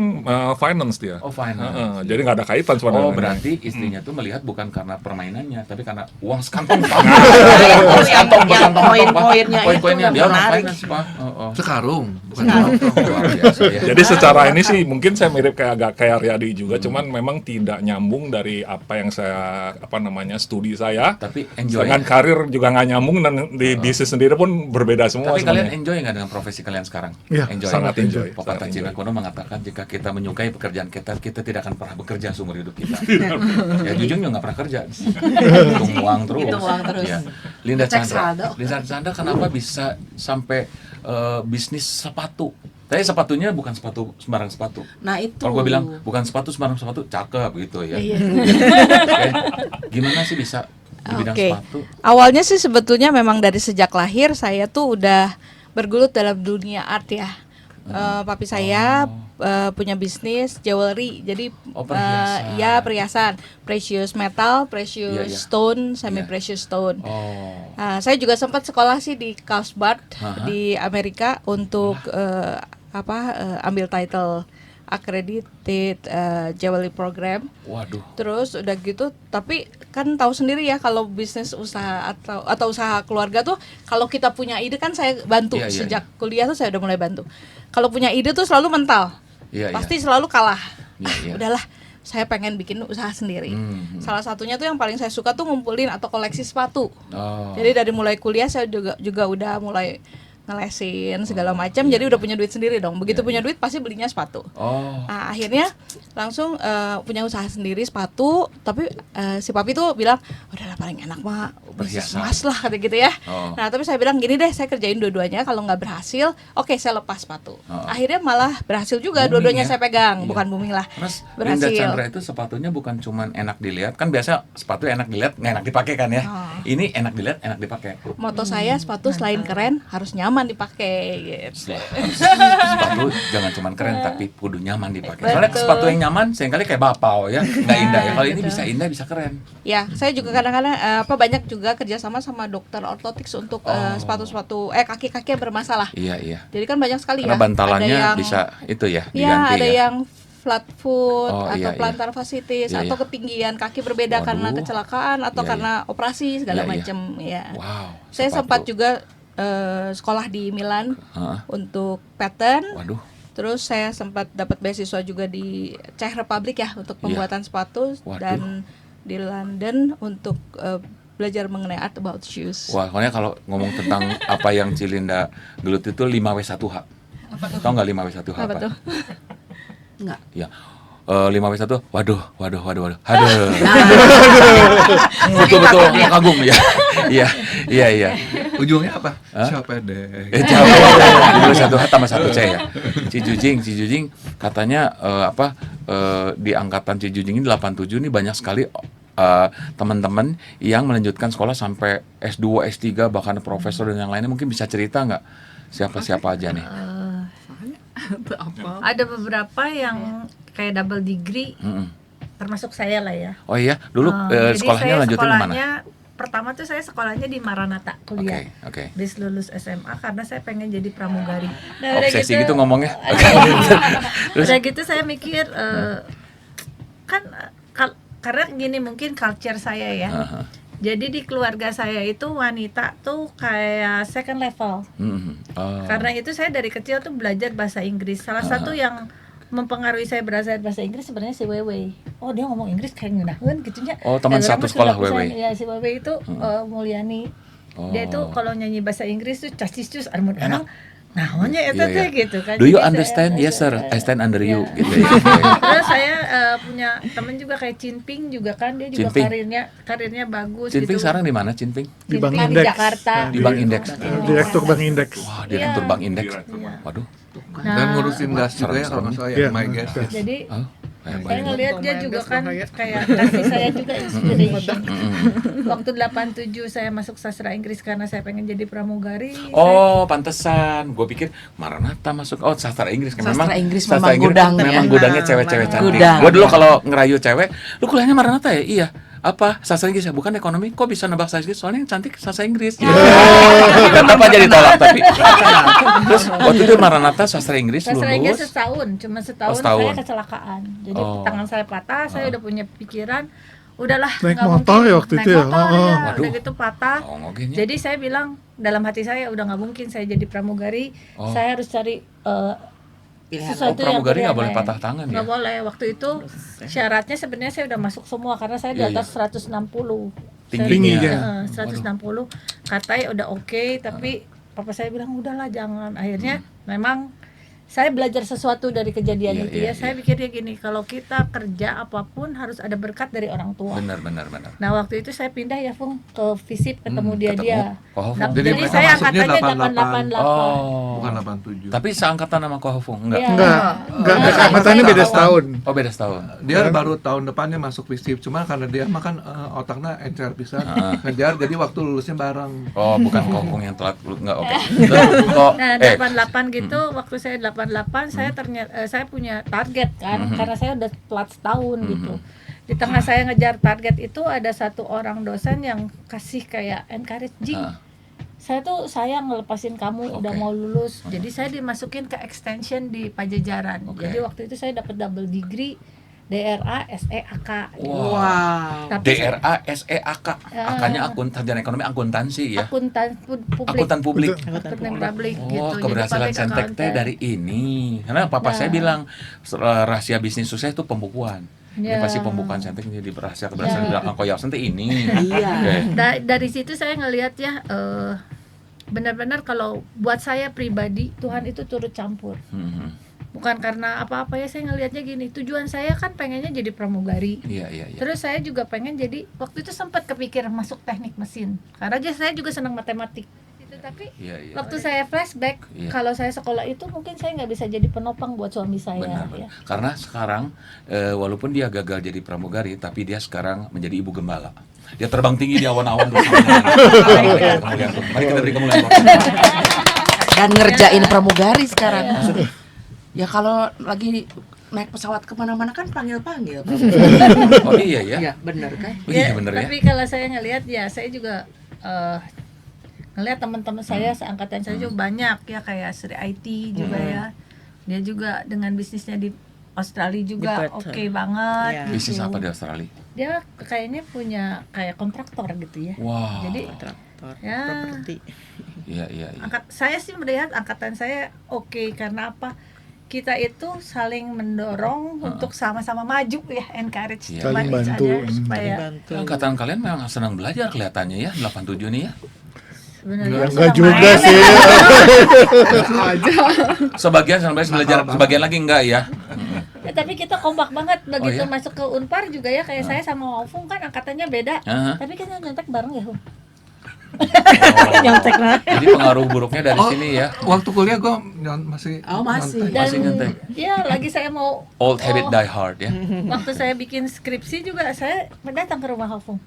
Speaker 1: finance dia.
Speaker 3: Oh, finance.
Speaker 1: Jadi nggak ada kaitan sebenarnya.
Speaker 3: Oh, berarti istrinya tuh melihat bukan karena permainannya, tapi karena uang sekantong.
Speaker 5: Poin-poinnya itu
Speaker 3: Poin-poinnya
Speaker 5: yang
Speaker 3: dia orang
Speaker 5: menarik.
Speaker 3: finance, Pak. Oh.
Speaker 9: Sekarung, bukan
Speaker 3: Luar biasa ya.
Speaker 1: Jadi secara ini sih mungkin saya mirip agak kayak Riyadi juga, cuman memang tidak nyambung dari apa yang saya studi saya.
Speaker 3: Tapi enjoy.
Speaker 1: Dengan karir juga nggak nyambung dan di bisnis sendiri pun berbeda semua.
Speaker 3: Tapi kalian
Speaker 1: sebenarnya.
Speaker 3: enjoy nggak dengan profesi kalian sekarang?
Speaker 6: Iya,
Speaker 3: Enjoy.
Speaker 1: sangat enjoy.
Speaker 3: Pepatah
Speaker 1: Sangat
Speaker 3: Cina
Speaker 1: enjoy.
Speaker 3: kuno mengatakan jika kita menyukai pekerjaan kita tidak akan pernah bekerja seumur hidup kita. Ya jujur juga nggak pernah kerja. Hitung uang terus.
Speaker 4: Hitung uang terus.
Speaker 3: Ya. Linda
Speaker 4: Cek
Speaker 3: Chandra.
Speaker 4: saldo.
Speaker 3: Linda Chandra kenapa bisa sampai bisnis sepatu? Tapi sepatunya bukan sepatu sembarang sepatu.
Speaker 4: Nah itu.
Speaker 3: Kalau gue bilang bukan sepatu sembarang sepatu, cakep gitu ya.
Speaker 8: Iya.
Speaker 3: Oke. Gimana sih bisa di bidang
Speaker 8: Oke.
Speaker 3: sepatu?
Speaker 8: Awalnya sih sebetulnya memang dari sejak lahir saya tuh udah bergelut dalam dunia art ya. Papi saya punya bisnis jewelry, jadi
Speaker 3: perhiasan.
Speaker 8: ya perhiasan, precious metal, precious
Speaker 3: Iya, iya.
Speaker 8: stone, semi
Speaker 3: Iya.
Speaker 8: precious stone.
Speaker 3: Oh.
Speaker 8: Saya juga sempat sekolah sih di Carlsbad
Speaker 3: Aha.
Speaker 8: di Amerika untuk ambil title accredited jewelry program.
Speaker 3: Waduh.
Speaker 8: Terus udah gitu, tapi kan tahu sendiri ya kalau bisnis usaha atau usaha keluarga tuh kalau kita punya ide kan saya bantu
Speaker 3: Iya, iya,
Speaker 8: sejak kuliah tuh saya udah mulai bantu. Kalau punya ide tuh selalu mental,
Speaker 3: Iya,
Speaker 8: pasti selalu kalah.
Speaker 3: Iya, iya.
Speaker 8: Udahlah, saya pengen bikin usaha sendiri.
Speaker 3: Hmm.
Speaker 8: Salah satunya tuh yang paling saya suka tuh ngumpulin atau koleksi sepatu.
Speaker 3: Oh.
Speaker 8: Jadi dari mulai kuliah saya juga udah mulai ngelesin segala macam, jadi udah punya duit sendiri dong. Begitu punya duit pasti belinya sepatu. Nah, akhirnya langsung punya usaha sendiri sepatu, tapi si papi tuh bilang udahlah paling enak mah bisnis emas lah kata gitu ya. Nah tapi saya bilang gini deh, saya kerjain dua-duanya, kalau nggak berhasil oke, saya lepas sepatu. Akhirnya malah berhasil juga, dua-duanya saya pegang. Bukan booming lah,
Speaker 3: Mas,
Speaker 8: berhasil.
Speaker 3: Linda Chandra itu sepatunya bukan cuman enak dilihat, kan biasa sepatu enak dilihat nggak enak dipakai kan ya. Ini enak dilihat enak dipakai.
Speaker 8: Moto saya sepatu selain keren harus nyaman dipakai gitu.
Speaker 3: Sepatu jangan cuman keren tapi kudu nyaman dipakai. Soalnya sepatu yang nyaman seringkali kayak bapau ya, nggak indah ya. Kalau ini bisa indah, bisa keren.
Speaker 8: Ya, saya juga kadang-kadang banyak juga kerjasama sama dokter ortotiks untuk sepatu-sepatu kaki-kaki yang bermasalah.
Speaker 3: Iya.
Speaker 8: Jadi kan banyak sekali
Speaker 3: Karena
Speaker 8: ya.
Speaker 3: bantalannya
Speaker 8: Ada yang,
Speaker 3: bisa itu ya
Speaker 8: ya
Speaker 3: diganti
Speaker 8: ada
Speaker 3: ya.
Speaker 8: yang flat foot atau
Speaker 3: iya.
Speaker 8: plantar fasciitis
Speaker 3: Iya,
Speaker 8: atau
Speaker 3: iya.
Speaker 8: ketinggian kaki berbeda karena kecelakaan atau
Speaker 3: Iya,
Speaker 8: karena operasi segala
Speaker 3: Iya, iya.
Speaker 8: macam ya.
Speaker 3: Wow.
Speaker 8: Saya
Speaker 3: sepatu.
Speaker 8: sempat juga sekolah di Milan untuk pattern.
Speaker 3: Waduh.
Speaker 8: Terus saya sempat dapat beasiswa juga di Czech Republic ya untuk pembuatan sepatu.
Speaker 3: Waduh.
Speaker 8: Dan di London untuk belajar mengenai art about shoes.
Speaker 3: Wah, pokoknya kalau ngomong tentang apa yang Cilinda gelut itu 5W1H. Tahu nggak 5W1H
Speaker 8: Apa tuh?
Speaker 4: Enggak.
Speaker 3: Ya. 5W1, waduh. Aduh. Betul kagum ya. Iya.
Speaker 9: Ujungnya apa? Siapa deh?
Speaker 3: Jauh. 5W1H tambah 1C ya. Cijujing katanya di angkatan Cijujing ini 87 ini banyak sekali teman-teman yang melanjutkan sekolah sampai S2, S3 bahkan profesor dan yang lainnya. Mungkin bisa cerita nggak siapa aja nih?
Speaker 10: Ada beberapa yang kayak double degree, termasuk saya lah ya.
Speaker 3: Oh iya, dulu
Speaker 10: Jadi
Speaker 3: sekolahnya
Speaker 10: saya
Speaker 3: lanjutin kemana?
Speaker 10: Pertama tuh saya sekolahnya di Maranatha kuliah.
Speaker 3: Oke.
Speaker 10: Habis lulus SMA karena saya pengen jadi pramugari.
Speaker 3: Obsesi gitu ngomongnya.
Speaker 10: Udah gitu saya mikir karena gini mungkin culture saya ya. Jadi di keluarga saya itu wanita tuh kayak second level. Karena itu saya dari kecil tuh belajar bahasa Inggris. Salah satu yang mempengaruhi saya belajar bahasa Inggris sebenarnya si Wewe. Oh dia ngomong Inggris kayak ngenaheun gitunya.
Speaker 3: Oh teman satu sekolah Wewe.
Speaker 10: Ya si Wewe itu Mulyani. Dia itu kalau nyanyi bahasa Inggris tuh castis armun enak. Naonnya itu teh gitu kan.
Speaker 3: Do you
Speaker 10: Jadi
Speaker 3: understand?
Speaker 10: saya,
Speaker 3: Yes sir, I stand under you gitu ya.
Speaker 10: Terus saya punya temen juga kayak Cinping juga kan, dia juga karirnya bagus
Speaker 3: Cinping
Speaker 10: gitu.
Speaker 3: sekarang di mana Cinping?
Speaker 6: Di Bank
Speaker 10: Cinping
Speaker 6: Indeks.
Speaker 10: di Jakarta.
Speaker 3: Di Bank Indeks.
Speaker 6: Direktur Bank Indeks.
Speaker 3: Wah, direktur Bank Indeks. Waduh.
Speaker 9: Dan ngurusin gas juga ya kalau nggak salah ya,
Speaker 6: Iya.
Speaker 9: my gas.
Speaker 10: Jadi
Speaker 3: Kayak
Speaker 10: saya ngelihat dia juga kan
Speaker 7: bahaya.
Speaker 10: kayak kasih saya juga inspiration. Waktu 87 saya masuk sastra Inggris karena saya pengen jadi pramugari.
Speaker 3: Oh, pantesan. Gue pikir Maranatha masuk. Oh, sastra Inggris kan.
Speaker 4: Sastra Inggris memang gudangnya.
Speaker 3: Memang gudangnya cewek-cewek cantik.
Speaker 4: Gudang.
Speaker 3: Gue dulu kalau ngerayu cewek, lu kuliahnya Maranatha ya? Iya. Apa? Sastra Inggris ya? Bukan ekonomi. Kok bisa nebak sastra Inggris? Soalnya yang cantik sastra Inggris. Dan apa aja ditolak tapi. Terus waktu itu Maranatha sastra Inggris
Speaker 10: Sastra Inggris
Speaker 3: lulus.
Speaker 10: cuma setahun
Speaker 3: setahun.
Speaker 10: saya kecelakaan. Jadi tangan saya patah, saya udah punya pikiran udahlah
Speaker 6: Naik
Speaker 10: nggak
Speaker 6: motor
Speaker 10: mungkin.
Speaker 6: ya waktu itu ya?
Speaker 10: Naik motor ya,
Speaker 3: Waduh.
Speaker 10: udah gitu patah.
Speaker 3: Oh, ngogenya.
Speaker 10: Jadi saya bilang dalam hati saya udah nggak mungkin saya jadi pramugari. Saya harus cari sesuatu yang
Speaker 3: Pramugari nggak boleh
Speaker 10: pilihan
Speaker 3: patah tangan ya?
Speaker 10: Nggak boleh. Waktu itu syaratnya sebenarnya saya udah masuk semua karena saya di
Speaker 3: Iya,
Speaker 10: atas 160.
Speaker 3: Tingginya.
Speaker 10: 160. Katanya udah oke, tapi papa saya bilang udahlah jangan. Akhirnya memang saya belajar sesuatu dari kejadian itu ya. Saya pikirnya gini, kalau kita kerja apapun harus ada berkat dari orang tua.
Speaker 3: Benar.
Speaker 10: Nah waktu itu saya pindah ya Fung ke FISIP ketemu dia.
Speaker 3: Kohofung.
Speaker 10: Nah,
Speaker 9: Jadi
Speaker 10: jadi
Speaker 9: mereka
Speaker 10: saya
Speaker 9: masuknya
Speaker 10: angkatannya
Speaker 9: 88.
Speaker 10: 888.
Speaker 9: Bukan 87.
Speaker 3: Tapi seangkatan sama Kohofung? Enggak.
Speaker 10: Iya.
Speaker 6: Enggak, angkatannya beda setahun.
Speaker 3: Oh, beda setahun.
Speaker 9: Dia baru tahun depannya masuk FISIP, cuma karena dia makan otaknya encer bisa ngejar, jadi waktu lulusnya bareng.
Speaker 3: Oh, bukan Kohofung yang telat enggak oke.
Speaker 10: Nah, 88 gitu, waktu saya 88 saya ternyata saya punya target kan, karena saya udah telat setahun gitu. Di tengah saya ngejar target itu ada satu orang dosen yang kasih kayak encouraging. Saya tuh sayang ngelepasin kamu udah mau lulus. Jadi saya dimasukin ke extension di Pajajaran. Jadi waktu itu saya dapat double degree DRA SEAK.
Speaker 4: Wow.
Speaker 10: Tapi
Speaker 3: DRA SEAK. Akanya sarjana ekonomi akuntansi ya.
Speaker 10: akuntan publik.
Speaker 3: Akuntan publik.
Speaker 10: Akuntan publik
Speaker 3: Oh,
Speaker 10: gitu. Jadi
Speaker 3: keberhasilan
Speaker 10: public
Speaker 3: Sentek teh
Speaker 10: accountant.
Speaker 3: dari ini. Karena papa saya bilang rahasia bisnis sukses itu pembukuan. Ini
Speaker 10: Ya.
Speaker 3: pasti pembukuan Sentek jadi rahasia keberhasilan bilang koyak Sentek ini.
Speaker 4: Iya.
Speaker 3: Oke.
Speaker 10: Dari situ saya ngelihat ya benar-benar kalau buat saya pribadi Tuhan itu turut campur. Bukan karena apa-apa ya, saya ngelihatnya gini, tujuan saya kan pengennya jadi pramugari.
Speaker 3: Iya.
Speaker 10: Terus saya juga pengen jadi, waktu itu sempat kepikir masuk teknik mesin karena saya juga senang matematik gitu. Tapi waktu saya flashback, kalau saya sekolah itu mungkin saya nggak bisa jadi penopang buat suami saya.
Speaker 3: Benar.
Speaker 10: Ya.
Speaker 3: Karena sekarang walaupun dia gagal jadi pramugari, tapi dia sekarang menjadi ibu gembala. Dia terbang tinggi di awan-awan bersama dengan mari kita beri kemuliaan.
Speaker 4: Dan ngerjain pramugari sekarang. Ya kalau lagi naik pesawat kemana-mana kan panggil-panggil.
Speaker 3: Oh iya ya?
Speaker 4: Iya benar kan?
Speaker 3: Oh, iya benar ya.
Speaker 10: Tapi kalau saya ngelihat ya, saya juga ngelihat teman-teman saya seangkatan saya juga banyak ya, kayak Sri IT juga ya. Dia juga dengan bisnisnya di Australia juga oke banget.
Speaker 5: Iya.
Speaker 10: Gitu.
Speaker 3: Bisnis apa di Australia?
Speaker 10: Dia kayaknya punya kayak kontraktor gitu ya.
Speaker 3: Wow.
Speaker 10: Jadi ya,
Speaker 5: properti.
Speaker 3: Iya.
Speaker 10: saya sih melihat angkatan saya oke, karena apa? Kita itu saling mendorong untuk sama-sama maju ya, encourage
Speaker 3: Iya.
Speaker 6: Saling
Speaker 10: each
Speaker 6: bantu.
Speaker 10: other supaya
Speaker 3: Angkatan kalian memang senang belajar kelihatannya ya, 87 nih ya.
Speaker 10: sebenarnya
Speaker 6: Enggak
Speaker 10: sedang
Speaker 6: juga
Speaker 10: main.
Speaker 6: sih.
Speaker 3: Sebagian senang belajar, sebagian lagi enggak ya.
Speaker 10: Ya, tapi kita kompak banget begitu
Speaker 3: ya?
Speaker 10: masuk ke Unpar juga ya, kayak saya sama Wafung kan angkatannya beda. Tapi kita nyontek bareng ya, Hum.
Speaker 5: Nyontek lah.
Speaker 3: Jadi pengaruh buruknya dari sini ya.
Speaker 9: Waktu kuliah gue masih
Speaker 5: masih.
Speaker 10: Dan
Speaker 3: Masih nyontek.
Speaker 10: ya lagi saya mau
Speaker 3: Old habit die hard ya.
Speaker 10: waktu saya bikin skripsi juga saya datang ke rumah Wafung.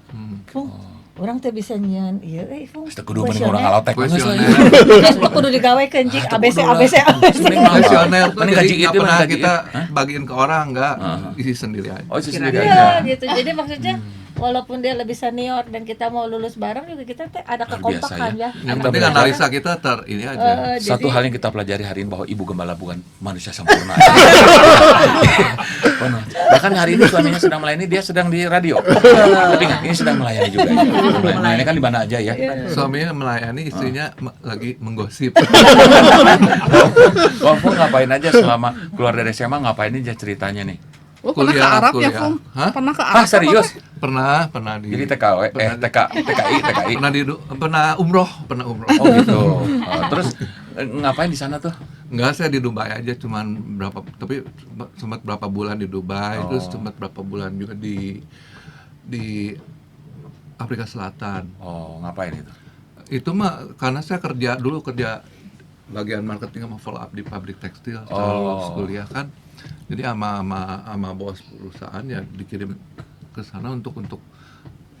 Speaker 10: Fung, orang teh bisa nyian ieu Fung.
Speaker 3: Kita kudu mending orang halotek
Speaker 9: kuesioner.
Speaker 10: Terus kudu digawekeun cik ABC.
Speaker 9: Kuesioner tuh
Speaker 3: Mending
Speaker 9: jadi
Speaker 3: gaji
Speaker 9: nggak
Speaker 3: itu,
Speaker 9: pernah
Speaker 3: mending gaji
Speaker 9: kita
Speaker 3: itu. Hah?
Speaker 9: bagiin ke orang, nggak isi sendiri aja.
Speaker 3: Oh, itu sendiri
Speaker 10: Iya
Speaker 3: aja.
Speaker 10: gitu. Jadi maksudnya walaupun dia lebih senior dan kita mau lulus bareng juga, kita teh ada
Speaker 3: Luar
Speaker 10: kekompakan
Speaker 3: biasa
Speaker 10: ya.
Speaker 9: Yang
Speaker 3: Kita
Speaker 9: penting
Speaker 3: belajar.
Speaker 9: analisa kita ini aja.
Speaker 3: Satu
Speaker 10: Jadi-
Speaker 3: hal yang kita pelajari hari ini bahwa ibu gembala bukan manusia sempurna. Benar. Bahkan hari ini suaminya sedang melayani, dia sedang di radio. Tapi ingat, ini sedang melayani juga. Melayani kan di mana aja ya.
Speaker 9: Suaminya melayani, istrinya lagi menggosip.
Speaker 3: Wafung ngapain aja selama keluar dari SMA, ngapain aja ceritanya nih?
Speaker 7: Lo pernah ke
Speaker 9: Kuliah,
Speaker 7: Arab ya,
Speaker 9: kuliah.
Speaker 7: Fung?
Speaker 9: Hah?
Speaker 7: Pernah ke Arab?
Speaker 3: Ah serius?
Speaker 9: Pernah di
Speaker 3: Jadi TKI.
Speaker 9: pernah umroh.
Speaker 3: Oh gitu. Terus ngapain di sana tuh?
Speaker 9: Enggak, saya di Dubai aja, cuman sempat berapa bulan di Dubai, terus sempat berapa bulan juga di Afrika Selatan.
Speaker 3: Oh, ngapain itu?
Speaker 9: Itu mah karena saya kerja bagian marketing sama follow up di pabrik tekstil kuliah kan. Jadi sama bos perusahaan ya dikirim ke sana untuk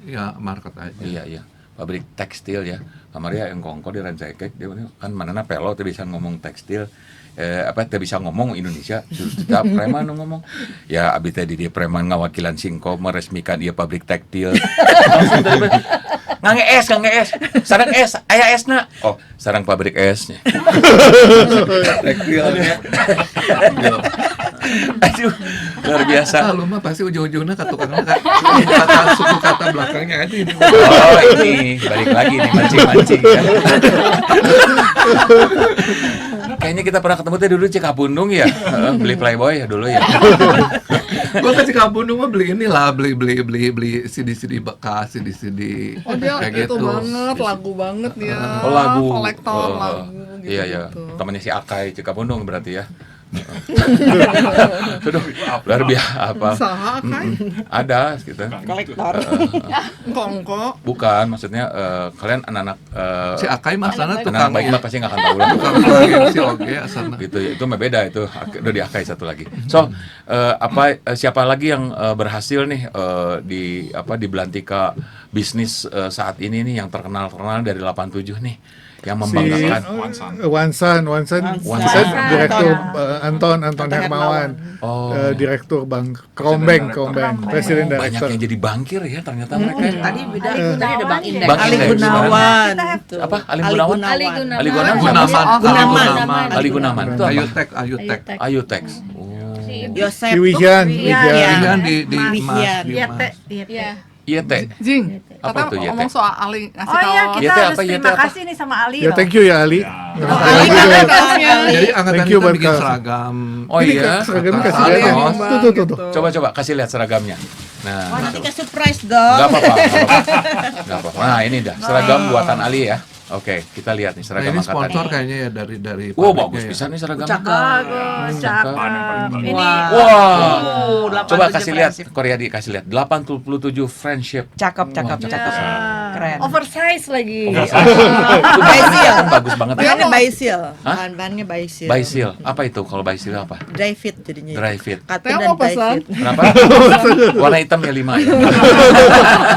Speaker 9: ya market aja.
Speaker 3: Iya. Pabrik tekstil ya. Kamaria yang kongko di Rancaikek dia kan manana pelo teh bisa ngomong tekstil. Teh bisa ngomong Indonesia. Setiap preman nu ngomong. Ya abi teh di dia preman ngawakilan Singko meresmikan ieu pabrik tekstil. Ngangge es. Sarang es, aya esna. Oh, sarang pabrik esnya.
Speaker 9: Tekstil.
Speaker 3: Aduh, luar biasa.
Speaker 9: Lu mah pasti ujung-ujungnya kata suku kata belakangnya aja ini.
Speaker 3: Oh ini balik lagi nih mancing ya. Kayaknya kita pernah ketemu teh dulu Cikapundung ya, beli Playboy ya dulu ya.
Speaker 9: Gua ke Cikapundung mah beli inilah, beli CD bekas, CD
Speaker 7: Oh dia
Speaker 9: kayak
Speaker 7: itu
Speaker 9: gitu.
Speaker 7: banget, lagu banget dia.
Speaker 3: Oh lagu.
Speaker 7: Kolektor lagu gitu.
Speaker 3: Iya. Temannya si Akai Cikapundung berarti ya. Aduh, luar biasa apa?
Speaker 7: Usaha kan?
Speaker 3: Ada gitu.
Speaker 5: Kolektor.
Speaker 7: Kongko.
Speaker 3: Bukan, maksudnya kalian anak-anak
Speaker 9: Si Akai mah sana
Speaker 3: anak
Speaker 9: tukang
Speaker 3: baik mah pasti nggak akan tahu lah.
Speaker 9: tukang si oge sana.
Speaker 3: Gitu itu mah beda itu udah di Akai satu lagi. So siapa lagi yang berhasil nih di Belantika bisnis saat ini nih yang terkenal dari 87 nih yang membanggakan.
Speaker 6: Wansan direktur Anton Hermawan, direktur Bank Krombeng, presiden
Speaker 3: Banyak
Speaker 6: direktur.
Speaker 3: yang jadi bankir ya ternyata mereka.
Speaker 4: Tadi ada Bang Indek.
Speaker 3: Bang
Speaker 5: Ali
Speaker 3: Indek,
Speaker 5: Gunawan.
Speaker 3: Apa? Ali Gunawan?
Speaker 5: Ali Gunawan.
Speaker 3: Ali Gunawan. Itu apa?
Speaker 9: Ayutek.
Speaker 3: Ayutex. Oh.
Speaker 5: Yosep.
Speaker 6: Si Wijan.
Speaker 9: Ini di
Speaker 5: Marihian.
Speaker 3: Iya teh.
Speaker 7: Jing,
Speaker 3: Apa
Speaker 7: kata
Speaker 3: tuh,
Speaker 7: ngomong
Speaker 3: Yete?
Speaker 7: soal Ali ngasih
Speaker 10: Oh iya,
Speaker 7: tahu.
Speaker 10: kita
Speaker 3: Yete
Speaker 10: harus
Speaker 3: apa, Yete
Speaker 10: terima
Speaker 3: apa?
Speaker 10: kasih nih sama Ali
Speaker 6: Ya
Speaker 10: loh.
Speaker 6: thank you ya Ali.
Speaker 9: Jadi angkatan
Speaker 6: Thank you
Speaker 9: kita
Speaker 6: buat
Speaker 9: bikin
Speaker 6: kau.
Speaker 9: seragam.
Speaker 3: Oh iya.
Speaker 6: Seragamnya kasih
Speaker 9: Ali,
Speaker 6: lihat.
Speaker 9: Bos.
Speaker 6: Tuh.
Speaker 3: Coba kasih lihat seragamnya.
Speaker 5: Wah,
Speaker 3: Nah,
Speaker 5: nanti ke surprise dong.
Speaker 3: nggak apa-apa. Nah ini dah seragam buatan Ali ya. Oke, kita lihat nih
Speaker 9: Nah,
Speaker 3: seragam
Speaker 9: ini
Speaker 3: angkatan.
Speaker 9: sponsor kayaknya ya dari
Speaker 3: Wow,
Speaker 9: pabriknya
Speaker 3: bagus
Speaker 9: ya.
Speaker 3: bisa nih seragam.
Speaker 10: Bagus, cakep. Ini
Speaker 3: Wah. Coba
Speaker 4: 87
Speaker 3: kasih lihat,
Speaker 4: friendship.
Speaker 3: Koryadi kasih lihat. 87 friendship.
Speaker 4: Cakep,
Speaker 3: Wah,
Speaker 4: cakep,
Speaker 3: cakep.
Speaker 4: cakep. Keren.
Speaker 10: oversize lagi.
Speaker 3: Itu bahannya kan bagus banget.
Speaker 5: Bahannya Baisil.
Speaker 3: Hah?
Speaker 5: Bahannya Baisil.
Speaker 3: Baisil. Apa itu kalau Baisil apa?
Speaker 5: Dry fit jadinya.
Speaker 3: Dry fit.
Speaker 5: Cotton
Speaker 7: Saya
Speaker 5: dan
Speaker 7: mau
Speaker 5: dry
Speaker 7: pesan.
Speaker 5: fit.
Speaker 3: Kenapa? Warna hitam ya 5 ya.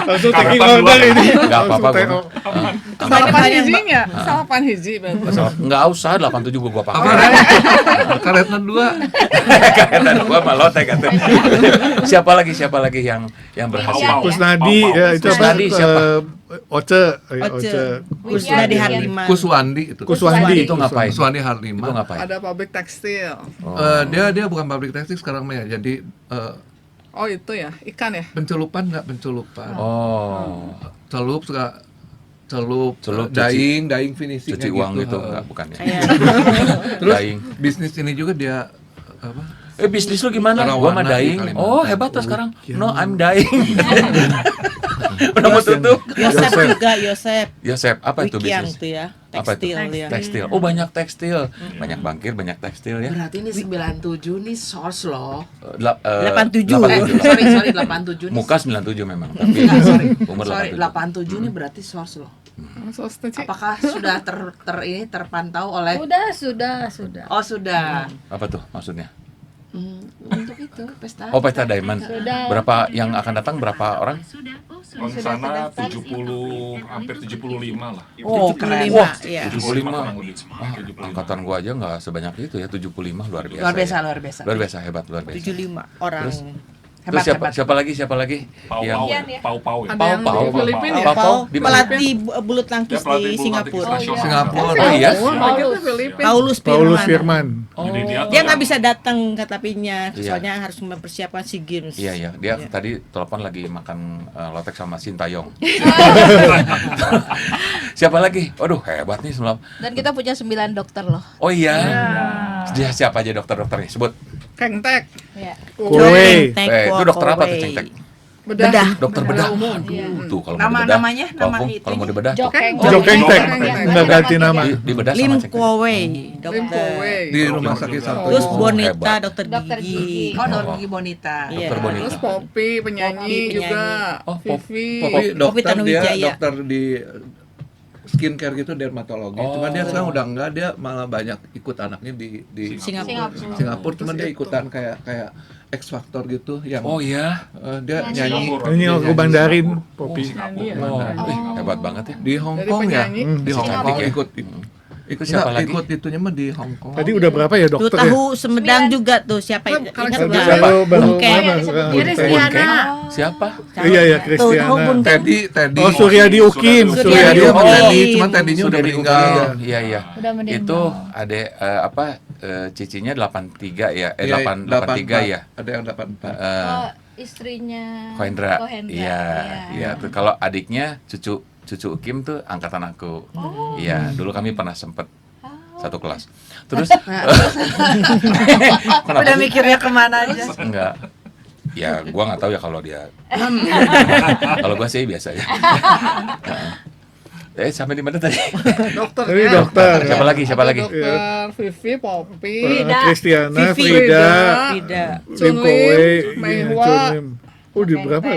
Speaker 6: Langsung taking
Speaker 1: Karatan
Speaker 6: order
Speaker 1: dua.
Speaker 6: ini.
Speaker 3: Enggak apa-apa
Speaker 6: Langsung
Speaker 3: gua.
Speaker 6: take-
Speaker 7: Salapan hiji nggak? Salapan hiji berarti.
Speaker 3: Enggak usah 87 gua
Speaker 9: Apa
Speaker 3: pakai.
Speaker 9: Ren? Karetna 2.
Speaker 3: Kata gua mah lotek kata. Siapa lagi yang berhasil?
Speaker 1: Pau.
Speaker 6: Kusnadi ya itu apa?
Speaker 3: Kusnadi siapa?
Speaker 6: Oce,
Speaker 5: Oce. Kusnadi Harlima.
Speaker 9: Kuswandi itu.
Speaker 6: Kuswandi
Speaker 3: Itu ngapain?
Speaker 9: Kuswandi
Speaker 3: Itu
Speaker 9: Harlima.
Speaker 3: ngapain?
Speaker 7: Ada pabrik tekstil.
Speaker 9: Dia bukan pabrik tekstil sekarang mah ya. Jadi
Speaker 7: Oh itu ya, ikan ya?
Speaker 9: pencelupan nggak pencelupan.
Speaker 3: Oh.
Speaker 9: Celup suka
Speaker 3: Celup,
Speaker 9: dyeing finishing
Speaker 3: Cuci uang gitu enggak bukan ya?
Speaker 5: Kayak
Speaker 9: Terus
Speaker 3: Dyeing.
Speaker 9: bisnis ini juga dia apa?
Speaker 3: Bisnis lu gimana? Gua mah
Speaker 9: Rawana di
Speaker 3: dying.
Speaker 9: Kalimantan.
Speaker 3: Oh, hebat tuh sekarang. No, I'm dying. Udah mau tutup.
Speaker 5: Yosep juga, Yosep.
Speaker 3: Yosep, apa itu
Speaker 5: Wikiang
Speaker 3: bisnis?
Speaker 5: tuh ya.
Speaker 3: Apa itu?
Speaker 5: Tekstil ya.
Speaker 3: Tekstil. Oh, banyak tekstil. Banyak bangkir, banyak tekstil ya.
Speaker 4: Berarti ini 97 nih source loh.
Speaker 5: 87.
Speaker 3: 87.
Speaker 4: Sorry 87 nih.
Speaker 3: Muka 97 memang, tapi
Speaker 4: Enggak, sorry.
Speaker 3: umur
Speaker 4: Sorry,
Speaker 3: 87.
Speaker 4: 87 nih berarti source loh.
Speaker 7: Sosnya Ci.
Speaker 4: Apakah sudah terpantau oleh
Speaker 10: Sudah.
Speaker 4: Oh, sudah.
Speaker 3: Apa tuh maksudnya?
Speaker 4: Untuk itu pesta.
Speaker 3: Oh, Pesta Diamond.
Speaker 10: Sudah.
Speaker 3: Berapa yang akan datang berapa orang?
Speaker 1: Di sana 70, hampir 75 lah.
Speaker 4: Oh, keren.
Speaker 5: 75,
Speaker 3: Wah,
Speaker 5: iya.
Speaker 3: 75.
Speaker 1: kurang lebih.
Speaker 3: Ah,
Speaker 1: 75.
Speaker 3: angkatan gua aja nggak sebanyak itu ya, 75 luar biasa.
Speaker 4: Luar biasa,
Speaker 3: ya.
Speaker 4: luar biasa.
Speaker 3: Luar biasa, hebat, luar biasa.
Speaker 5: 75 orang.
Speaker 3: Terus?
Speaker 4: Hebat,
Speaker 3: Terus
Speaker 4: hebat.
Speaker 3: siapa lagi?
Speaker 1: Pau-pau
Speaker 3: Yang
Speaker 1: ya? Pau-pau ya?
Speaker 7: Ada yang
Speaker 3: Pau.
Speaker 7: di Filipina ya?
Speaker 3: Pau. Di mana?
Speaker 5: Pelatih bulu tangkis
Speaker 1: Dia pelatih
Speaker 5: di
Speaker 1: bulu
Speaker 5: Singapura.
Speaker 1: tangkis nasional.
Speaker 9: Singapura.
Speaker 3: Oh iya?
Speaker 7: Kita Filipina.
Speaker 5: Paulus
Speaker 6: Paulus
Speaker 5: Firman.
Speaker 6: Firman.
Speaker 1: Jadi
Speaker 5: Dia nggak bisa datang ke tapinya,
Speaker 3: Iya.
Speaker 5: soalnya harus mempersiapkan SEA Games.
Speaker 3: Iya, dia tadi telepon lagi makan lotek sama Sintayong. Siapa lagi? Aduh, hebat nih Sulam.
Speaker 8: Dan kita punya 9 dokter loh.
Speaker 3: Oh iya. Dia siapa aja dokter-dokternya? Sebut.
Speaker 7: Kengtek.
Speaker 8: Ya.
Speaker 6: Kue.
Speaker 3: Itu dokter apa tuh, Cengtek?
Speaker 7: Bedah.
Speaker 3: Dokter bedah.
Speaker 7: umum.
Speaker 3: Tuh kalau mau dibedah.
Speaker 4: Namanya, nama
Speaker 3: Kalau-
Speaker 4: itu.
Speaker 3: Kalau mau dibedah.
Speaker 8: Jokeng.
Speaker 6: Jokeng Tek. Enggak ganti nama.
Speaker 3: Dibedah
Speaker 5: Lim
Speaker 3: sama Cengtek.
Speaker 5: Kowe,
Speaker 7: Lim
Speaker 5: dokter.
Speaker 7: Kowe.
Speaker 9: Di rumah sakit satu.
Speaker 5: Terus
Speaker 3: Oh,
Speaker 5: Bonita,
Speaker 3: hebat.
Speaker 5: dokter
Speaker 8: Dokter
Speaker 5: gigi.
Speaker 8: gigi.
Speaker 4: Oh, Dorgi Bonita.
Speaker 5: Iya.
Speaker 3: Dokter Bonita.
Speaker 7: Terus Poppy penyanyi
Speaker 5: Poppy
Speaker 7: juga.
Speaker 3: Oh,
Speaker 7: Vivi.
Speaker 9: Poppy dokter dia
Speaker 5: Tanuwijaya.
Speaker 9: dokter di skincare gitu, dermatologi. Cuman dia sekarang udah enggak, dia malah banyak ikut anaknya di
Speaker 5: Singapura.
Speaker 9: Singapura. Cuman dia ikutan kayak X Factor gitu yang
Speaker 3: Oh iya.
Speaker 9: dia nyanyi
Speaker 6: Ini aku bandarin Poppy.
Speaker 3: Oh, hebat banget ya.
Speaker 9: di Hong
Speaker 7: Dari
Speaker 9: Kong ya.
Speaker 7: penyanyi.
Speaker 9: Di Hong
Speaker 3: Singapura.
Speaker 9: Kong ikut
Speaker 3: Terus siapa lagi?
Speaker 9: ikut itunya mah di Hong Kong.
Speaker 6: Tadi udah berapa ya
Speaker 5: Tuh
Speaker 6: dokter ya?
Speaker 5: tahu Sumedang juga tuh siapa
Speaker 7: Kan
Speaker 5: ingat
Speaker 7: kalau
Speaker 5: nggak?
Speaker 3: siapa?
Speaker 6: Baru
Speaker 5: Bunkeng.
Speaker 6: mana sekarang?
Speaker 10: Kristiana.
Speaker 3: Siapa?
Speaker 6: Iya ya
Speaker 5: Tuh tahu
Speaker 6: Kristiana.
Speaker 5: Bunkeng.
Speaker 9: Teddy.
Speaker 6: Oh Suryadi Ukin.
Speaker 5: Suryadi
Speaker 9: Suryadi
Speaker 5: Ukin.
Speaker 9: sama Teddy, cuman Teddy-nya udah
Speaker 3: Sudah
Speaker 9: meninggal.
Speaker 3: Iya, iya.
Speaker 8: Udah meninggal.
Speaker 3: Itu ada cicinya 83 ya.
Speaker 9: Iya,
Speaker 3: 83 ya.
Speaker 9: Ada yang 84.
Speaker 8: Oh, istrinya
Speaker 3: Kohendra.
Speaker 8: Kohendra.
Speaker 3: Iya, iya. Tuh, kalau adiknya cucu Kim tuh angkatan aku. Iya, dulu kami pernah sempet satu kelas. Terus kenapa
Speaker 10: Udah
Speaker 3: sih?
Speaker 10: mikirnya kemana aja.
Speaker 3: Enggak. Ya, gua nggak tahu ya kalau dia. Kalau gua sih biasa ya. Sampai di mana tadi?
Speaker 7: Dokter.
Speaker 6: Tadi dokter.
Speaker 3: Siapa lagi? Siapa lagi?
Speaker 7: Dokter Vivi, Poppy.
Speaker 6: Kristiana,
Speaker 5: Vivi.
Speaker 6: Frida,
Speaker 5: Frida.
Speaker 6: Lim Kowe,
Speaker 7: Mehwa.
Speaker 6: Chunlim. Oh di berapa?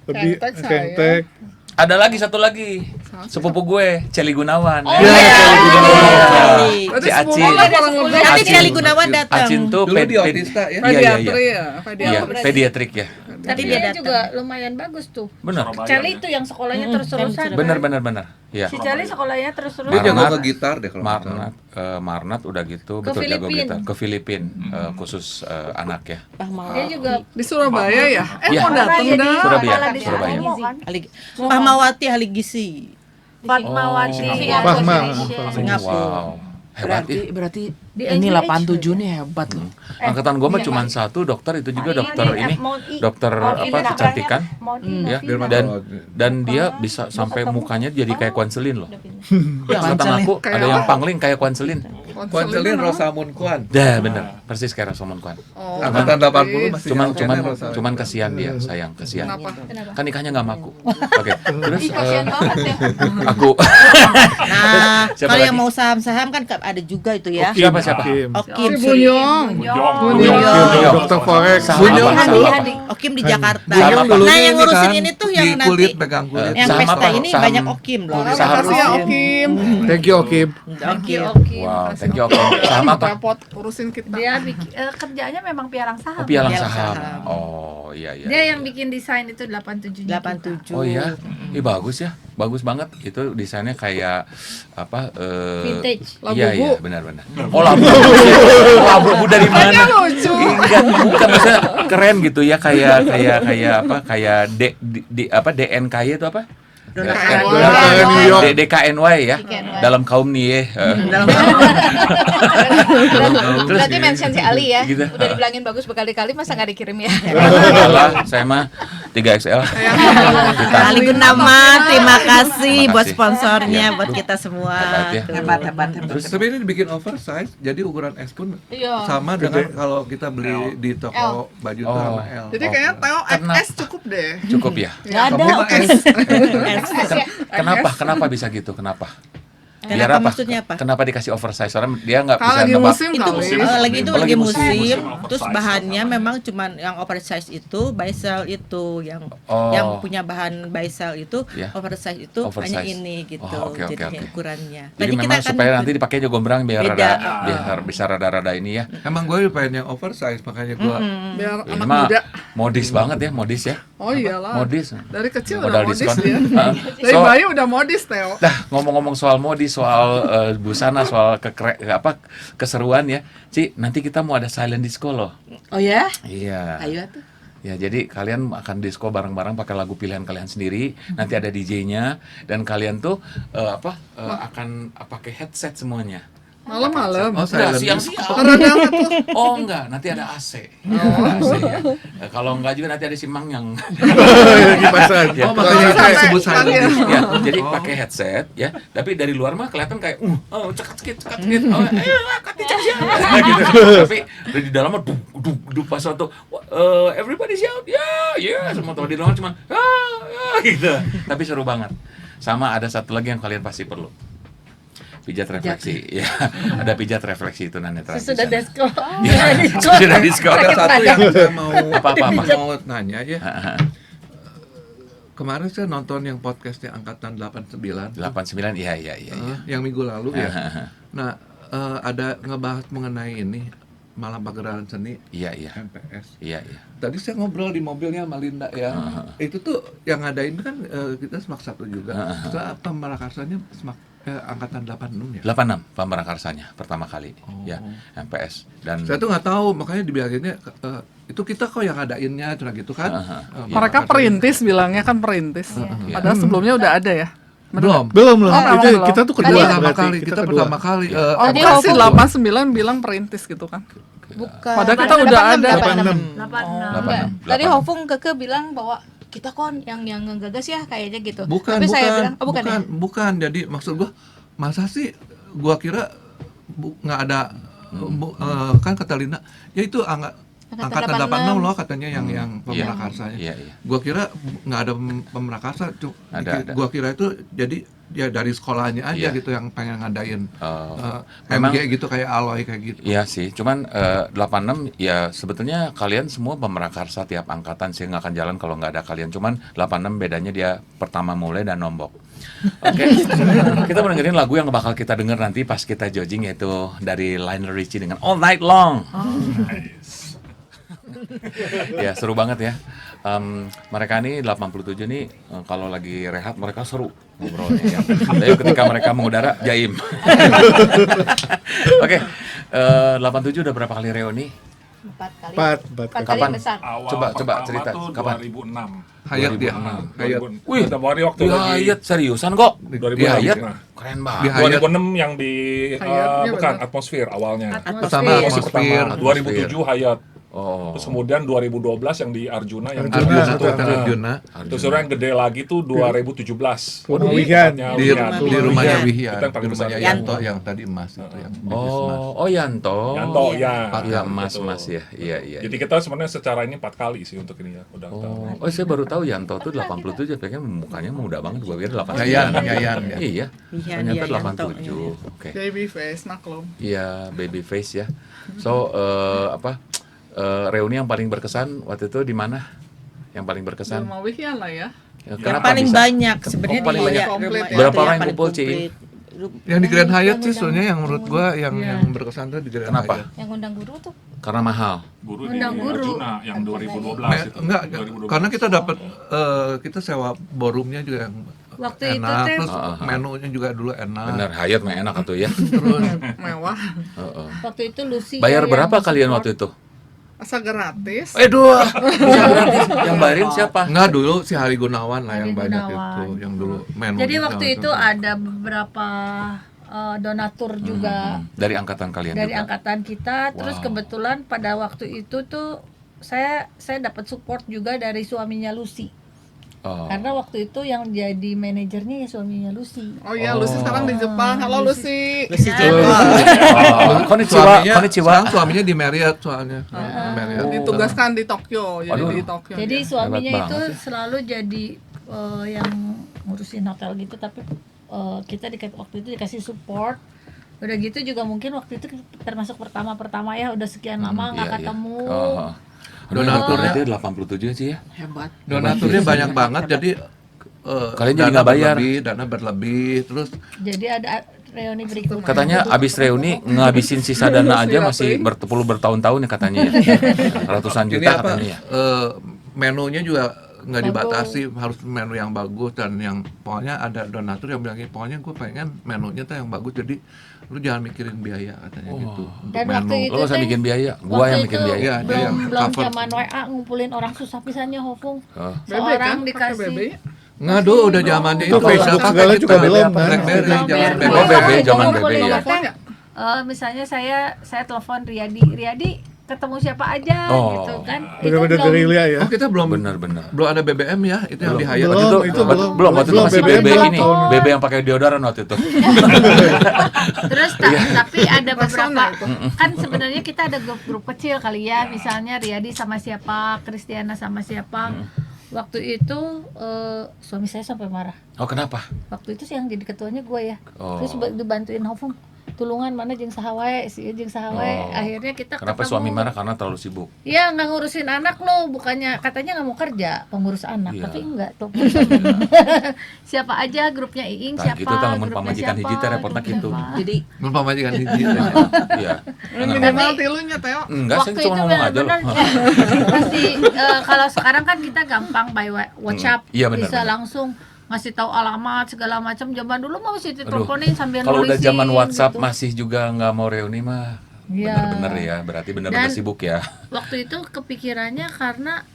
Speaker 6: Lebih
Speaker 7: Kengtek saya.
Speaker 6: Kengtek.
Speaker 3: Ada lagi satu lagi. Sepupu gue, Celi Gunawan.
Speaker 5: Oh,
Speaker 6: Ya, Celi Gunawan.
Speaker 5: Celi.
Speaker 7: Berarti
Speaker 3: Si Acin.
Speaker 7: 10 orang lebih.
Speaker 5: Nanti
Speaker 3: Acin.
Speaker 5: Celi Gunawan datang.
Speaker 3: Acin tuh
Speaker 9: Dulu di Otista ya.
Speaker 3: Iya, iya, iya.
Speaker 7: Pediatri ya.
Speaker 3: Iya,
Speaker 7: Pediatri.
Speaker 3: pediatrik ya.
Speaker 5: Nanti
Speaker 10: Tapi
Speaker 5: dia
Speaker 10: dia
Speaker 5: datang.
Speaker 10: juga lumayan bagus tuh.
Speaker 3: Benar.
Speaker 10: Celi itu yang sekolahnya terus-terusan.
Speaker 3: Benar. Iya.
Speaker 10: Si Celi sekolahnya terus-terusan.
Speaker 9: Dia jago
Speaker 3: Marnat.
Speaker 9: ke gitar deh kalau nggak salah.
Speaker 3: Marnat udah gitu,
Speaker 10: Ke
Speaker 3: betul jago
Speaker 10: Filipin.
Speaker 3: gitar. Ke Filipin, khusus anak ya.
Speaker 10: Dia juga
Speaker 7: Di Surabaya ya?
Speaker 3: Iya.
Speaker 7: Mau datang
Speaker 10: jadi
Speaker 7: dah.
Speaker 3: Surabaya.
Speaker 10: kepala di
Speaker 3: Surabaya.
Speaker 10: Sumo kan.
Speaker 5: Pahmawati Haligisi.
Speaker 10: Fatmawati.
Speaker 6: Fahma.
Speaker 3: Wow. Hebat ya.
Speaker 4: Berarti
Speaker 10: Di
Speaker 4: ini
Speaker 10: NGH
Speaker 4: 87 nih hebat loh.
Speaker 3: Angkatan gua mah cuma satu dokter, itu juga dokter ini. Dokter apa kecantikan. Ya, dan dia bisa sampai mukanya jadi kayak Kwanselin loh. Ya, angkatan aku ada yang pangling kayak Kwanselin.
Speaker 9: Konselin Rosamund Kwan.
Speaker 3: Dah bener. persis kayak Rosamund Kwan.
Speaker 7: Oh,
Speaker 9: Angkatan 80 masih
Speaker 3: Cuman
Speaker 9: yang kayaknya Rosa.
Speaker 3: cuman kasihan dia, sayang, kasihan.
Speaker 7: Kenapa?
Speaker 3: Kan nikahnya nggak sama aku. Oke, terus
Speaker 8: Kasihan banget ya.
Speaker 3: aku
Speaker 5: Nah,
Speaker 3: Siapa
Speaker 5: kalau yang
Speaker 3: lagi?
Speaker 5: mau saham-saham kan ada juga itu ya.
Speaker 3: siapa siapa?
Speaker 5: Okim,
Speaker 7: Si Bunyong.
Speaker 3: Bunyong.
Speaker 6: Dokter Forex.
Speaker 3: Saham
Speaker 9: Bunyong
Speaker 3: apa?
Speaker 9: dulu.
Speaker 3: Saham apa?
Speaker 5: Okim di Jakarta.
Speaker 3: Saham apa?
Speaker 5: Nah, yang ngurusin ini tuh yang
Speaker 9: di
Speaker 5: nanti
Speaker 9: kulit, pegang kulit.
Speaker 5: yang
Speaker 3: Saham
Speaker 5: pesta
Speaker 3: apa?
Speaker 5: ini
Speaker 3: Saham-
Speaker 5: banyak Okim loh.
Speaker 3: Saham
Speaker 7: Makasih ya
Speaker 3: Okim.
Speaker 7: Okim.
Speaker 6: Thank you Okim.
Speaker 5: Okim.
Speaker 3: Wow, thank you. Oke. Saham apa?
Speaker 7: Repot urusin kita.
Speaker 10: Dia kerjanya memang pialang saham.
Speaker 3: Oh, pialang
Speaker 5: Pialang
Speaker 3: saham.
Speaker 5: saham.
Speaker 3: Oh, iya iya.
Speaker 10: Dia yang bikin desain itu 87 juga.
Speaker 5: 87.
Speaker 3: Oh iya, bagus ya, bagus banget. Itu desainnya kayak apa?
Speaker 10: Vintage.
Speaker 3: Iya
Speaker 7: Labubu.
Speaker 3: iya, benar-benar. Oh labu, labu dari mana?
Speaker 7: Lucu.
Speaker 3: Enggak, bukan maksudnya keren gitu ya, kayak apa? Kayak apa DNKY itu apa? DKNY ya, dalam kaum nih ya.
Speaker 8: Berarti mention si Ali ya.
Speaker 3: Gitu.
Speaker 8: Udah dibilangin bagus berkali-kali masa nggak dikirim ya.
Speaker 3: Salah, saya mah 3XL.
Speaker 5: Ali Gunawan, terima kasih
Speaker 3: Terima
Speaker 5: buat
Speaker 3: kasih.
Speaker 5: sponsornya buat kita semua.
Speaker 3: Hebat ya.
Speaker 5: Hebat.
Speaker 3: Terus
Speaker 9: Tapi ini dibikin oversize, jadi ukuran S pun
Speaker 8: Iya.
Speaker 9: sama dengan kalau kita beli di toko baju itu sama L.
Speaker 7: Jadi kayaknya Theo
Speaker 3: Karena-
Speaker 7: XS cukup deh.
Speaker 3: cukup ya.
Speaker 5: Nggak ada
Speaker 9: Kamu mah
Speaker 5: Okim.
Speaker 3: Kenapa bisa gitu? Kenapa?
Speaker 5: Kenapa, maksudnya apa?
Speaker 3: Kenapa dikasih oversize? Soalnya dia nggak
Speaker 7: Kalau
Speaker 3: bisa
Speaker 7: lagi
Speaker 3: nebak.
Speaker 7: musim
Speaker 5: Itu
Speaker 7: kali.
Speaker 5: itu
Speaker 3: Oh,
Speaker 5: lagi
Speaker 3: lagi
Speaker 5: musim,
Speaker 3: musim
Speaker 5: terus bahannya memang cuman yang oversize itu by sell itu yang
Speaker 3: Oh.
Speaker 5: yang punya bahan by sell itu
Speaker 3: Ya.
Speaker 5: oversize itu
Speaker 3: Oversize.
Speaker 5: hanya ini gitu
Speaker 3: Oh, oke, oke,
Speaker 5: jadinya
Speaker 3: oke.
Speaker 5: ukurannya.
Speaker 3: Jadi memang supaya nanti dipakainya gombrang biar
Speaker 5: Beda.
Speaker 3: biar bisa rada-rada ini ya.
Speaker 9: Emang gue pengen yang oversize, makanya gue
Speaker 7: Biar
Speaker 3: Ini
Speaker 7: anak
Speaker 3: mah
Speaker 7: muda.
Speaker 3: modis banget ya, modis ya.
Speaker 7: Oh iyalah.
Speaker 3: Modis.
Speaker 7: Dari kecil
Speaker 3: Modal
Speaker 7: udah modis
Speaker 3: diskon.
Speaker 7: dia.
Speaker 3: Heeh.
Speaker 7: Dari
Speaker 3: So-
Speaker 7: bayi udah modis Theo.
Speaker 3: Dah ngomong-ngomong soal modis, soal busana, soal keseruan ya. Ci, nanti kita mau ada silent disco loh.
Speaker 4: Oh ya?
Speaker 3: Iya.
Speaker 4: Ayo tuh.
Speaker 3: Ya, jadi kalian akan disco bareng-bareng pakai lagu pilihan kalian sendiri. Nanti ada DJ-nya dan kalian tuh akan pakai headset semuanya.
Speaker 7: Malam-malam.
Speaker 9: oh
Speaker 3: Enggak,
Speaker 9: silent
Speaker 3: siang-siang.
Speaker 7: Redang tuh.
Speaker 3: Oh enggak, nanti ada AC. AC ya. Kalau enggak juga nanti ada simang yang
Speaker 6: Kipasan.
Speaker 3: Ya.
Speaker 9: Oh, makanya itu
Speaker 7: Sampai
Speaker 9: disebut silent
Speaker 7: panggil.
Speaker 9: disco.
Speaker 3: ya, jadi pakai headset ya, tapi dari luar mah kelihatan kayak cekat sekit. Oh, ayo kati gitu. Tapi dari dalam mah duk pas waktu everybody shout. Ya, semua tahu di dalam cuma gitu. Tapi seru banget. Sama ada satu lagi yang kalian pasti perlu. Pijat refleksi. Ya, ada pijat refleksi itu Nanetra.
Speaker 10: Sesudah
Speaker 3: di sana.
Speaker 10: desko.
Speaker 3: Ya, sudah disco.
Speaker 9: Ada satu yang saya mau
Speaker 3: Apa-apa.
Speaker 9: mau nanya ya. Kemarin saya nonton yang podcastnya angkatan 89.
Speaker 3: 89, iya.
Speaker 9: Yang minggu lalu ya. Nah, ada ngebahas mengenai ini Malam Pagelaran Seni
Speaker 3: Iya.
Speaker 9: MPS.
Speaker 3: Iya.
Speaker 9: Tadi saya ngobrol di mobilnya sama Linda ya. Itu tuh yang ngadain kan kita Semak 1 juga. Setelah pemerakarsanya angkatan 86 ya.
Speaker 3: 86 Pambarakarsanya pertama kali ya MPS dan
Speaker 9: Saya tuh nggak tahu, makanya dibilangnya itu kita kok yang ngadainnya cuma gitu kan.
Speaker 7: Mereka perintis bilangnya kan perintis. Padahal sebelumnya udah ada ya.
Speaker 9: Belum.
Speaker 6: Belum.
Speaker 7: Oh,
Speaker 6: Itu
Speaker 7: belum.
Speaker 6: kita tuh
Speaker 9: Kita
Speaker 6: kedua
Speaker 9: pertama
Speaker 6: berarti.
Speaker 9: kali, kita pertama kali.
Speaker 7: Oh,
Speaker 8: Tadi
Speaker 7: kan si
Speaker 8: Hofu.
Speaker 7: 89 bilang perintis gitu kan.
Speaker 8: Bukan.
Speaker 7: Padahal kita udah ada.
Speaker 8: 86.
Speaker 10: 86.
Speaker 8: Tadi Hofung Keke bilang bahwa kita kon yang ngegagas ya kayaknya gitu.
Speaker 9: Bukan,
Speaker 8: Tapi
Speaker 9: bukan,
Speaker 8: saya bilang, oh bukan, ya?
Speaker 9: bukan. Jadi maksud gua, masa sih gua kira nggak ada kan kata Linda, ya itu angkatan 86 loh katanya yang pemerakarsanya.
Speaker 3: Iya.
Speaker 9: Gua kira nggak ada pemerakarsa,
Speaker 3: Ada.
Speaker 9: gua kira itu jadi ya dari sekolahnya aja
Speaker 3: Iya.
Speaker 9: gitu yang pengen ngadain
Speaker 3: Memang-
Speaker 9: MG gitu kayak Aloy kayak gitu.
Speaker 3: Iya sih, cuman 86 ya sebetulnya kalian semua pemerakarsa tiap angkatan sih nggak akan jalan kalau nggak ada kalian. Cuman 86 bedanya dia pertama mulai dan nombok. Oke, kita mau dengerin lagu yang bakal kita denger nanti pas kita jogging yaitu dari Lionel Richie dengan All Night Long. Ya seru banget ya. Mereka nih 87 nih kalau lagi rehat mereka seru ngobrolnya ya. Tapi ketika mereka mengudara jaim. Oke, 87 udah berapa kali reuni?
Speaker 8: 4 kali.
Speaker 6: Empat
Speaker 8: Kali
Speaker 3: Kapan?
Speaker 8: yang besar.
Speaker 1: Awal
Speaker 3: Coba
Speaker 1: pertama
Speaker 3: cerita,
Speaker 1: tuh
Speaker 3: kapan?
Speaker 1: 2006.
Speaker 9: Hayat dia.
Speaker 3: 2006.
Speaker 9: Hayat.
Speaker 3: Wih,
Speaker 1: Udah baru waktu
Speaker 3: di
Speaker 1: lagi
Speaker 3: Hayat seriusan kok.
Speaker 1: 2006.
Speaker 3: Di Hayat
Speaker 1: Nah.
Speaker 3: keren
Speaker 9: Di
Speaker 3: banget.
Speaker 9: Hayat.
Speaker 1: 2006 yang di
Speaker 7: Hayatnya
Speaker 1: bukan
Speaker 7: bener.
Speaker 1: Atmosfer awalnya.
Speaker 9: Pertama
Speaker 1: Atmosfer
Speaker 9: Atmosfer.
Speaker 1: pertama. 2007 Hayat.
Speaker 3: Oh.
Speaker 1: Terus kemudian 2012 yang di Arjuna yang
Speaker 6: Arjuna,
Speaker 1: itu,
Speaker 9: Arjuna.
Speaker 1: Terus yang gede lagi tuh 2017.
Speaker 6: Warna Wihan.
Speaker 1: Tempatnya
Speaker 9: Di
Speaker 1: Wihan.
Speaker 9: rumahnya
Speaker 5: Wihan.
Speaker 9: Wihian,
Speaker 1: Itu yang paling
Speaker 9: di rumahnya
Speaker 1: besar.
Speaker 9: Yanto yang tadi emas itu yang bibis emas.
Speaker 3: Oh, Yanto.
Speaker 1: Yanto ya.
Speaker 3: Iya, emas
Speaker 1: Betul.
Speaker 3: Mas ya. Iya, iya.
Speaker 1: Jadi kita sebenarnya secara ini 4 kali sih untuk ini ya udah tahu.
Speaker 3: Oh, saya baru tahu Yanto tuh 87, pengen mukanya muda banget, gua kira 89.
Speaker 9: Yayan ya.
Speaker 3: Iya.
Speaker 5: Wihan,
Speaker 3: Ternyata
Speaker 5: iya, Yanto,
Speaker 3: 87. Oke.
Speaker 7: Baby face, maklum.
Speaker 3: Iya, baby face ya. So, reuni yang paling berkesan waktu itu di mana? Yang paling
Speaker 7: Di
Speaker 3: berkesan?
Speaker 7: rumah Wihian lah ya.
Speaker 3: Ya,
Speaker 5: Yang
Speaker 3: kenapa
Speaker 5: paling
Speaker 3: bisa?
Speaker 5: banyak sebenarnya
Speaker 3: paling banyak.
Speaker 7: Komplit ya.
Speaker 3: Berapa
Speaker 5: itu yang
Speaker 3: orang
Speaker 5: paling
Speaker 3: kumpul, Ci?
Speaker 5: komplit.
Speaker 9: Yang di Grand Hyatt sih sebenarnya yang menurut gua yang berkesan tuh di Grand
Speaker 3: Kenapa?
Speaker 9: Hyatt.
Speaker 8: Yang undang guru tuh.
Speaker 3: Karena mahal.
Speaker 1: Guru di
Speaker 10: Undang guru.
Speaker 1: Arjuna yang 2012 itu.
Speaker 9: Enggak,
Speaker 1: 2012.
Speaker 9: karena kita dapat kita sewa ballroomnya juga yang
Speaker 10: Waktu itu
Speaker 9: enak,
Speaker 10: teh-
Speaker 9: terus menunya juga dulu enak.
Speaker 3: Bener, Hayat mah enak atuh ya.
Speaker 9: Terus
Speaker 7: Mewah.
Speaker 3: Heeh.
Speaker 10: Waktu itu Lucy
Speaker 3: Bayar
Speaker 10: yang
Speaker 3: berapa kalian
Speaker 10: support.
Speaker 3: waktu itu?
Speaker 7: Asal gratis.
Speaker 9: Aduh.
Speaker 3: Bisa gratis. Yang bayarin siapa?
Speaker 9: Enggak, dulu si Hari Gunawan lah yang
Speaker 10: Hari
Speaker 9: banyak
Speaker 10: Gunawan.
Speaker 9: itu, yang dulu menu.
Speaker 10: Jadi waktu itu ada beberapa donatur juga
Speaker 3: Dari angkatan kalian
Speaker 10: dari
Speaker 3: juga.
Speaker 10: angkatan kita. Terus
Speaker 3: Wow.
Speaker 10: kebetulan pada waktu itu tuh saya dapat support juga dari suaminya Lucy.
Speaker 3: Oh.
Speaker 10: Karena waktu itu yang jadi manajernya ya suaminya Lucy.
Speaker 7: Oh iya, Lucy sekarang di Jepang. Halo Lucy.
Speaker 5: Lucy
Speaker 10: Nah,
Speaker 5: Jepang.
Speaker 3: Oh, konnichiwa, konnichiwa.
Speaker 9: sekarang suaminya di Marriott soalnya. Marriott.
Speaker 7: Ditugaskan di Tokyo, jadi
Speaker 3: Aduh.
Speaker 7: di Tokyo.
Speaker 10: Jadi
Speaker 7: dia.
Speaker 10: suaminya
Speaker 3: Hebat
Speaker 10: itu
Speaker 3: banget
Speaker 10: selalu jadi yang ngurusin hotel gitu, tapi kita waktu itu dikasih support. Udah gitu juga mungkin waktu itu termasuk pertama ya udah sekian lama nggak
Speaker 3: Iya, iya.
Speaker 10: ketemu.
Speaker 3: Oh.
Speaker 9: Donaturnya-
Speaker 3: Donaturnya 87 sih ya.
Speaker 4: Hebat.
Speaker 9: Donaturnya banyak banget, jadi
Speaker 3: Kalian jadi
Speaker 9: dana
Speaker 3: nggak bayar.
Speaker 9: dana berlebih, terus
Speaker 10: Jadi ada reuni berikutnya.
Speaker 3: Katanya abis reuni ngabisin sisa dana aja masih bertahun-tahun ya katanya ya. Ratusan
Speaker 9: ini
Speaker 3: juta
Speaker 9: apa?
Speaker 3: katanya ya.
Speaker 9: Menunya juga nggak
Speaker 10: Bagus.
Speaker 9: dibatasi, harus menu yang bagus dan yang pokoknya ada donatur yang bilang pokoknya gue pengen menunya tuh yang bagus, jadi lu jangan mikirin biaya katanya gitu untuk
Speaker 10: Dan waktu
Speaker 9: menu.
Speaker 10: itu
Speaker 3: Lo usah
Speaker 10: teh,
Speaker 3: bikin biaya, gua
Speaker 10: waktu
Speaker 3: yang bikin
Speaker 10: itu
Speaker 3: biaya.
Speaker 9: Iya, dia yang
Speaker 10: belum
Speaker 9: cover.
Speaker 10: zaman WA ngumpulin orang susah pisannya Hopung.
Speaker 3: Oh.
Speaker 7: Bebe
Speaker 10: Seorang
Speaker 7: kan, pakai
Speaker 10: dikasih
Speaker 7: bebe.
Speaker 9: Nggak, dulu udah zamannya
Speaker 6: Itu Facebook
Speaker 9: pakai
Speaker 6: segala
Speaker 9: kita
Speaker 6: juga belum, kan?
Speaker 9: BlackBerry,
Speaker 10: Belum,
Speaker 9: zaman
Speaker 10: belum.
Speaker 3: Oh,
Speaker 9: BlackBerry.
Speaker 3: BB, zaman
Speaker 10: Ngumpulin
Speaker 3: BB ya.
Speaker 10: apa teh? Misalnya saya telepon Riyadi ketemu siapa aja
Speaker 3: Oh.
Speaker 10: gitu kan. Itu
Speaker 6: Bener-bener
Speaker 10: belum-
Speaker 6: gerilya ya.
Speaker 9: Oh, kita belum
Speaker 3: Bener-bener.
Speaker 9: belum ada BBM ya, itu yang di Hyatt.
Speaker 6: Belum,
Speaker 9: Waktu
Speaker 6: itu
Speaker 3: belum waktu itu
Speaker 6: belum,
Speaker 3: masih
Speaker 6: BBM
Speaker 3: BB
Speaker 6: belum.
Speaker 3: ini, BB yang pakai deodoran waktu itu.
Speaker 10: Terus tapi ada beberapa
Speaker 7: Persona itu.
Speaker 10: kan sebenarnya kita ada grup kecil kali ya, misalnya Riyadi sama siapa, Kristiana sama siapa. Waktu itu suami saya sampai marah.
Speaker 3: Oh, kenapa?
Speaker 10: Waktu itu sih yang jadi ketuanya gue ya.
Speaker 3: Oh.
Speaker 10: Terus dibantuin Hopung. Tulungan mana jeung sahawae, si jeung sahawae.
Speaker 3: Oh.
Speaker 10: Akhirnya kita
Speaker 3: Kenapa
Speaker 10: ketemu.
Speaker 3: suami marah? Karena terlalu sibuk.
Speaker 10: Iya, nggak ngurusin anak lo, bukannya katanya nggak mau kerja pengurus anak,
Speaker 3: Iya.
Speaker 10: tapi enggak tuh. Siapa aja grupnya Iing,
Speaker 3: Tah,
Speaker 10: siapa
Speaker 3: gitu tah, lamun
Speaker 10: grupnya
Speaker 3: pamajikan hiji teh repotna
Speaker 10: grupnya
Speaker 3: gitu.
Speaker 10: siapa.
Speaker 5: Jadi
Speaker 9: belum pamajikan hiji.
Speaker 3: Iya.
Speaker 7: Minimal tilunya Teo.
Speaker 3: Enggak, saya
Speaker 10: Waktu
Speaker 3: cuma
Speaker 10: itu
Speaker 3: ngomong aja loh.
Speaker 10: benar-benar pasti kalau sekarang kan kita gampang by WhatsApp,
Speaker 3: Iya, benar,
Speaker 10: bisa
Speaker 3: benar.
Speaker 10: langsung ngasih tahu alamat segala macam. Zaman dulu mah mesti
Speaker 3: Aduh,
Speaker 10: diteleponin sambil
Speaker 3: kalau udah
Speaker 10: nulisin,
Speaker 3: zaman WhatsApp
Speaker 10: gitu.
Speaker 3: masih juga nggak mau reuni mah.
Speaker 10: Iya.
Speaker 3: Bener-bener ya, berarti bener-bener
Speaker 10: Dan-
Speaker 3: sibuk ya.
Speaker 10: Waktu itu kepikirannya karena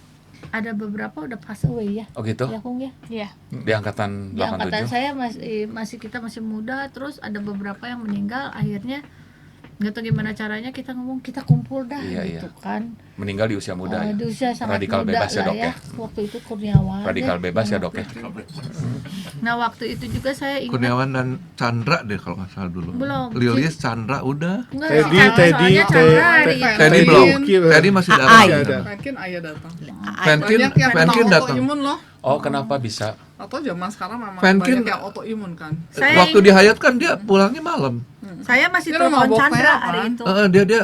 Speaker 10: ada beberapa udah pass away ya.
Speaker 3: Oh gitu?
Speaker 10: Ya Kung ya.
Speaker 8: Iya.
Speaker 3: Di angkatan
Speaker 10: Di angkatan
Speaker 3: 87.
Speaker 10: saya masih kita masih muda, terus ada beberapa yang meninggal, akhirnya nggak tahu gimana caranya kita ngomong kita kumpul dah
Speaker 3: Iya,
Speaker 10: gitu
Speaker 3: iya.
Speaker 10: kan.
Speaker 3: Meninggal di usia muda ya.
Speaker 10: Di usia sangat
Speaker 3: Radikal
Speaker 10: muda
Speaker 3: bebas ya,
Speaker 10: lah
Speaker 3: Dok ya.
Speaker 10: Waktu itu Kurniawan.
Speaker 3: Radikal bebas ya, Dok ya.
Speaker 10: Nah waktu itu juga saya ingat
Speaker 9: Kurniawan dan Chandra deh kalau nggak salah dulu.
Speaker 10: Belum.
Speaker 9: Lilis, Chandra udah.
Speaker 10: Enggak,
Speaker 6: Teddy,
Speaker 10: soalnya
Speaker 6: Teddy,
Speaker 10: Chandra hari
Speaker 6: Teddy.
Speaker 10: itu.
Speaker 9: Teddy belum. Teddy masih
Speaker 5: Ai.
Speaker 9: datang.
Speaker 7: Mungkin ayah datang.
Speaker 9: Fenkin,
Speaker 7: Banyak yang
Speaker 9: Fenkin
Speaker 7: kena
Speaker 9: datang.
Speaker 7: autoimun loh.
Speaker 3: Oh, kenapa bisa?
Speaker 7: Atau zaman sekarang memang
Speaker 9: Fenkin-
Speaker 7: banyak yang autoimun kan.
Speaker 10: Saya
Speaker 9: Waktu di Hyatt kan dia pulangnya malam.
Speaker 10: Saya masih
Speaker 7: Dia
Speaker 10: telepon
Speaker 7: mabok
Speaker 10: Chandra
Speaker 7: kayak
Speaker 10: hari
Speaker 7: apaan?
Speaker 10: itu.
Speaker 9: Dia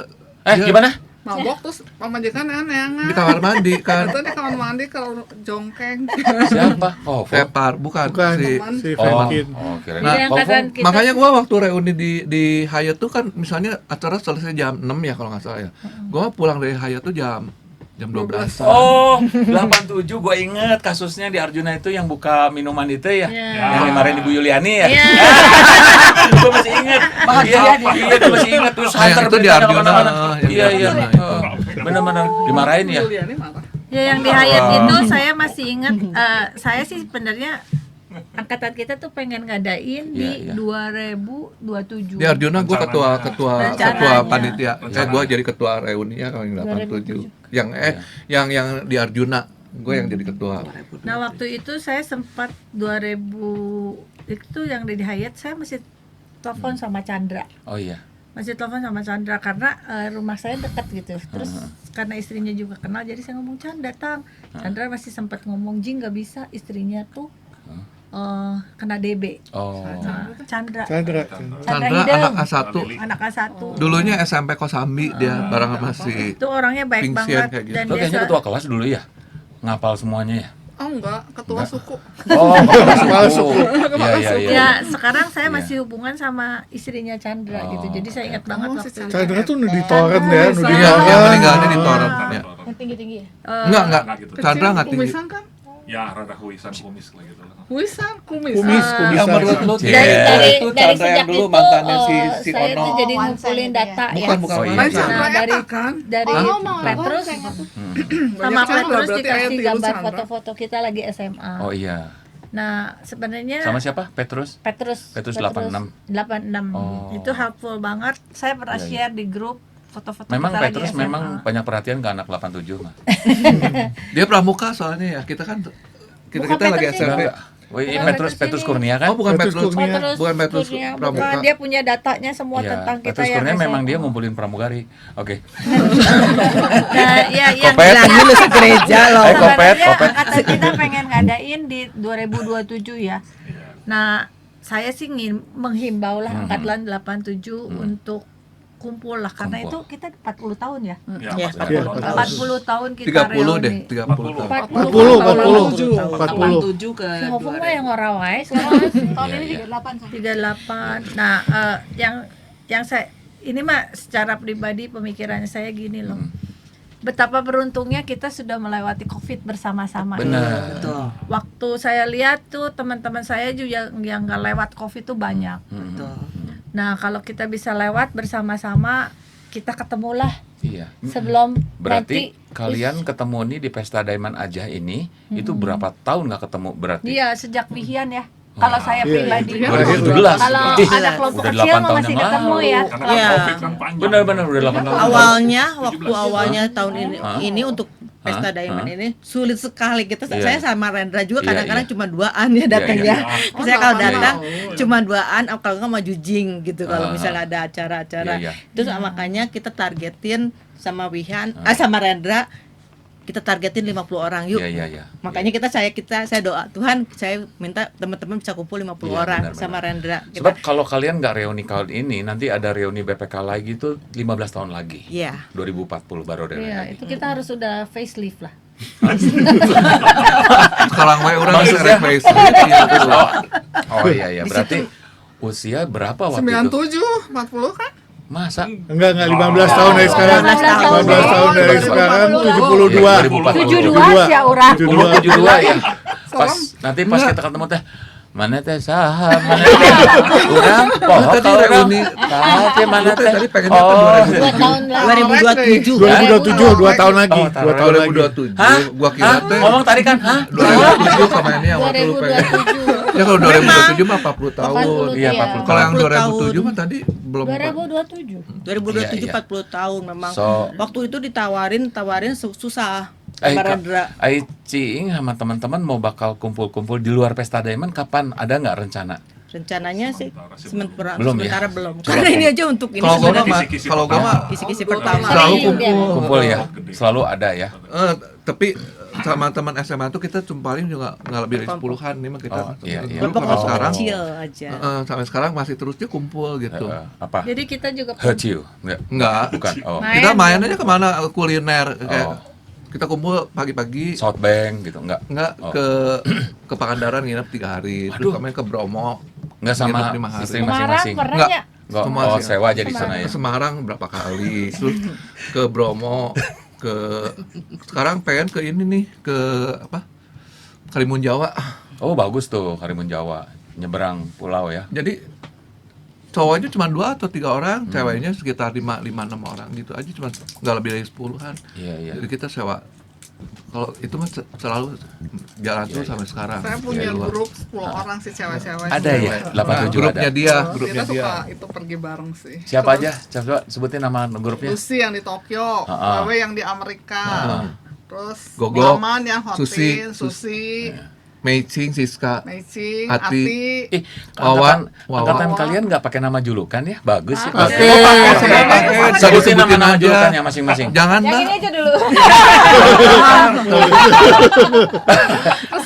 Speaker 3: Gimana?
Speaker 7: Mabok terus pemajikan aneh-aneh.
Speaker 9: di kamar mandi kan.
Speaker 7: Itu di kamar mandi kalau jongkeng.
Speaker 3: Siapa? Oh, Fo.
Speaker 9: Tepar, bukan
Speaker 6: Bukan
Speaker 9: si.
Speaker 6: si
Speaker 3: Oh,
Speaker 6: Frankin.
Speaker 3: kirain.
Speaker 9: Nah,
Speaker 10: Yang
Speaker 3: Oh, Fo.
Speaker 10: angkatan kita.
Speaker 9: Makanya gua waktu reuni di Hyatt tuh kan misalnya acara selesai jam 6 ya kalau nggak salah ya. Gua pulang dari Hyatt tuh jam 12.
Speaker 3: Oh, 87 gue inget kasusnya di Arjuna itu yang buka minuman itu ya.
Speaker 10: Iya.
Speaker 3: Yang dimarahin Ibu Yuliani ya.
Speaker 10: Iya.
Speaker 3: Gue masih inget. Iya, gue masih inget terus
Speaker 9: Ah, yang
Speaker 3: Hunter
Speaker 9: itu di
Speaker 3: berita
Speaker 9: Arjuna,
Speaker 3: kemana-mana.
Speaker 9: yang di
Speaker 3: Iya, iya.
Speaker 9: Arjuna itu.
Speaker 3: Bener-bener dimarahin ya.
Speaker 7: Juliani marah.
Speaker 10: Ya yang di Hyatt itu saya masih ingat. Saya sih sebenarnya angkatan kita tuh pengen ngadain di 2027.
Speaker 9: Di Arjuna gue ketua
Speaker 10: Rencananya.
Speaker 9: panitia. Gue jadi ketua reuninya kalau yang 87. Yang di Arjuna gue yang jadi ketua.
Speaker 10: Nah waktu itu saya sempat 2000 itu yang di Hyatt saya masih telepon sama Chandra.
Speaker 3: Oh iya.
Speaker 10: Masih telepon sama Chandra karena rumah saya dekat gitu. Terus karena istrinya juga kenal jadi saya ngomong Chandra datang. Chandra masih sempat ngomong Jing nggak bisa istrinya tuh kena DB. Nah, Chandra
Speaker 9: Chandra
Speaker 10: Hideng.
Speaker 9: anak A1.
Speaker 10: Anak A1.
Speaker 9: Dulunya SMP Kosambi dia bareng sama si
Speaker 10: Itu orangnya baik
Speaker 9: Pingsien
Speaker 10: banget
Speaker 9: kayak gitu.
Speaker 10: dan
Speaker 3: Lo
Speaker 10: dia
Speaker 3: kayaknya ketua kelas dulu ya? Ngapal semuanya ya?
Speaker 7: Oh enggak, ketua suku.
Speaker 3: Oh, kepala suku.
Speaker 7: Kepala
Speaker 3: Iya,
Speaker 7: suku.
Speaker 3: iya.
Speaker 10: Ya sekarang saya masih hubungan sama istrinya Chandra gitu. Jadi saya ingat banget waktu itu.
Speaker 6: Chandra tuh nudi torrent ya, nudi
Speaker 9: Iya,
Speaker 6: torrent.
Speaker 9: meninggalnya di Torrent ya.
Speaker 8: Yang tinggi-tinggi ya?
Speaker 9: Enggak.
Speaker 1: gitu.
Speaker 9: Chandra enggak tinggi.
Speaker 7: Kumisan kan?
Speaker 1: Ya rada huisan kumis lah gitu.
Speaker 7: Kumisan, kumis.
Speaker 6: Kumisan.
Speaker 9: Yang menurut lu
Speaker 10: Dari
Speaker 9: itu
Speaker 10: dari
Speaker 9: Chandra yang
Speaker 10: sejak
Speaker 9: dulu
Speaker 10: itu
Speaker 9: mantannya si
Speaker 10: saya
Speaker 9: Ono.
Speaker 10: tuh jadi ngumpulin data ya.
Speaker 9: Bukan.
Speaker 3: Oh, iya.
Speaker 7: Lain
Speaker 3: iya.
Speaker 7: Chandra
Speaker 10: dari
Speaker 7: Eta kan?
Speaker 10: dari Petrus sama
Speaker 7: Banyak Chandra,
Speaker 10: Petrus
Speaker 7: berarti ayat
Speaker 10: dikasih
Speaker 7: tilu
Speaker 10: gambar
Speaker 7: Chandra.
Speaker 10: foto-foto kita lagi SMA.
Speaker 3: Oh iya.
Speaker 10: Nah sebenarnya
Speaker 3: Sama siapa? Petrus?
Speaker 10: Petrus
Speaker 3: 86.
Speaker 10: 86
Speaker 3: Oh.
Speaker 10: itu helpful banget. Saya pernah
Speaker 3: Iya, iya.
Speaker 10: share di grup foto-foto
Speaker 3: Memang
Speaker 10: kita
Speaker 3: Petrus
Speaker 10: lagi SMA.
Speaker 3: memang banyak perhatian ke anak 87 mah.
Speaker 9: Dia pramuka soalnya ya. Kita kan kita
Speaker 10: Bukan
Speaker 9: lagi
Speaker 10: Petrus
Speaker 9: SMP.
Speaker 3: Enggak. Wih, ini
Speaker 10: Bukan
Speaker 3: Petrus
Speaker 10: Petrus
Speaker 3: Petrus
Speaker 10: ini.
Speaker 3: Kurnia kan?
Speaker 9: Oh, bukan
Speaker 6: Petrus
Speaker 9: Petrus.
Speaker 6: Kurnia.
Speaker 9: Bukan Petrus
Speaker 10: Kurnia,
Speaker 9: pramuka.
Speaker 10: bukan. Dia punya datanya semua
Speaker 3: Iya,
Speaker 10: tentang kita
Speaker 3: Petrus
Speaker 10: yang
Speaker 3: Kurnia
Speaker 10: SMA.
Speaker 3: memang dia ngumpulin pramugari. Oke.
Speaker 10: Nah, ya yang
Speaker 3: Kopet.
Speaker 5: Bilangin lu segereja loh.
Speaker 3: Kopet,
Speaker 10: sebenarnya
Speaker 3: kopet.
Speaker 10: angkatan kita pengen ngadain di 2027 ya. Nah, saya sih menghimbau lah angkatan 87 untuk kumpul lah karena
Speaker 3: Kumpul.
Speaker 10: itu kita 40 tahun ya.
Speaker 7: Iya,
Speaker 10: 40 tahun kita
Speaker 9: 30 deh,
Speaker 10: reuni.
Speaker 9: 30 tahun.
Speaker 4: 87 ke
Speaker 10: Si Hopung mah yang orang wae sekarang
Speaker 8: Tahun
Speaker 3: Iya,
Speaker 8: ini
Speaker 3: iya.
Speaker 8: 38 kan?
Speaker 10: 38. Nah, yang saya ini mah secara pribadi pemikirannya saya gini loh. Betapa beruntungnya kita sudah melewati Covid bersama-sama.
Speaker 3: Benar.
Speaker 4: Betul.
Speaker 10: Waktu saya lihat tuh teman-teman saya juga yang nggak lewat Covid tuh banyak.
Speaker 4: Betul.
Speaker 10: Nah, kalau kita bisa lewat bersama-sama, kita ketemulah
Speaker 3: Iya.
Speaker 10: sebelum
Speaker 3: Berarti
Speaker 10: nanti.
Speaker 3: kalian ketemu nih di Pesta Diamond aja ini, itu berapa tahun nggak ketemu berarti?
Speaker 10: Iya, sejak Wihian ya. Kalau saya
Speaker 6: Iya,
Speaker 10: pribadi.
Speaker 6: iya.
Speaker 3: 2017.
Speaker 10: Kalau
Speaker 3: Ih,
Speaker 10: ada kelompok
Speaker 3: udah
Speaker 10: kecil
Speaker 3: 8
Speaker 10: mah
Speaker 3: tahun
Speaker 10: masih
Speaker 3: yang
Speaker 10: ketemu
Speaker 3: lalu.
Speaker 10: ya.
Speaker 1: Karena
Speaker 5: Iya.
Speaker 1: Covid kan panjang.
Speaker 3: Benar-benar udah 8 tahun.
Speaker 5: Awalnya waktu awalnya tahun ini
Speaker 3: Hah?
Speaker 5: untuk Pesta
Speaker 3: Hah?
Speaker 5: Diamond
Speaker 3: Hah?
Speaker 5: ini sulit sekali kita.
Speaker 3: Iya.
Speaker 5: Saya sama Rendra juga
Speaker 3: Iya,
Speaker 5: kadang-kadang
Speaker 3: iya.
Speaker 5: cuma duaan ya datangnya.
Speaker 7: iya.
Speaker 5: Saya kalau
Speaker 7: Oh,
Speaker 5: datang
Speaker 7: iya.
Speaker 5: cuma duaan, kalau nggak maju jing gitu. Kalau
Speaker 3: Ah.
Speaker 5: misalnya ada acara-acara,
Speaker 3: Iya, iya.
Speaker 5: itu makanya kita targetin sama Wihan, sama Rendra. Kita targetin 50 orang yuk.
Speaker 3: Iya, iya, iya.
Speaker 5: Makanya saya doa Tuhan, saya minta teman-teman bisa kumpul 50
Speaker 3: Iya,
Speaker 5: orang
Speaker 3: benar,
Speaker 5: sama
Speaker 3: benar.
Speaker 5: Rendra. Kita,
Speaker 3: Sebab kalau kalian nggak reuni kali ini, nanti ada reuni BPK lagi tuh 15 tahun lagi.
Speaker 5: Iya.
Speaker 3: 2040 baru ada
Speaker 10: Iya,
Speaker 3: lagi.
Speaker 10: itu kita harus sudah facelift lah.
Speaker 9: Sekarang we urang
Speaker 3: Maksudnya?
Speaker 9: ngerek facelift, iya, betul.
Speaker 3: Oh iya, iya. Berarti usia berapa waktu itu?
Speaker 7: 97, 40 kan?
Speaker 3: Masa?
Speaker 6: Enggak 15 tahun dari sekarang.
Speaker 5: 15
Speaker 6: 15 tahun dari sekarang 72.
Speaker 10: 72 sih ya orang.
Speaker 3: 72 ya. Pas nanti pas kita ketemu teh mana teh saha mana teh urang poho
Speaker 9: Tadi
Speaker 3: ka urang
Speaker 9: reuni.
Speaker 3: teh mana teh
Speaker 9: Tadi pengennya ke
Speaker 3: oh
Speaker 10: 2 tahun lah.
Speaker 5: 2027.
Speaker 6: 2027 2 tahun lagi.
Speaker 3: Oh,
Speaker 6: 2 tahun lagi.
Speaker 9: 2027.
Speaker 3: hah
Speaker 9: Gua kira
Speaker 3: hah
Speaker 9: teh
Speaker 3: ngomong tadi kan hah
Speaker 9: 2007 kemarinnya waktu lu pengen.
Speaker 10: 2027.
Speaker 9: Ya kalau 2027 mah 40 tahun.
Speaker 10: 40
Speaker 3: iya
Speaker 10: iya.
Speaker 3: 40
Speaker 9: Kalau yang
Speaker 5: 40
Speaker 9: 2007 mah tadi belum
Speaker 10: 2027.
Speaker 5: 2027
Speaker 3: Iya, iya.
Speaker 5: 40 tahun memang.
Speaker 3: So-
Speaker 5: Waktu itu tawarin susah.
Speaker 3: Eh,
Speaker 5: Sama Rendra.
Speaker 3: Ai Ciing sama teman-teman mau bakal kumpul-kumpul di luar Pesta Diamond kapan? Ada nggak rencana?
Speaker 5: Rencananya sih sementara
Speaker 3: Belum ya?
Speaker 5: sementara belum. Karena ini aja untuk ini
Speaker 9: Kalau gua mah
Speaker 5: sebenarnya
Speaker 1: Kisi-kisi
Speaker 9: kalau gua mah
Speaker 5: kisi-kisi pertama.
Speaker 9: selalu
Speaker 10: Reuni
Speaker 9: kumpul.
Speaker 3: Kumpul ya, selalu ada ya.
Speaker 9: Tapi sama teman SMA tuh kita paling juga nggak lebih dari 10-an nih mah kita.
Speaker 3: Oh, iya, iya.
Speaker 9: Dulu
Speaker 5: Kelompok
Speaker 9: sampai sekarang
Speaker 5: kecil aja.
Speaker 9: sampai sekarang masih terusnya kumpul gitu.
Speaker 3: Apa?
Speaker 10: Jadi kita juga
Speaker 3: Heciu? Enggak.
Speaker 9: Enggak.
Speaker 3: Bukan. Oh.
Speaker 10: Main
Speaker 9: Kita main
Speaker 10: gitu.
Speaker 9: aja kemana kuliner kayak
Speaker 3: Oh.
Speaker 9: kita kumpul pagi-pagi
Speaker 3: Southbank gitu enggak? Oh.
Speaker 9: ke Pangandaran nginep 3 hari terus
Speaker 3: Aduh.
Speaker 9: kami ke Bromo
Speaker 3: Enggak sama
Speaker 9: nginep 5 hari.
Speaker 3: istri
Speaker 10: Semarang
Speaker 3: masing-masing.
Speaker 10: pernah
Speaker 9: Enggak.
Speaker 10: ya?
Speaker 3: Enggak.
Speaker 9: Semua
Speaker 3: Oh,
Speaker 9: sih.
Speaker 3: sewa aja di sana
Speaker 9: ke
Speaker 3: ya.
Speaker 9: Semarang berapa kali terus ke Bromo ke sekarang pengen ke ini nih ke apa Karimun Jawa.
Speaker 3: Oh, bagus tuh Karimun Jawa. Nyeberang pulau ya.
Speaker 9: Jadi cowoknya cuma 2 atau 3 orang, ceweknya sekitar 5-6 orang gitu aja, cuma nggak lebih dari 10-an.
Speaker 3: Iya, iya.
Speaker 9: Jadi kita sewa Kalau itu mah selalu jalan tuh sampai sekarang.
Speaker 7: Saya punya
Speaker 9: Dari luar.
Speaker 7: grup 10 orang sih cewek-cewek.
Speaker 3: Ada ya? 87
Speaker 9: grupnya
Speaker 3: ada.
Speaker 9: dia,
Speaker 7: Kita
Speaker 9: grupnya dia.
Speaker 7: suka itu pergi bareng sih.
Speaker 3: Siapa
Speaker 7: Terus
Speaker 3: aja? Coba sebutin nama grupnya.
Speaker 7: Lucy yang di Tokyo, Wewe yang di Amerika. Terus
Speaker 9: Gogok,
Speaker 7: Maman yang Hotin, Susi,
Speaker 9: Meicing, Siska,
Speaker 7: Meicing,
Speaker 9: Ati.
Speaker 7: Ati.
Speaker 3: Ih,
Speaker 9: Wawan,
Speaker 3: angkatan kalian nggak pakai nama julukan ya? Bagus sih.
Speaker 9: Oke,
Speaker 3: Sebutin nama
Speaker 9: aja.
Speaker 3: julukannya masing-masing.
Speaker 9: Jangan
Speaker 8: Yang
Speaker 9: lah.
Speaker 8: ini aja dulu.
Speaker 7: Terus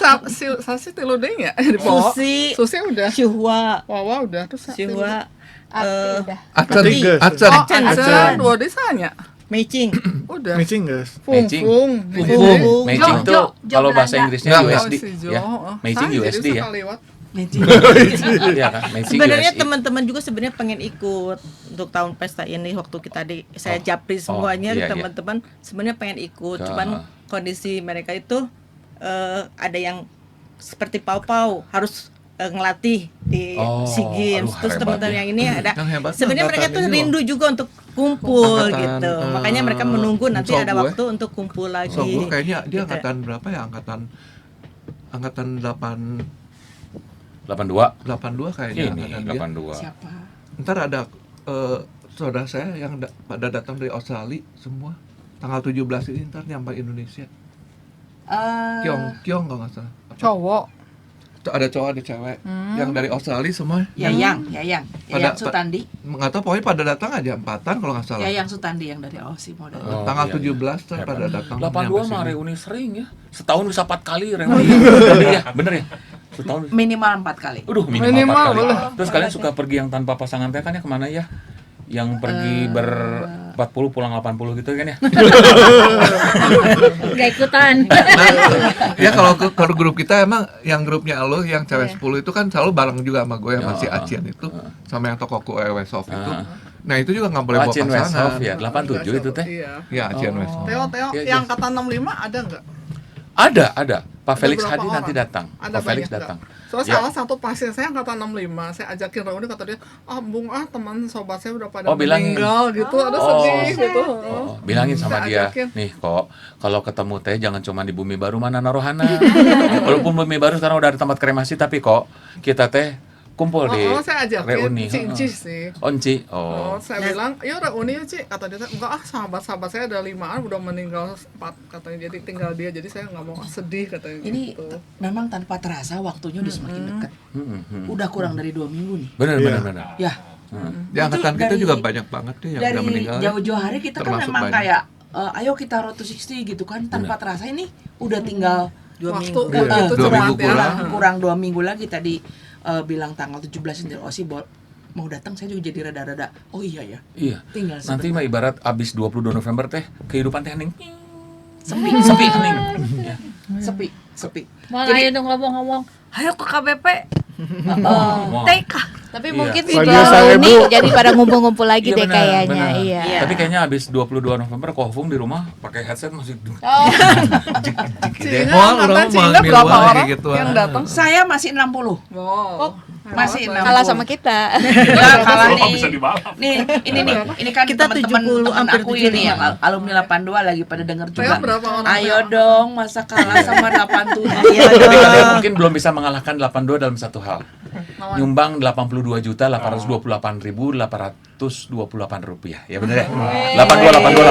Speaker 7: Sasi tilu deh ya? Di bawah. Susi udah.
Speaker 5: Syuhwa,
Speaker 7: Wawa udah. Terus
Speaker 5: Syuhwa,
Speaker 8: Udah.
Speaker 9: Acen,
Speaker 6: Tiga.
Speaker 9: Acen.
Speaker 7: Oh, Acen, dua desanya.
Speaker 5: Meicing,
Speaker 7: Udah.
Speaker 6: Missing guys.
Speaker 7: Fung,
Speaker 3: Matching.
Speaker 7: Fung.
Speaker 3: Matching
Speaker 10: Jo,
Speaker 3: tuh
Speaker 10: Jo
Speaker 3: kalau bahasa
Speaker 10: Belanda.
Speaker 3: Inggrisnya
Speaker 9: Nggak,
Speaker 3: USD ya. Matching USD ya. Iya kan? Matching
Speaker 5: sebenarnya
Speaker 3: USD.
Speaker 5: teman-teman juga sebenarnya pengen ikut untuk tahun pesta ini waktu kita saya japri semuanya
Speaker 3: iya, iya.
Speaker 5: teman-teman sebenarnya pengen ikut, cuman kondisi mereka itu ada yang seperti Pau-Pau harus ngelatih di SEA Games,
Speaker 3: aduh,
Speaker 5: terus
Speaker 3: hebat
Speaker 5: teman-teman
Speaker 3: ya.
Speaker 5: yang ini ada
Speaker 9: Yang hebat
Speaker 5: sebenarnya mereka
Speaker 9: angkatan
Speaker 5: tuh
Speaker 9: ini loh.
Speaker 5: rindu juga untuk kumpul
Speaker 9: Angkatan,
Speaker 5: gitu, makanya mereka menunggu nanti
Speaker 9: so
Speaker 5: ada
Speaker 9: gue.
Speaker 5: waktu untuk kumpul lagi.
Speaker 9: So gue kayaknya dia
Speaker 5: Gitu.
Speaker 9: angkatan berapa ya? Angkatan
Speaker 3: 82.
Speaker 9: 82 kayaknya
Speaker 3: Ini
Speaker 9: angkatan dia.
Speaker 3: 82.
Speaker 4: Siapa?
Speaker 9: Ntar ada saudara saya yang pada datang dari Australia semua. Tanggal 17 ini ntar nyampe Indonesia. Kiong kalau nggak salah.
Speaker 7: Cowok.
Speaker 9: Ada cowok ada cewek yang dari Australia semua.
Speaker 4: Yayang
Speaker 9: Pada-
Speaker 4: Sutandi.
Speaker 9: Nggak tahu pokoknya pada datang aja empatan kalau nggak salah.
Speaker 4: Yayang Sutandi yang dari Aussie mau datang.
Speaker 3: Oh,
Speaker 9: Tanggal
Speaker 3: iya, iya.
Speaker 9: 17 ntar pada datang.
Speaker 3: 82 mah
Speaker 9: nyampe sini.
Speaker 3: reuni sering ya. Setahun bisa 4 kali reuni. Bener ya? Bener ya? Setahun.
Speaker 4: Minimal 4 kali.
Speaker 3: Udah minimal 4 kali. Terus kalian suka pergi yang tanpa pasangan teh kan ya kemana ya? Yang pergi ber 40 pulang 80 gitu kan ya?
Speaker 10: Gak ikutan.
Speaker 9: Ya kalau grup kita emang yang grupnya lo yang cewek 10 itu kan selalu bareng juga sama gue yang masih Acian itu sama yang Tokoku Westhoff itu. Nah itu juga nggak boleh bawa
Speaker 3: Acin Westhoff
Speaker 9: pasangan.
Speaker 3: ya, 87 itu teh.
Speaker 7: Iya.
Speaker 9: Ya Acian Westhoff.
Speaker 7: Teo,
Speaker 3: Iya,
Speaker 7: yang
Speaker 3: iya.
Speaker 7: kata 65 ada nggak?
Speaker 3: Ada. Pak
Speaker 7: Ada
Speaker 3: Felix
Speaker 7: berapa
Speaker 3: Hadi
Speaker 7: orang?
Speaker 3: nanti datang.
Speaker 7: Ada
Speaker 3: Pak Felix
Speaker 7: banyak
Speaker 3: datang.
Speaker 7: nggak? Soalnya
Speaker 3: Ya.
Speaker 7: salah satu pasien saya angkatan 65, saya ajakin reuni kata dia, Bung teman sobat saya udah pada
Speaker 3: Oh, bilangin.
Speaker 7: meninggal gitu, ada
Speaker 3: Oh.
Speaker 7: sedih gitu.
Speaker 3: Oh, bilangin sama
Speaker 7: Saya
Speaker 3: dia,
Speaker 7: ajakin.
Speaker 3: nih kok kalau ketemu teh jangan cuma di Bumi Baru mana narohana. Walaupun Bumi Baru sekarang udah ada tempat kremasi tapi kok kita teh kumpul di
Speaker 7: saya ajakin
Speaker 3: reuni.
Speaker 7: Cinci sih.
Speaker 3: Onci.
Speaker 7: Oh,
Speaker 3: Oh.
Speaker 7: saya bilang, yuk reuni yuk Ci. Kata dia, enggak sahabat-sahabat saya ada 5-an udah meninggal 4 katanya, jadi tinggal dia, jadi saya nggak mau sedih katanya
Speaker 4: Ini
Speaker 7: gitu.
Speaker 4: memang tanpa terasa waktunya udah semakin dekat. Udah kurang dari 2 minggu nih.
Speaker 3: Benar.
Speaker 4: Ya.
Speaker 9: Di angkatan
Speaker 4: Itu
Speaker 9: kita
Speaker 4: dari-
Speaker 9: juga banyak banget tuh yang udah
Speaker 4: Dari
Speaker 9: meninggal.
Speaker 4: jauh-jauh hari kita kan
Speaker 9: Termasuk
Speaker 4: memang
Speaker 9: banyak.
Speaker 4: kayak ayo kita road to 60 gitu kan, tanpa terasa ini udah tinggal
Speaker 5: 2
Speaker 7: Waktu
Speaker 5: minggu.
Speaker 7: waktu itu
Speaker 9: 2
Speaker 7: cepat
Speaker 9: minggu
Speaker 7: ya.
Speaker 9: pulang.
Speaker 4: kurang 2 minggu lagi tadi bilang tanggal 17 dari Aussie mau datang, saya juga jadi rada-rada oh iya ya,
Speaker 3: Iya.
Speaker 4: tinggal
Speaker 3: Nanti
Speaker 4: sebentar.
Speaker 3: mah ibarat abis 22 November teh kehidupan teh hening.
Speaker 4: sepi
Speaker 3: Sepi hening. Ya.
Speaker 4: sepi.
Speaker 10: Malah ayo dong ngomong-ngomong, ayo ke KBP.
Speaker 3: Wah.
Speaker 10: TK.
Speaker 8: Tapi
Speaker 3: Iya.
Speaker 8: mungkin
Speaker 6: Lagi
Speaker 8: setelah
Speaker 6: saya,
Speaker 8: ini
Speaker 6: Bu.
Speaker 8: jadi pada ngumpul-ngumpul lagi
Speaker 3: Iya,
Speaker 8: deh
Speaker 3: benar,
Speaker 8: kayaknya.
Speaker 3: benar.
Speaker 8: Iya.
Speaker 3: Tapi kayaknya abis 22 November Kohfung di rumah pakai headset masih
Speaker 8: Oh,
Speaker 7: Cina
Speaker 9: Wah,
Speaker 7: angkatan
Speaker 9: orang
Speaker 7: Cina
Speaker 9: mah
Speaker 7: berapa
Speaker 9: miluan
Speaker 7: orang
Speaker 9: kayak gitu,
Speaker 7: yang
Speaker 9: ah.
Speaker 7: datang?
Speaker 4: Saya masih 60.
Speaker 7: Wow.
Speaker 4: Masih
Speaker 7: Hebat,
Speaker 4: 60.
Speaker 8: kalah sama kita.
Speaker 4: Enggak, kalah
Speaker 1: Oh,
Speaker 4: nih.
Speaker 1: bisa dibalap.
Speaker 4: Nih, ini kan
Speaker 5: Kita
Speaker 4: teman-teman
Speaker 5: 70,
Speaker 4: teman
Speaker 5: hampir
Speaker 4: aku
Speaker 5: 70.
Speaker 4: ini yang alumni 82 lagi pada denger
Speaker 7: Teo
Speaker 4: juga.
Speaker 7: berapa orang?
Speaker 4: Ayo dong, masa kalah sama 87.
Speaker 5: Iya
Speaker 3: Tapi kalian
Speaker 5: dong.
Speaker 3: mungkin belum bisa mengalahkan 82 dalam satu hal. Nyumbang 82.828.828 rupiah. Ya bener ya? 82.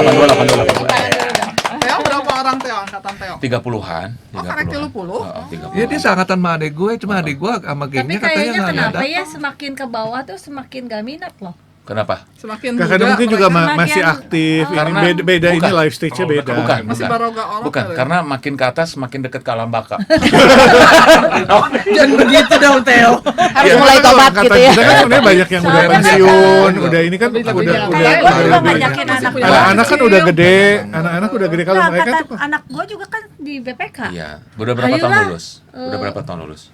Speaker 7: Teo berapa orang Teo angkatan Teo?
Speaker 3: 30-an.
Speaker 7: Oh, karek 30?
Speaker 9: Iya dia seangkatan sama adik gue, cuma adik gue sama
Speaker 10: Tapi
Speaker 9: gengnya katanya
Speaker 10: kayaknya
Speaker 9: nggak
Speaker 10: kenapa
Speaker 9: ada.
Speaker 10: ya semakin ke bawah tuh semakin gak minat loh.
Speaker 3: Kenapa?
Speaker 7: Semakin
Speaker 6: Kadang mungkin juga
Speaker 7: mereka
Speaker 6: masih
Speaker 10: Semakin-
Speaker 6: aktif. Ini
Speaker 3: Karena-
Speaker 6: beda ini
Speaker 3: bukan.
Speaker 6: life stage-nya beda.
Speaker 3: Bukan.
Speaker 7: masih baroga orang.
Speaker 3: Bukan,
Speaker 7: kali.
Speaker 3: karena makin ke atas makin dekat ke alam baka.
Speaker 5: Jangan begitu dong Theo.
Speaker 8: Harus
Speaker 3: Iya.
Speaker 8: mulai tobat
Speaker 6: Angkatan
Speaker 8: gitu ya.
Speaker 6: kita kan sebenarnya banyak yang udah
Speaker 10: Soalnya
Speaker 6: pensiun,
Speaker 9: kan-
Speaker 6: udah ini kan
Speaker 7: Lebih-
Speaker 6: udah
Speaker 7: lebih
Speaker 6: udah
Speaker 7: jarang.
Speaker 6: udah
Speaker 10: Kayak gue juga
Speaker 6: lebih.
Speaker 10: ngajakin anak gue.
Speaker 6: Anak-anak kan udah gede, anak-anak udah gede kalau
Speaker 10: Nah,
Speaker 6: mereka
Speaker 10: kata
Speaker 6: tuh
Speaker 10: anak gue juga kan di BPK.
Speaker 3: Iya. Udah berapa tahun
Speaker 10: Ayolah.
Speaker 3: lulus? Udah berapa tahun lulus?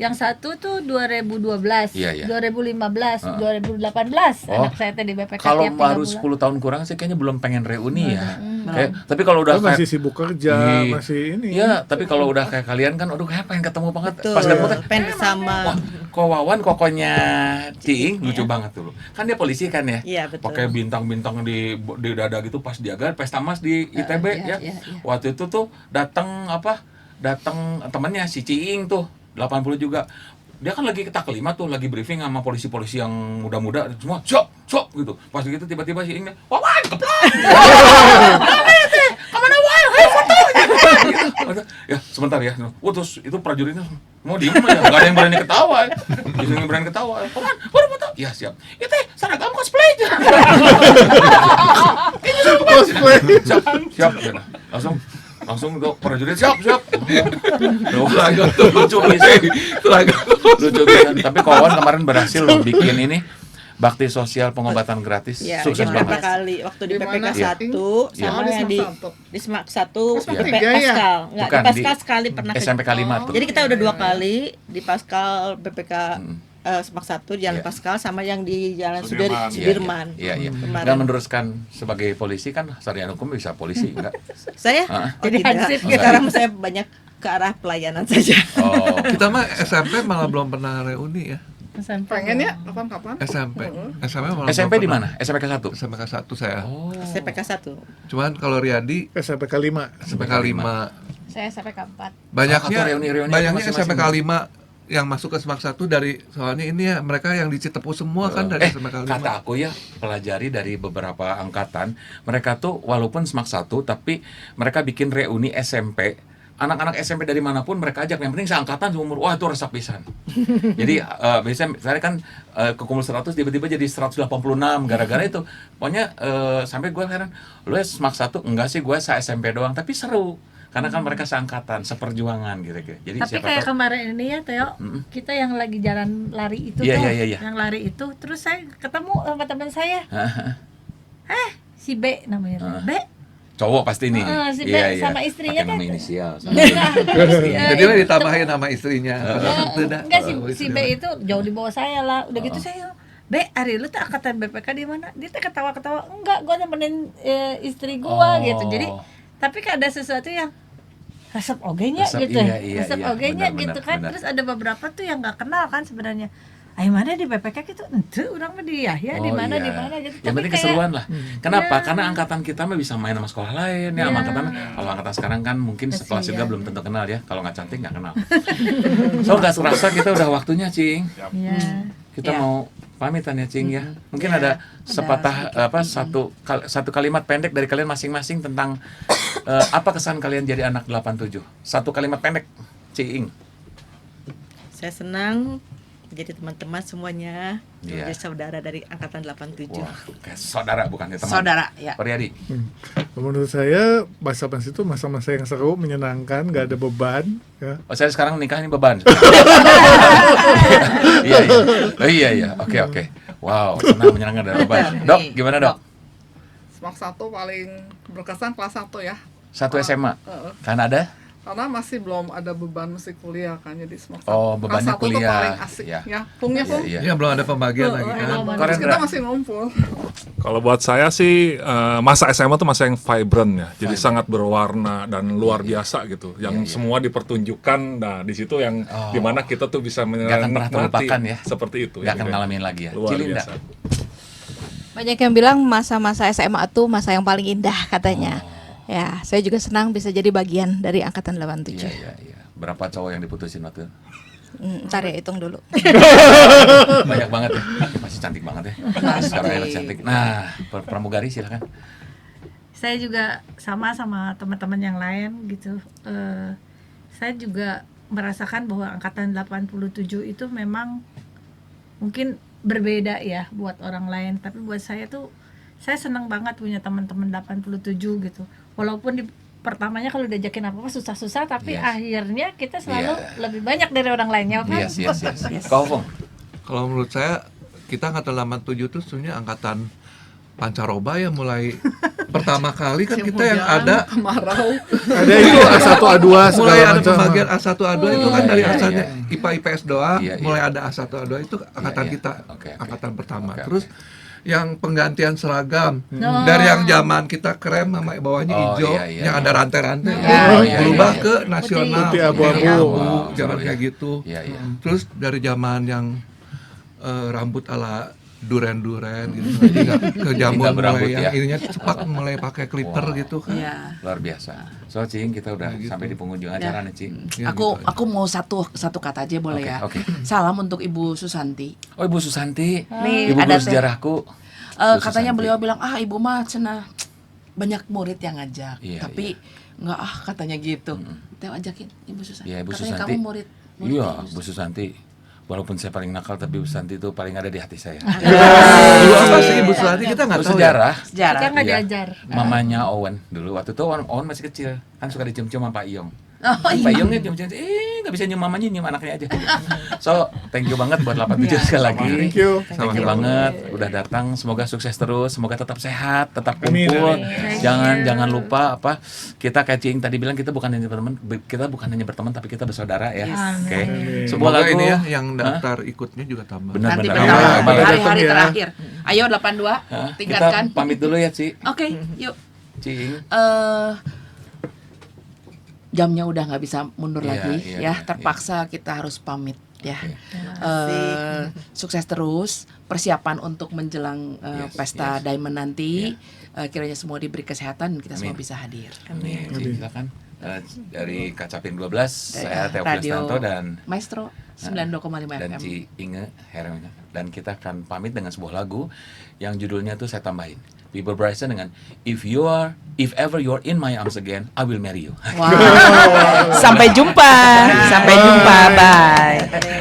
Speaker 10: Yang satu tuh 2012,
Speaker 3: Iya, iya.
Speaker 10: 2015, 2018
Speaker 3: Oh.
Speaker 10: anak saya teh di BPK
Speaker 3: Kalau
Speaker 10: tiap 3
Speaker 3: baru
Speaker 10: bulan.
Speaker 3: 10 tahun kurang sih kayaknya belum pengen reuni ya. Tapi kalau udah
Speaker 6: masih sibuk kerja,
Speaker 3: Iya.
Speaker 6: masih ini.
Speaker 3: Iya, tapi kalau udah kayak kalian kan, aduh kayak pengen ketemu banget.
Speaker 5: Betul.
Speaker 3: Pas ketemu teh,
Speaker 5: Pengen bersama.
Speaker 3: wah, kok Wawan kokonya Ciing lucu banget dulu. Kan dia polisi kan ya.
Speaker 5: Iya, betul.
Speaker 3: Pakai bintang-bintang di dada gitu pas dia pesta mas di ITB ya. Waktu itu tuh datang temannya si Ciing tuh 80 juga. Dia kan lagi kita kelima tuh, lagi briefing sama polisi-polisi yang muda-muda semua, sok gitu. Pas gitu tiba-tiba si Ing, Wawan keplong. Kemana Wawan? Ayo foto. Ya sebentar ya. Terus itu prajuritnya mau diem aja, nggak ada yang berani ketawa. Bisa yang berani ketawa. Wawan, baru foto. Iya siap. Itu seragam cosplay.
Speaker 6: Cosplay.
Speaker 3: Siap. Ya, langsung tuh prajurit siap. Lucu bisa. Tapi kawan kemarin berhasil loh bikin ini bakti sosial pengobatan gratis.
Speaker 5: Ya,
Speaker 3: Sukses
Speaker 5: berapa
Speaker 3: banget.
Speaker 5: kali waktu di
Speaker 7: Di
Speaker 5: PPK
Speaker 7: mana?
Speaker 5: 1
Speaker 3: Iya.
Speaker 5: sama yang di SMAK 1
Speaker 7: SMAK
Speaker 5: di
Speaker 7: 3 ya?
Speaker 5: Paskal. Enggak,
Speaker 3: Bukan,
Speaker 5: di Paskal
Speaker 3: di
Speaker 5: sekali pernah ke
Speaker 3: SMP K5 tuh.
Speaker 5: Jadi kita udah 2 kali di Paskal BPK SMAK 1 Jalan
Speaker 3: Iya.
Speaker 5: Paskal sama yang di Jalan
Speaker 1: Sudirman.
Speaker 5: Sudirman.
Speaker 3: Iya.
Speaker 5: Kemarin.
Speaker 3: Nggak meneruskan sebagai polisi kan, sarjana hukum bisa polisi enggak?
Speaker 5: Saya
Speaker 10: Jadi
Speaker 5: tidak.
Speaker 10: hansip
Speaker 3: gitu.
Speaker 5: Sekarang saya banyak ke arah pelayanan saja.
Speaker 3: Oh.
Speaker 9: Kita mah SMP malah belum pernah reuni ya.
Speaker 7: Pengen ya kapan-kapan.
Speaker 3: SMP di mana? SMK 1.
Speaker 9: SMK 1 saya.
Speaker 3: Oh.
Speaker 5: SPK 1.
Speaker 9: Cuman kalau Riyadi
Speaker 6: SMPK 5.
Speaker 9: SMK 5.
Speaker 10: Saya sampai keempat.
Speaker 9: Banyaknya
Speaker 3: Atau reuni-reuni
Speaker 9: banyaknya
Speaker 3: masing-masing.
Speaker 9: SMK 5 yang masuk ke SMK 1 dari soalnya ini ya mereka yang di Citepu semua kan dari SMK 5.
Speaker 3: Kata aku ya, pelajari dari beberapa angkatan, mereka tuh walaupun SMAK 1 tapi mereka bikin reuni SMP. Anak-anak SMP dari manapun mereka ajak, yang penting seangkatan seumur, wah itu resep pisan. Jadi biasanya saya kan kekumpul 100 tiba-tiba jadi 186 gara-gara itu. Pokoknya sampai gue heran, lu SMAK 1? Enggak sih, gue se-SMP doang, tapi seru. Karena kan mereka seangkatan, seperjuangan gitu. Jadi
Speaker 10: Tapi
Speaker 3: siapa
Speaker 10: kayak
Speaker 3: tahu
Speaker 10: kemarin ini ya Teo, kita yang lagi jalan lari itu
Speaker 3: Iya,
Speaker 10: tuh,
Speaker 3: iya.
Speaker 10: yang lari itu, terus saya ketemu sama teman saya, si B namanya, B,
Speaker 3: cowok pasti nih.
Speaker 10: Si B sama istrinya
Speaker 3: pakai nama
Speaker 10: kan.
Speaker 3: inisial.
Speaker 9: Jadi lah ditambahin nama istrinya.
Speaker 10: Enggak si B itu jauh di bawah saya lah. Udah gitu saya, B, Ari lu tuh angkatan BPK di mana? Dia tuh ketawa-ketawa, enggak, gua nemenin istri gua gitu. Jadi tapi kan ada sesuatu yang resep ogenya
Speaker 3: Resep,
Speaker 10: gitu.
Speaker 3: iya,
Speaker 10: Resep ogenya
Speaker 3: benar,
Speaker 10: gitu kan.
Speaker 3: benar.
Speaker 10: Terus ada beberapa tuh yang nggak kenal kan sebenarnya. Ayo mana di BPK gitu, ente orang mah di Yahya, di mana
Speaker 3: iya.
Speaker 10: di mana gitu.
Speaker 3: Yang
Speaker 10: Tapi
Speaker 3: penting
Speaker 10: kayak-
Speaker 3: keseruan lah. Kenapa?
Speaker 10: Iya.
Speaker 3: Karena angkatan kita mah bisa main sama sekolah lain ya. Sama angkatan, kalau angkatan sekarang kan mungkin sekelas juga belum tentu kenal ya. Kalau nggak cantik nggak kenal. So nggak serasa kita udah waktunya, Cing.
Speaker 10: Iya.
Speaker 3: Kita
Speaker 5: Ya.
Speaker 3: mau pamitan ya, Cing ya. Mungkin ada sepatah satu kalimat pendek dari kalian masing-masing tentang apa kesan kalian jadi anak 87. Satu kalimat pendek, Cing.
Speaker 5: Saya senang jadi teman-teman semuanya
Speaker 3: Iya.
Speaker 5: menjadi saudara dari angkatan 87.
Speaker 3: Wah, kayak saudara bukan ya teman.
Speaker 4: Saudara, ya.
Speaker 3: Riyadi.
Speaker 6: Menurut saya masa-masa itu masa-masa yang seru, menyenangkan, nggak ada beban. Ya.
Speaker 3: Oh, saya sekarang nikah ini beban. Iya. Oke. Wow, senang menyenangkan ada beban. Dok, gimana Dok?
Speaker 7: SMAK 1 paling berkesan kelas 1 ya.
Speaker 3: Satu SMA. Kan ada?
Speaker 7: Karena masih belum ada beban mesti kuliah kan, jadi SMAK 1.
Speaker 3: Oh, bebannya
Speaker 7: kelas 1 tuh
Speaker 3: kuliah.
Speaker 7: paling asik
Speaker 3: Ya.
Speaker 7: ya. Pungnya Pung.
Speaker 3: Iya.
Speaker 9: Ya belum ada pembagian lagi kan.
Speaker 7: Terus
Speaker 3: Keren,
Speaker 7: kita
Speaker 3: Ra.
Speaker 7: masih ngumpul.
Speaker 1: Kalau buat saya sih masa SMA tuh masa yang vibrant ya, jadi sangat berwarna dan luar biasa gitu. Yang semua dipertunjukkan, nah di situ yang dimana kita tuh bisa
Speaker 3: Nggak akan pernah
Speaker 1: menikmati
Speaker 3: terlupakan ya.
Speaker 1: seperti itu.
Speaker 3: Nggak akan
Speaker 1: gitu.
Speaker 3: ngalamin lagi ya.
Speaker 1: Luar
Speaker 3: Cilinda.
Speaker 1: biasa.
Speaker 8: Banyak yang bilang masa-masa SMA tuh masa yang paling indah katanya. Ya, saya juga senang bisa jadi bagian dari angkatan 87.
Speaker 3: Iya. Berapa cowok yang diputusin waktu itu?
Speaker 8: Ntar ya hitung dulu.
Speaker 3: Banyak banget ya. Masih cantik banget ya. Sekarang enak cantik. Nah, pramugari silakan.
Speaker 10: Saya juga sama teman-teman yang lain gitu. Saya juga merasakan bahwa angkatan 87 itu memang mungkin berbeda ya buat orang lain, tapi buat saya tuh saya senang banget punya teman-teman 87 gitu. Walaupun di pertamanya kalau diajakin apa-apa susah-susah, tapi
Speaker 3: Yes.
Speaker 10: akhirnya kita selalu
Speaker 3: Iya.
Speaker 10: lebih banyak dari orang lainnya kan.
Speaker 3: Yes. Kau Fong?
Speaker 9: Kalau menurut saya kita angkatan 87 itu sebenarnya angkatan pancaroba ya mulai pertama kali kan kita yang ada
Speaker 7: kemarau.
Speaker 6: Ada itu A1 A2
Speaker 9: mulai
Speaker 6: segala
Speaker 9: ada
Speaker 6: macam.
Speaker 9: pembagian A1 A2 itu kan dari
Speaker 3: Iya,
Speaker 9: asalnya
Speaker 3: iya.
Speaker 9: IPA IPS doang
Speaker 3: Iya, iya.
Speaker 9: mulai ada A1 A2 itu angkatan
Speaker 3: Iya.
Speaker 9: kita
Speaker 3: Oke.
Speaker 9: angkatan pertama
Speaker 3: Oke,
Speaker 9: terus yang penggantian seragam
Speaker 10: No.
Speaker 9: dari yang zaman kita krem sama bawahnya
Speaker 3: Oh,
Speaker 9: hijau
Speaker 3: iya, iya,
Speaker 9: yang
Speaker 3: iya.
Speaker 9: ada rantai-rantai
Speaker 3: iya,
Speaker 9: berubah
Speaker 3: iya.
Speaker 9: ke nasional
Speaker 6: Putih abu-abu.
Speaker 3: Wow,
Speaker 9: zaman
Speaker 3: seru,
Speaker 9: kayak
Speaker 3: ya.
Speaker 9: gitu.
Speaker 3: Iya, iya.
Speaker 9: Terus dari zaman yang rambut ala duren-duren gitu juga ke
Speaker 3: Kita
Speaker 9: zaman
Speaker 3: berambut,
Speaker 9: mulai yang
Speaker 3: ya.
Speaker 9: ininya cepat mulai pakai clipper
Speaker 3: Wow.
Speaker 9: gitu kan.
Speaker 4: Iya.
Speaker 3: Luar biasa. So Cing, kita udah sampai di penghujung acara nih Cing.
Speaker 9: Ya,
Speaker 4: Aku
Speaker 9: gitu.
Speaker 4: aku mau satu kata aja boleh ya.
Speaker 3: Oke.
Speaker 4: Salam untuk Ibu Susanti.
Speaker 3: Oh Ibu Susanti,
Speaker 4: Nih,
Speaker 3: Ibu
Speaker 4: ada
Speaker 3: guru
Speaker 4: teh.
Speaker 3: sejarahku.
Speaker 4: Katanya
Speaker 3: Susanti.
Speaker 4: beliau bilang Ibu mah cenah banyak murid yang ngajak,
Speaker 3: Iya,
Speaker 4: tapi nggak katanya gitu. Teh ajakin Ibu Susanti.
Speaker 3: Iya, Ibu
Speaker 4: katanya
Speaker 3: Susanti.
Speaker 4: kamu murid.
Speaker 3: Iya, Bu Susanti. Walaupun saya paling nakal, tapi Bu Susanti itu paling ada di hati saya.
Speaker 9: Dulu apa sih Ibu Susanti kita nggak
Speaker 3: Bu
Speaker 9: tahu ya.
Speaker 3: sejarah.
Speaker 4: Sejarah.
Speaker 10: Kita nggak
Speaker 3: Iya.
Speaker 10: diajar.
Speaker 3: Mamanya Owen dulu. Waktu itu Owen masih kecil, kan suka dicium-cium sama Pak Iyong.
Speaker 4: Oh,
Speaker 3: Pak Iyongnya cium-cium, nggak bisa nyium mamanya, nyium anaknya aja. So, thank you banget buat 87 sekali lagi.
Speaker 6: Thank you.
Speaker 3: Thank you banget udah datang. Semoga sukses terus, semoga tetap sehat, tetap
Speaker 6: Amin,
Speaker 3: kumpul.
Speaker 6: amin.
Speaker 3: Jangan lupa apa kita kayak Cing tadi bilang kita bukan hanya berteman, tapi kita bersaudara ya.
Speaker 10: Yes.
Speaker 3: Oke.
Speaker 6: Amin.
Speaker 3: Sebuah
Speaker 9: Semoga
Speaker 3: lagu
Speaker 9: ini ya yang daftar ikutnya juga tambah.
Speaker 3: Benar.
Speaker 4: Nanti
Speaker 3: benar.
Speaker 4: benar.
Speaker 3: Benar.
Speaker 4: Hari-hari
Speaker 6: Ya.
Speaker 4: terakhir. Ayo 82
Speaker 3: Hah?
Speaker 4: tingkatkan.
Speaker 3: Kita pamit dulu ya, Ci.
Speaker 4: Oke, yuk.
Speaker 3: Cing.
Speaker 4: Jamnya udah nggak bisa mundur
Speaker 3: Iya,
Speaker 4: lagi
Speaker 3: iya,
Speaker 4: ya.
Speaker 3: iya,
Speaker 4: Terpaksa kita harus pamit ya.
Speaker 3: Oke.
Speaker 4: Sukses terus. Persiapan untuk menjelang
Speaker 3: Yes,
Speaker 4: pesta
Speaker 3: yes.
Speaker 4: Diamond nanti. Kiranya semua diberi kesehatan dan kita semua
Speaker 3: Amin.
Speaker 4: bisa hadir.
Speaker 3: Nih, Ci, silakan. Dari Kacapin 12, saya Theo
Speaker 4: Radio
Speaker 3: Kristanto dan
Speaker 4: Maestro 92,5
Speaker 3: dan
Speaker 4: FM.
Speaker 3: Ci Inge Hermina. Dan kita akan pamit dengan sebuah lagu yang judulnya tuh saya tambahin. Bieber Bryson dengan If Ever You're in My Arms Again, I Will Marry You.
Speaker 4: Wow. Sampai jumpa. Sampai jumpa. Bye.